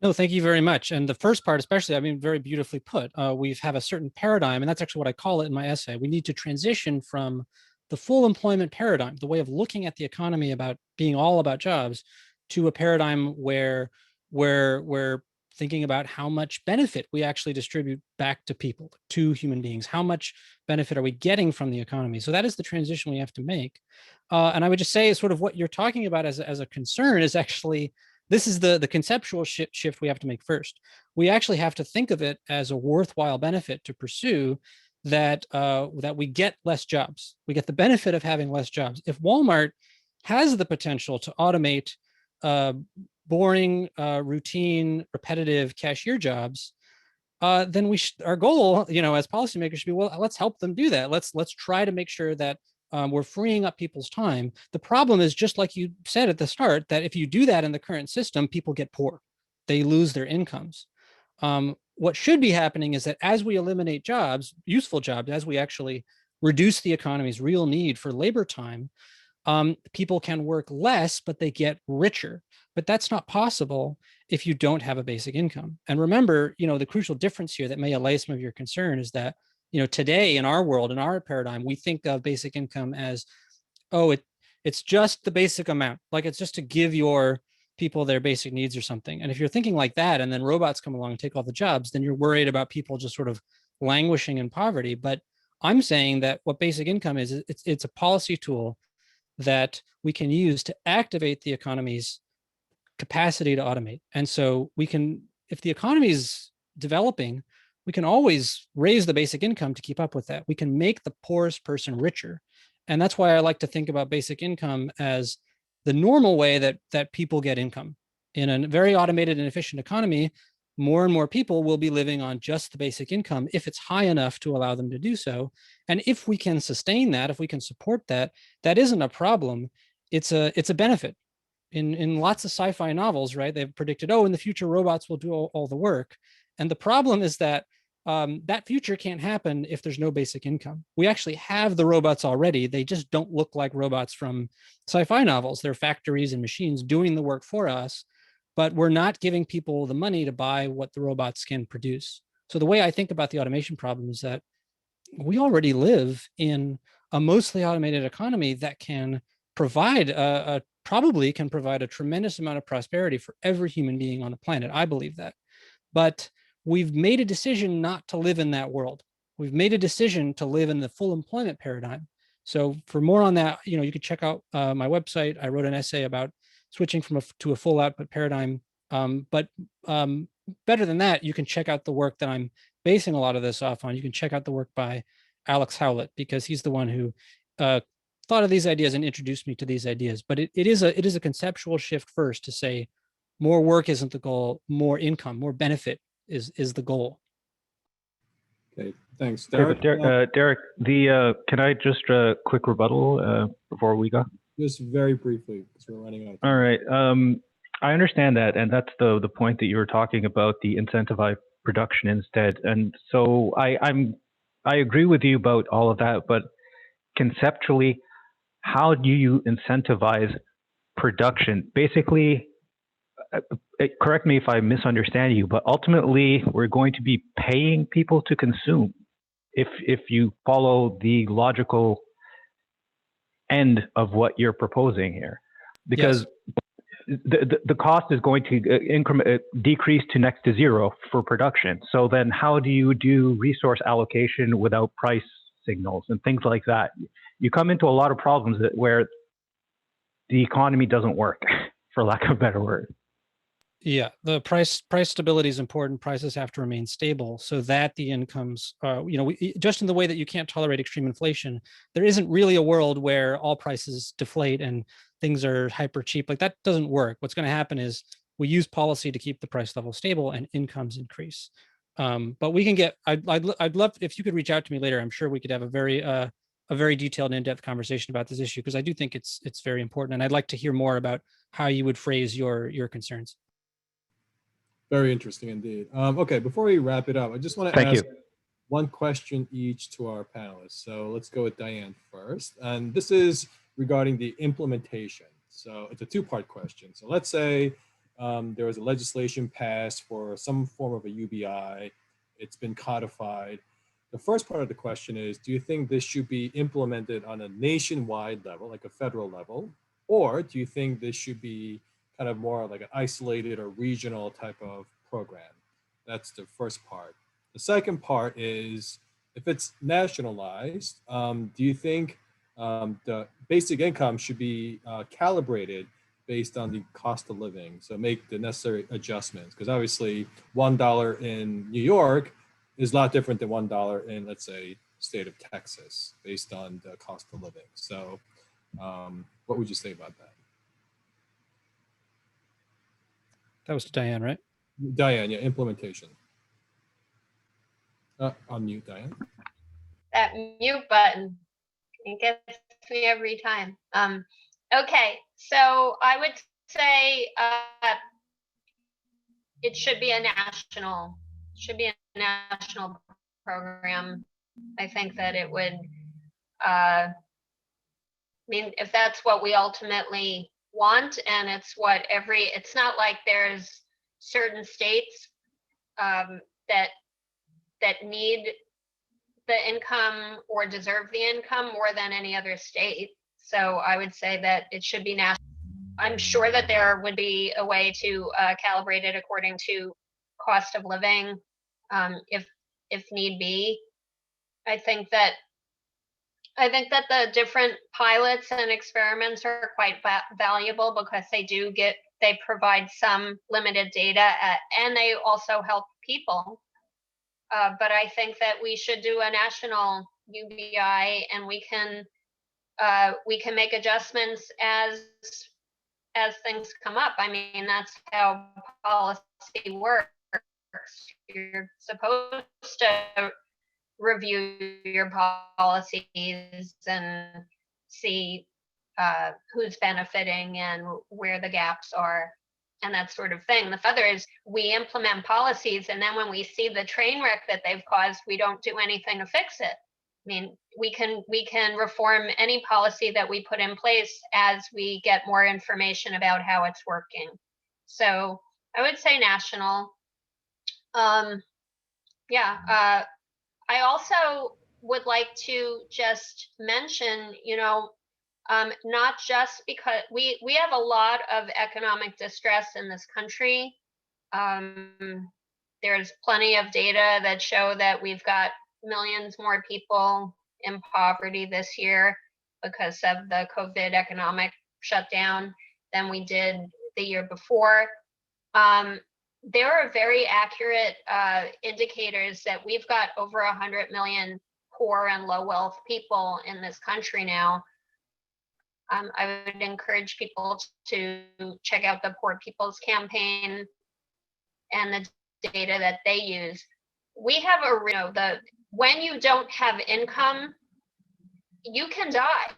No, thank you very much. And the first part, especially, I mean, very beautifully put. We have a certain paradigm, and that's actually what I call it in my essay. We need to transition from the full employment paradigm, the way of looking at the economy about being all about jobs, to a paradigm where we're thinking about how much benefit we actually distribute back to people, to human beings. How much benefit are we getting from the economy? So that is the transition we have to make. And I would just say sort of what you're talking about as a concern is actually, this is the conceptual shift we have to make first. We actually have to think of it as a worthwhile benefit to pursue, that we get less jobs. We get the benefit of having less jobs. If Walmart has the potential to automate boring, routine, repetitive cashier jobs, then our goal, as policymakers should be, well, let's help them do that. Let's try to make sure that we're freeing up people's time. The problem is, just like you said at the start, that if you do that in the current system, people get poor. They lose their incomes. What should be happening is that as we eliminate jobs, useful jobs, as we actually reduce the economy's real need for labor time, people can work less, but they get richer. But that's not possible if you don't have a basic income. And remember, the crucial difference here that may allay some of your concern is that, today in our world, in our paradigm, we think of basic income as, oh, it's just the basic amount. Like, it's just to give your people their basic needs or something. And if you're thinking like that, and then robots come along and take all the jobs, then you're worried about people just sort of languishing in poverty. But I'm saying that what basic income is, it's a policy tool that we can use to activate the economy's capacity to automate. And so we can, if the economy is developing, we can always raise the basic income to keep up with that. We can make the poorest person richer. And that's why I like to think about basic income as the normal way that people get income. In a very automated and efficient economy, more and more people will be living on just the basic income if it's high enough to allow them to do so. And if we can sustain that, if we can support that, that isn't a problem. It's a benefit. In lots of sci-fi novels, right, they've predicted, in the future robots will do all the work. And the problem is that that future can't happen if there's no basic income. We actually have the robots already. They just don't look like robots from sci-fi novels. They're factories and machines doing the work for us, but we're not giving people the money to buy what the robots can produce. So the way I think about the automation problem is that we already live in a mostly automated economy that can provide probably can provide a tremendous amount of prosperity for every human being on the planet. I believe that. But we've made a decision not to live in that world. We've made a decision to live in the full employment paradigm. So for more on that, you could check out my website. I wrote an essay about switching to a full output paradigm. But better than that, you can check out the work that I'm basing a lot of this off on. You can check out the work by Alex Howlett, because he's the one who thought of these ideas and introduced me to these ideas. But it is a conceptual shift first to say more work isn't the goal, more income, more benefit is the goal. Okay, thanks, Derek. Derek, can I just quick rebuttal before we go? Just very briefly, because we're running out of time. All right. I understand that, and that's the point that you were talking about, the incentivized production instead. And so I agree with you about all of that, but conceptually, how do you incentivize production? Basically, correct me if I misunderstand you, but ultimately we're going to be paying people to consume if you follow the logical end of what you're proposing here, because the cost is going to decrease to next to zero for production. So then how do you do resource allocation without price signals and things like that? You come into a lot of problems where the economy doesn't work, for lack of a better word. Yeah, the price stability is important. Prices have to remain stable so that the incomes, just in the way that you can't tolerate extreme inflation, there isn't really a world where all prices deflate and things are hyper cheap. Like, that doesn't work. What's going to happen is we use policy to keep the price level stable and incomes increase. But we can get, I'd love if you could reach out to me later. I'm sure we could have a very a very detailed, in-depth conversation about this issue, because I do think it's very important, and I'd like to hear more about how you would phrase your concerns. Very interesting indeed. Okay, before we wrap it up, I just want to ask one question each to our panelists. So let's go with Diane first. And this is regarding the implementation. So it's a two-part question. So let's say there was a legislation passed for some form of a UBI. It's been codified. The first part of the question is, do you think this should be implemented on a nationwide level, like a federal level? Or do you think this should be kind of more like an isolated or regional type of program? That's the first part. The second part is, if it's nationalized, do you think the basic income should be calibrated based on the cost of living? So make the necessary adjustments, because obviously $1 in New York is a lot different than $1 in, let's say, state of Texas, based on the cost of living. So what would you say about that? That was to Diane, right? Diane, yeah, implementation. Unmute, Diane. That mute button, it gets me every time. Okay, so I would say it should be a national program. I think that it would, I mean, if that's what we ultimately want, and it's what it's not like there's certain states that need the income or deserve the income more than any other state. So I would say that it should be national. I'm sure that there would be a way to calibrate it according to cost of living, if need be. I think that the different pilots and experiments are quite valuable, because they provide some limited data and they also help people. But I think that we should do a national UBI, and we can make adjustments as things come up. I mean, that's how policy works. You're supposed to review your policies and see who's benefiting and where the gaps are and that sort of thing. The other is, we implement policies, and then when we see the train wreck that they've caused, we don't do anything to fix it. I mean, we can reform any policy that we put in place as we get more information about how it's working. So I would say national. I also would like to just mention, not just because we have a lot of economic distress in this country. There's plenty of data that show that we've got millions more people in poverty this year because of the COVID economic shutdown than we did the year before. There are very accurate indicators that we've got over 100 million poor and low wealth people in this country now. I would encourage people to check out the Poor People's Campaign and the data that they use. We have when you don't have income, you can die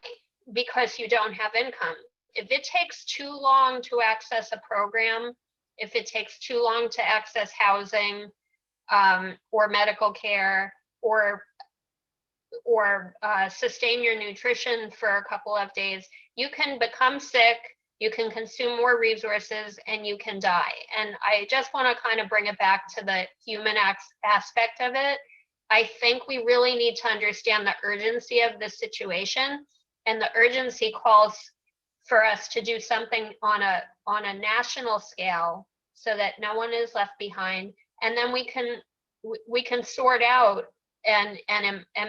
because you don't have income. If it takes too long to access a program, if it takes too long to access housing or medical care or sustain your nutrition for a couple of days, you can become sick, you can consume more resources, and you can die. And I just want to kind of bring it back to the human aspect of it. I think we really need to understand the urgency of the situation, and the urgency calls for us to do something on a national scale so that no one is left behind, and then we can sort out and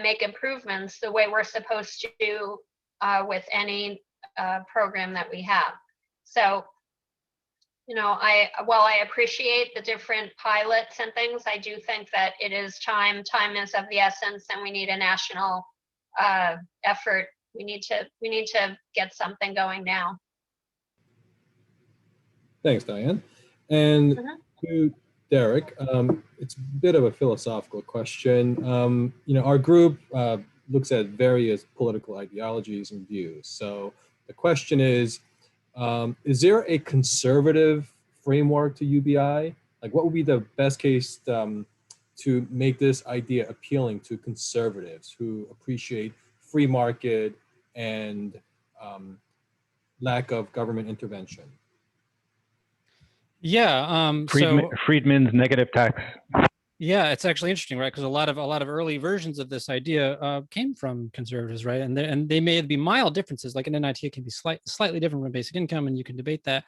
make improvements the way we're supposed to do with any program that we have. So, while I appreciate the different pilots and things, I do think that it is time is of the essence, and we need a national effort. We need to get something going now. Thanks, Diane. And to Derek, it's a bit of a philosophical question. Our group looks at various political ideologies and views. So the question is there a conservative framework to UBI? Like, what would be the best case to make this idea appealing to conservatives who appreciate free market and lack of government intervention? Yeah. Friedman's negative tax. Yeah, it's actually interesting, right? Because a lot of early versions of this idea came from conservatives, right? And they may be mild differences. Like in NIT, it can be slightly different from basic income, and you can debate that.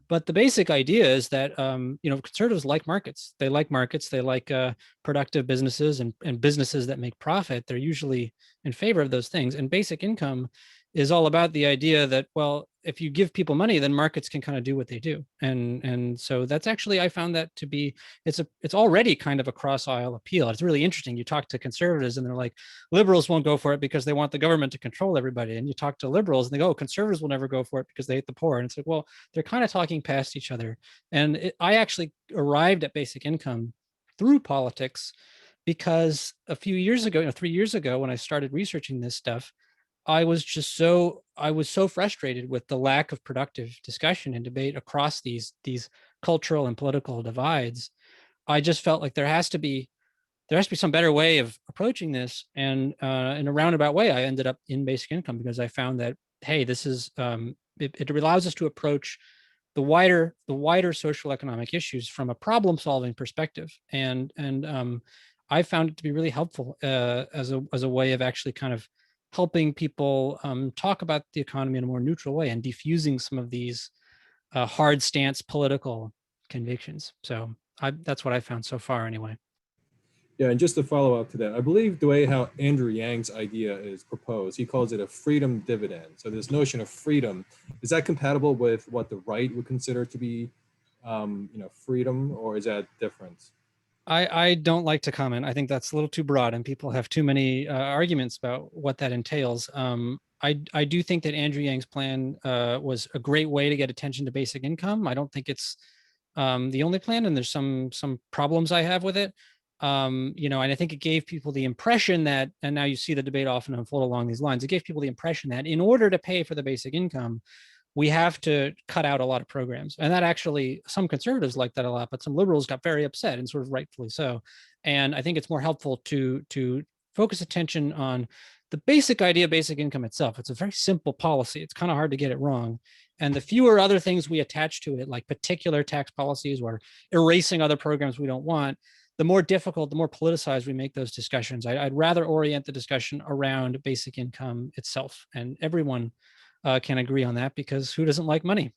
But the basic idea is that conservatives like markets. They like markets. They like productive businesses and businesses that make profit. They're usually in favor of those things. And basic income is all about the idea that, well, if you give people money, then markets can kind of do what they do. And so that's actually, I found that to be, it's already kind of a cross aisle appeal. It's really interesting. You talk to conservatives and they're like, liberals won't go for it because they want the government to control everybody. And you talk to liberals and they go, oh, conservatives will never go for it because they hate the poor. And it's like, well, they're kind of talking past each other. And I actually arrived at basic income through politics because a few years ago, 3 years ago, when I started researching this stuff, I was so frustrated with the lack of productive discussion and debate across these cultural and political divides. I just felt like there has to be some better way of approaching this. And in a roundabout way, I ended up in basic income because I found that, hey, this is it allows us to approach the wider social economic issues from a problem solving perspective. And I found it to be really helpful as a way of actually kind of helping people talk about the economy in a more neutral way and diffusing some of these hard stance political convictions. So that's what I found so far anyway. Yeah, and just to follow up to that, I believe the way how Andrew Yang's idea is proposed, he calls it a freedom dividend. So this notion of freedom, is that compatible with what the right would consider to be, freedom, or is that different? I don't like to comment. I think that's a little too broad and people have too many arguments about what that entails. I do think that Andrew Yang's plan was a great way to get attention to basic income. I don't think it's the only plan, and there's some problems I have with it. And I think it gave people the impression that, and now you see the debate often unfold along these lines, it gave people the impression that in order to pay for the basic income, we have to cut out a lot of programs. And that actually, some conservatives like that a lot, but some liberals got very upset, and sort of rightfully so. And I think it's more helpful to focus attention on the basic idea of basic income itself. It's a very simple policy. It's kind of hard to get it wrong. And the fewer other things we attach to it, like particular tax policies or erasing other programs we don't want, the more difficult, the more politicized we make those discussions. I'd rather orient the discussion around basic income itself. And everyone can agree on that, because who doesn't like money?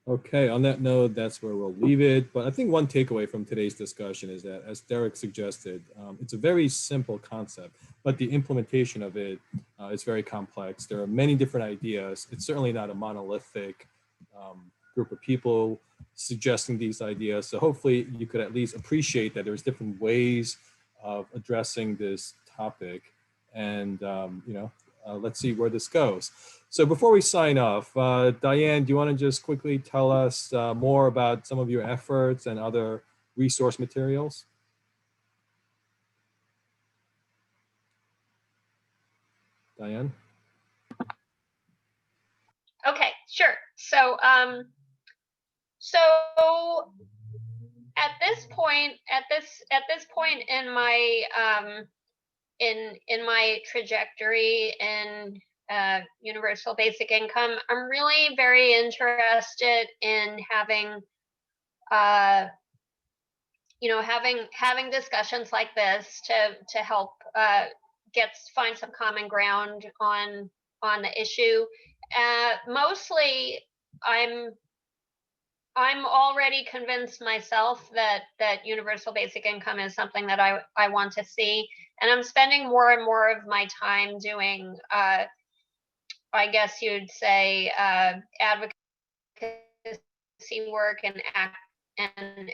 Okay, on that note, that's where we'll leave it. But I think one takeaway from today's discussion is that, as Derek suggested, it's a very simple concept, but the implementation of it is very complex. There are many different ideas. It's certainly not a monolithic group of people suggesting these ideas. So hopefully you could at least appreciate that there's different ways of addressing this topic. And, let's see where this goes. So before we sign off, Diane, do you want to just quickly tell us more about some of your efforts and other resource materials? Diane? Okay, sure. So at this point in my in my trajectory in universal basic income, I'm really very interested in having having discussions like this to help find some common ground on the issue. Mostly, I'm already convinced myself that universal basic income is something that I want to see, and I'm spending more and more of my time doing, I guess you'd say, advocacy work and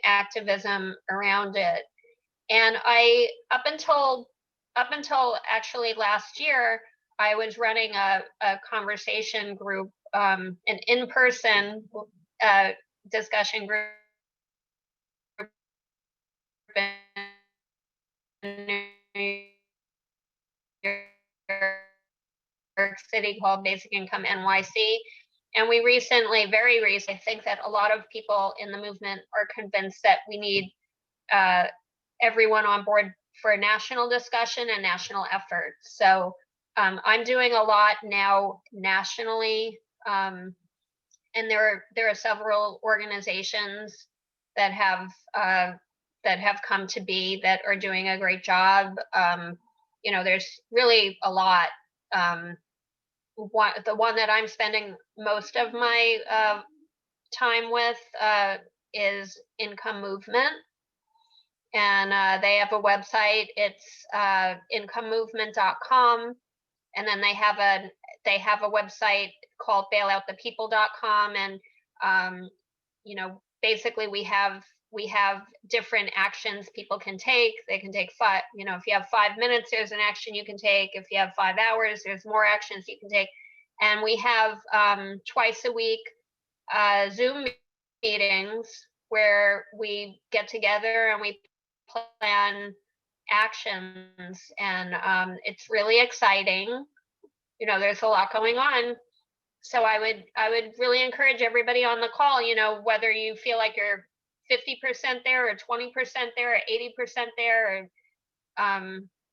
activism around it. And up until actually last year, I was running a conversation group, an in-person discussion group in New City called Basic Income NYC. And we recently, very recently, I think that a lot of people in the movement are convinced that we need everyone on board for a national discussion and national effort. So I'm doing a lot now nationally, and there are several organizations that have come to be that are doing a great job. You know, there's really a lot. The one that I'm spending most of my time with is Income Movement. And they have a website. It's incomemovement.com. And then they have a website called bailoutthepeople.com. And you know, basically we have different actions people can take. They can take five, you know, if you have 5 minutes, there's an action you can take. If you have 5 hours, there's more actions you can take. And we have twice a week Zoom meetings where we get together and we plan actions, and it's really exciting. You know, there's a lot going on. So I would really encourage everybody on the call, you know, whether you feel like you're 50% there or 20% there or 80% there, or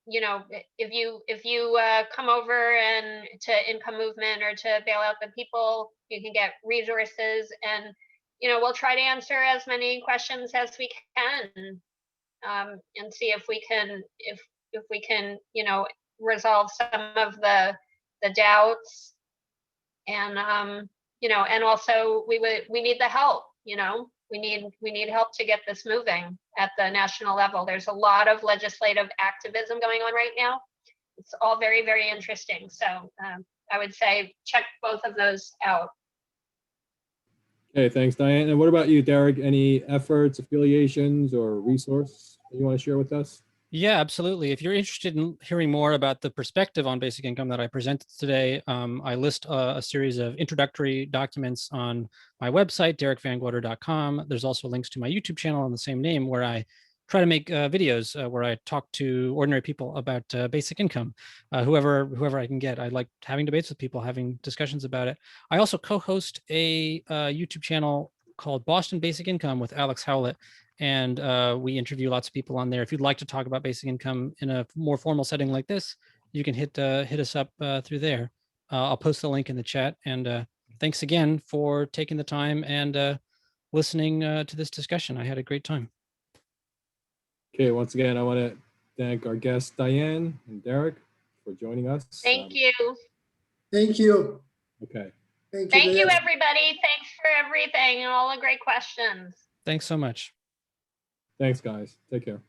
you know, if you come over and to Income Movement or to Bail Out the People, you can get resources, and you know, we'll try to answer as many questions as we can, and see if we can, you know, resolve some of the doubts. And you know, and also we need the help. You know, we need help to get this moving at the national level. There's a lot of legislative activism going on right now. It's all very, very interesting. So I would say check both of those out. Okay, thanks, Diane. And what about you, Derek? Any efforts, affiliations, or resource that you want to share with us? Yeah, absolutely. If you're interested in hearing more about the perspective on basic income that I presented today, I list a series of introductory documents on my website, derekvangorder.com. There's also links to my YouTube channel on the same name, where I try to make videos where I talk to ordinary people about basic income, whoever I can get. I like having debates with people, having discussions about it. I also co-host a YouTube channel called Boston Basic Income with Alex Howlett. And we interview lots of people on there. If you'd like to talk about basic income in a more formal setting like this, you can hit us up through there. I'll post the link in the chat. And thanks again for taking the time and listening to this discussion. I had a great time. Okay, once again, I want to thank our guests, Diane and Derek, for joining us. Thank you. Thank you. Okay. Thank you, everybody. Thanks for everything and all the great questions. Thanks so much. Thanks, guys. Take care.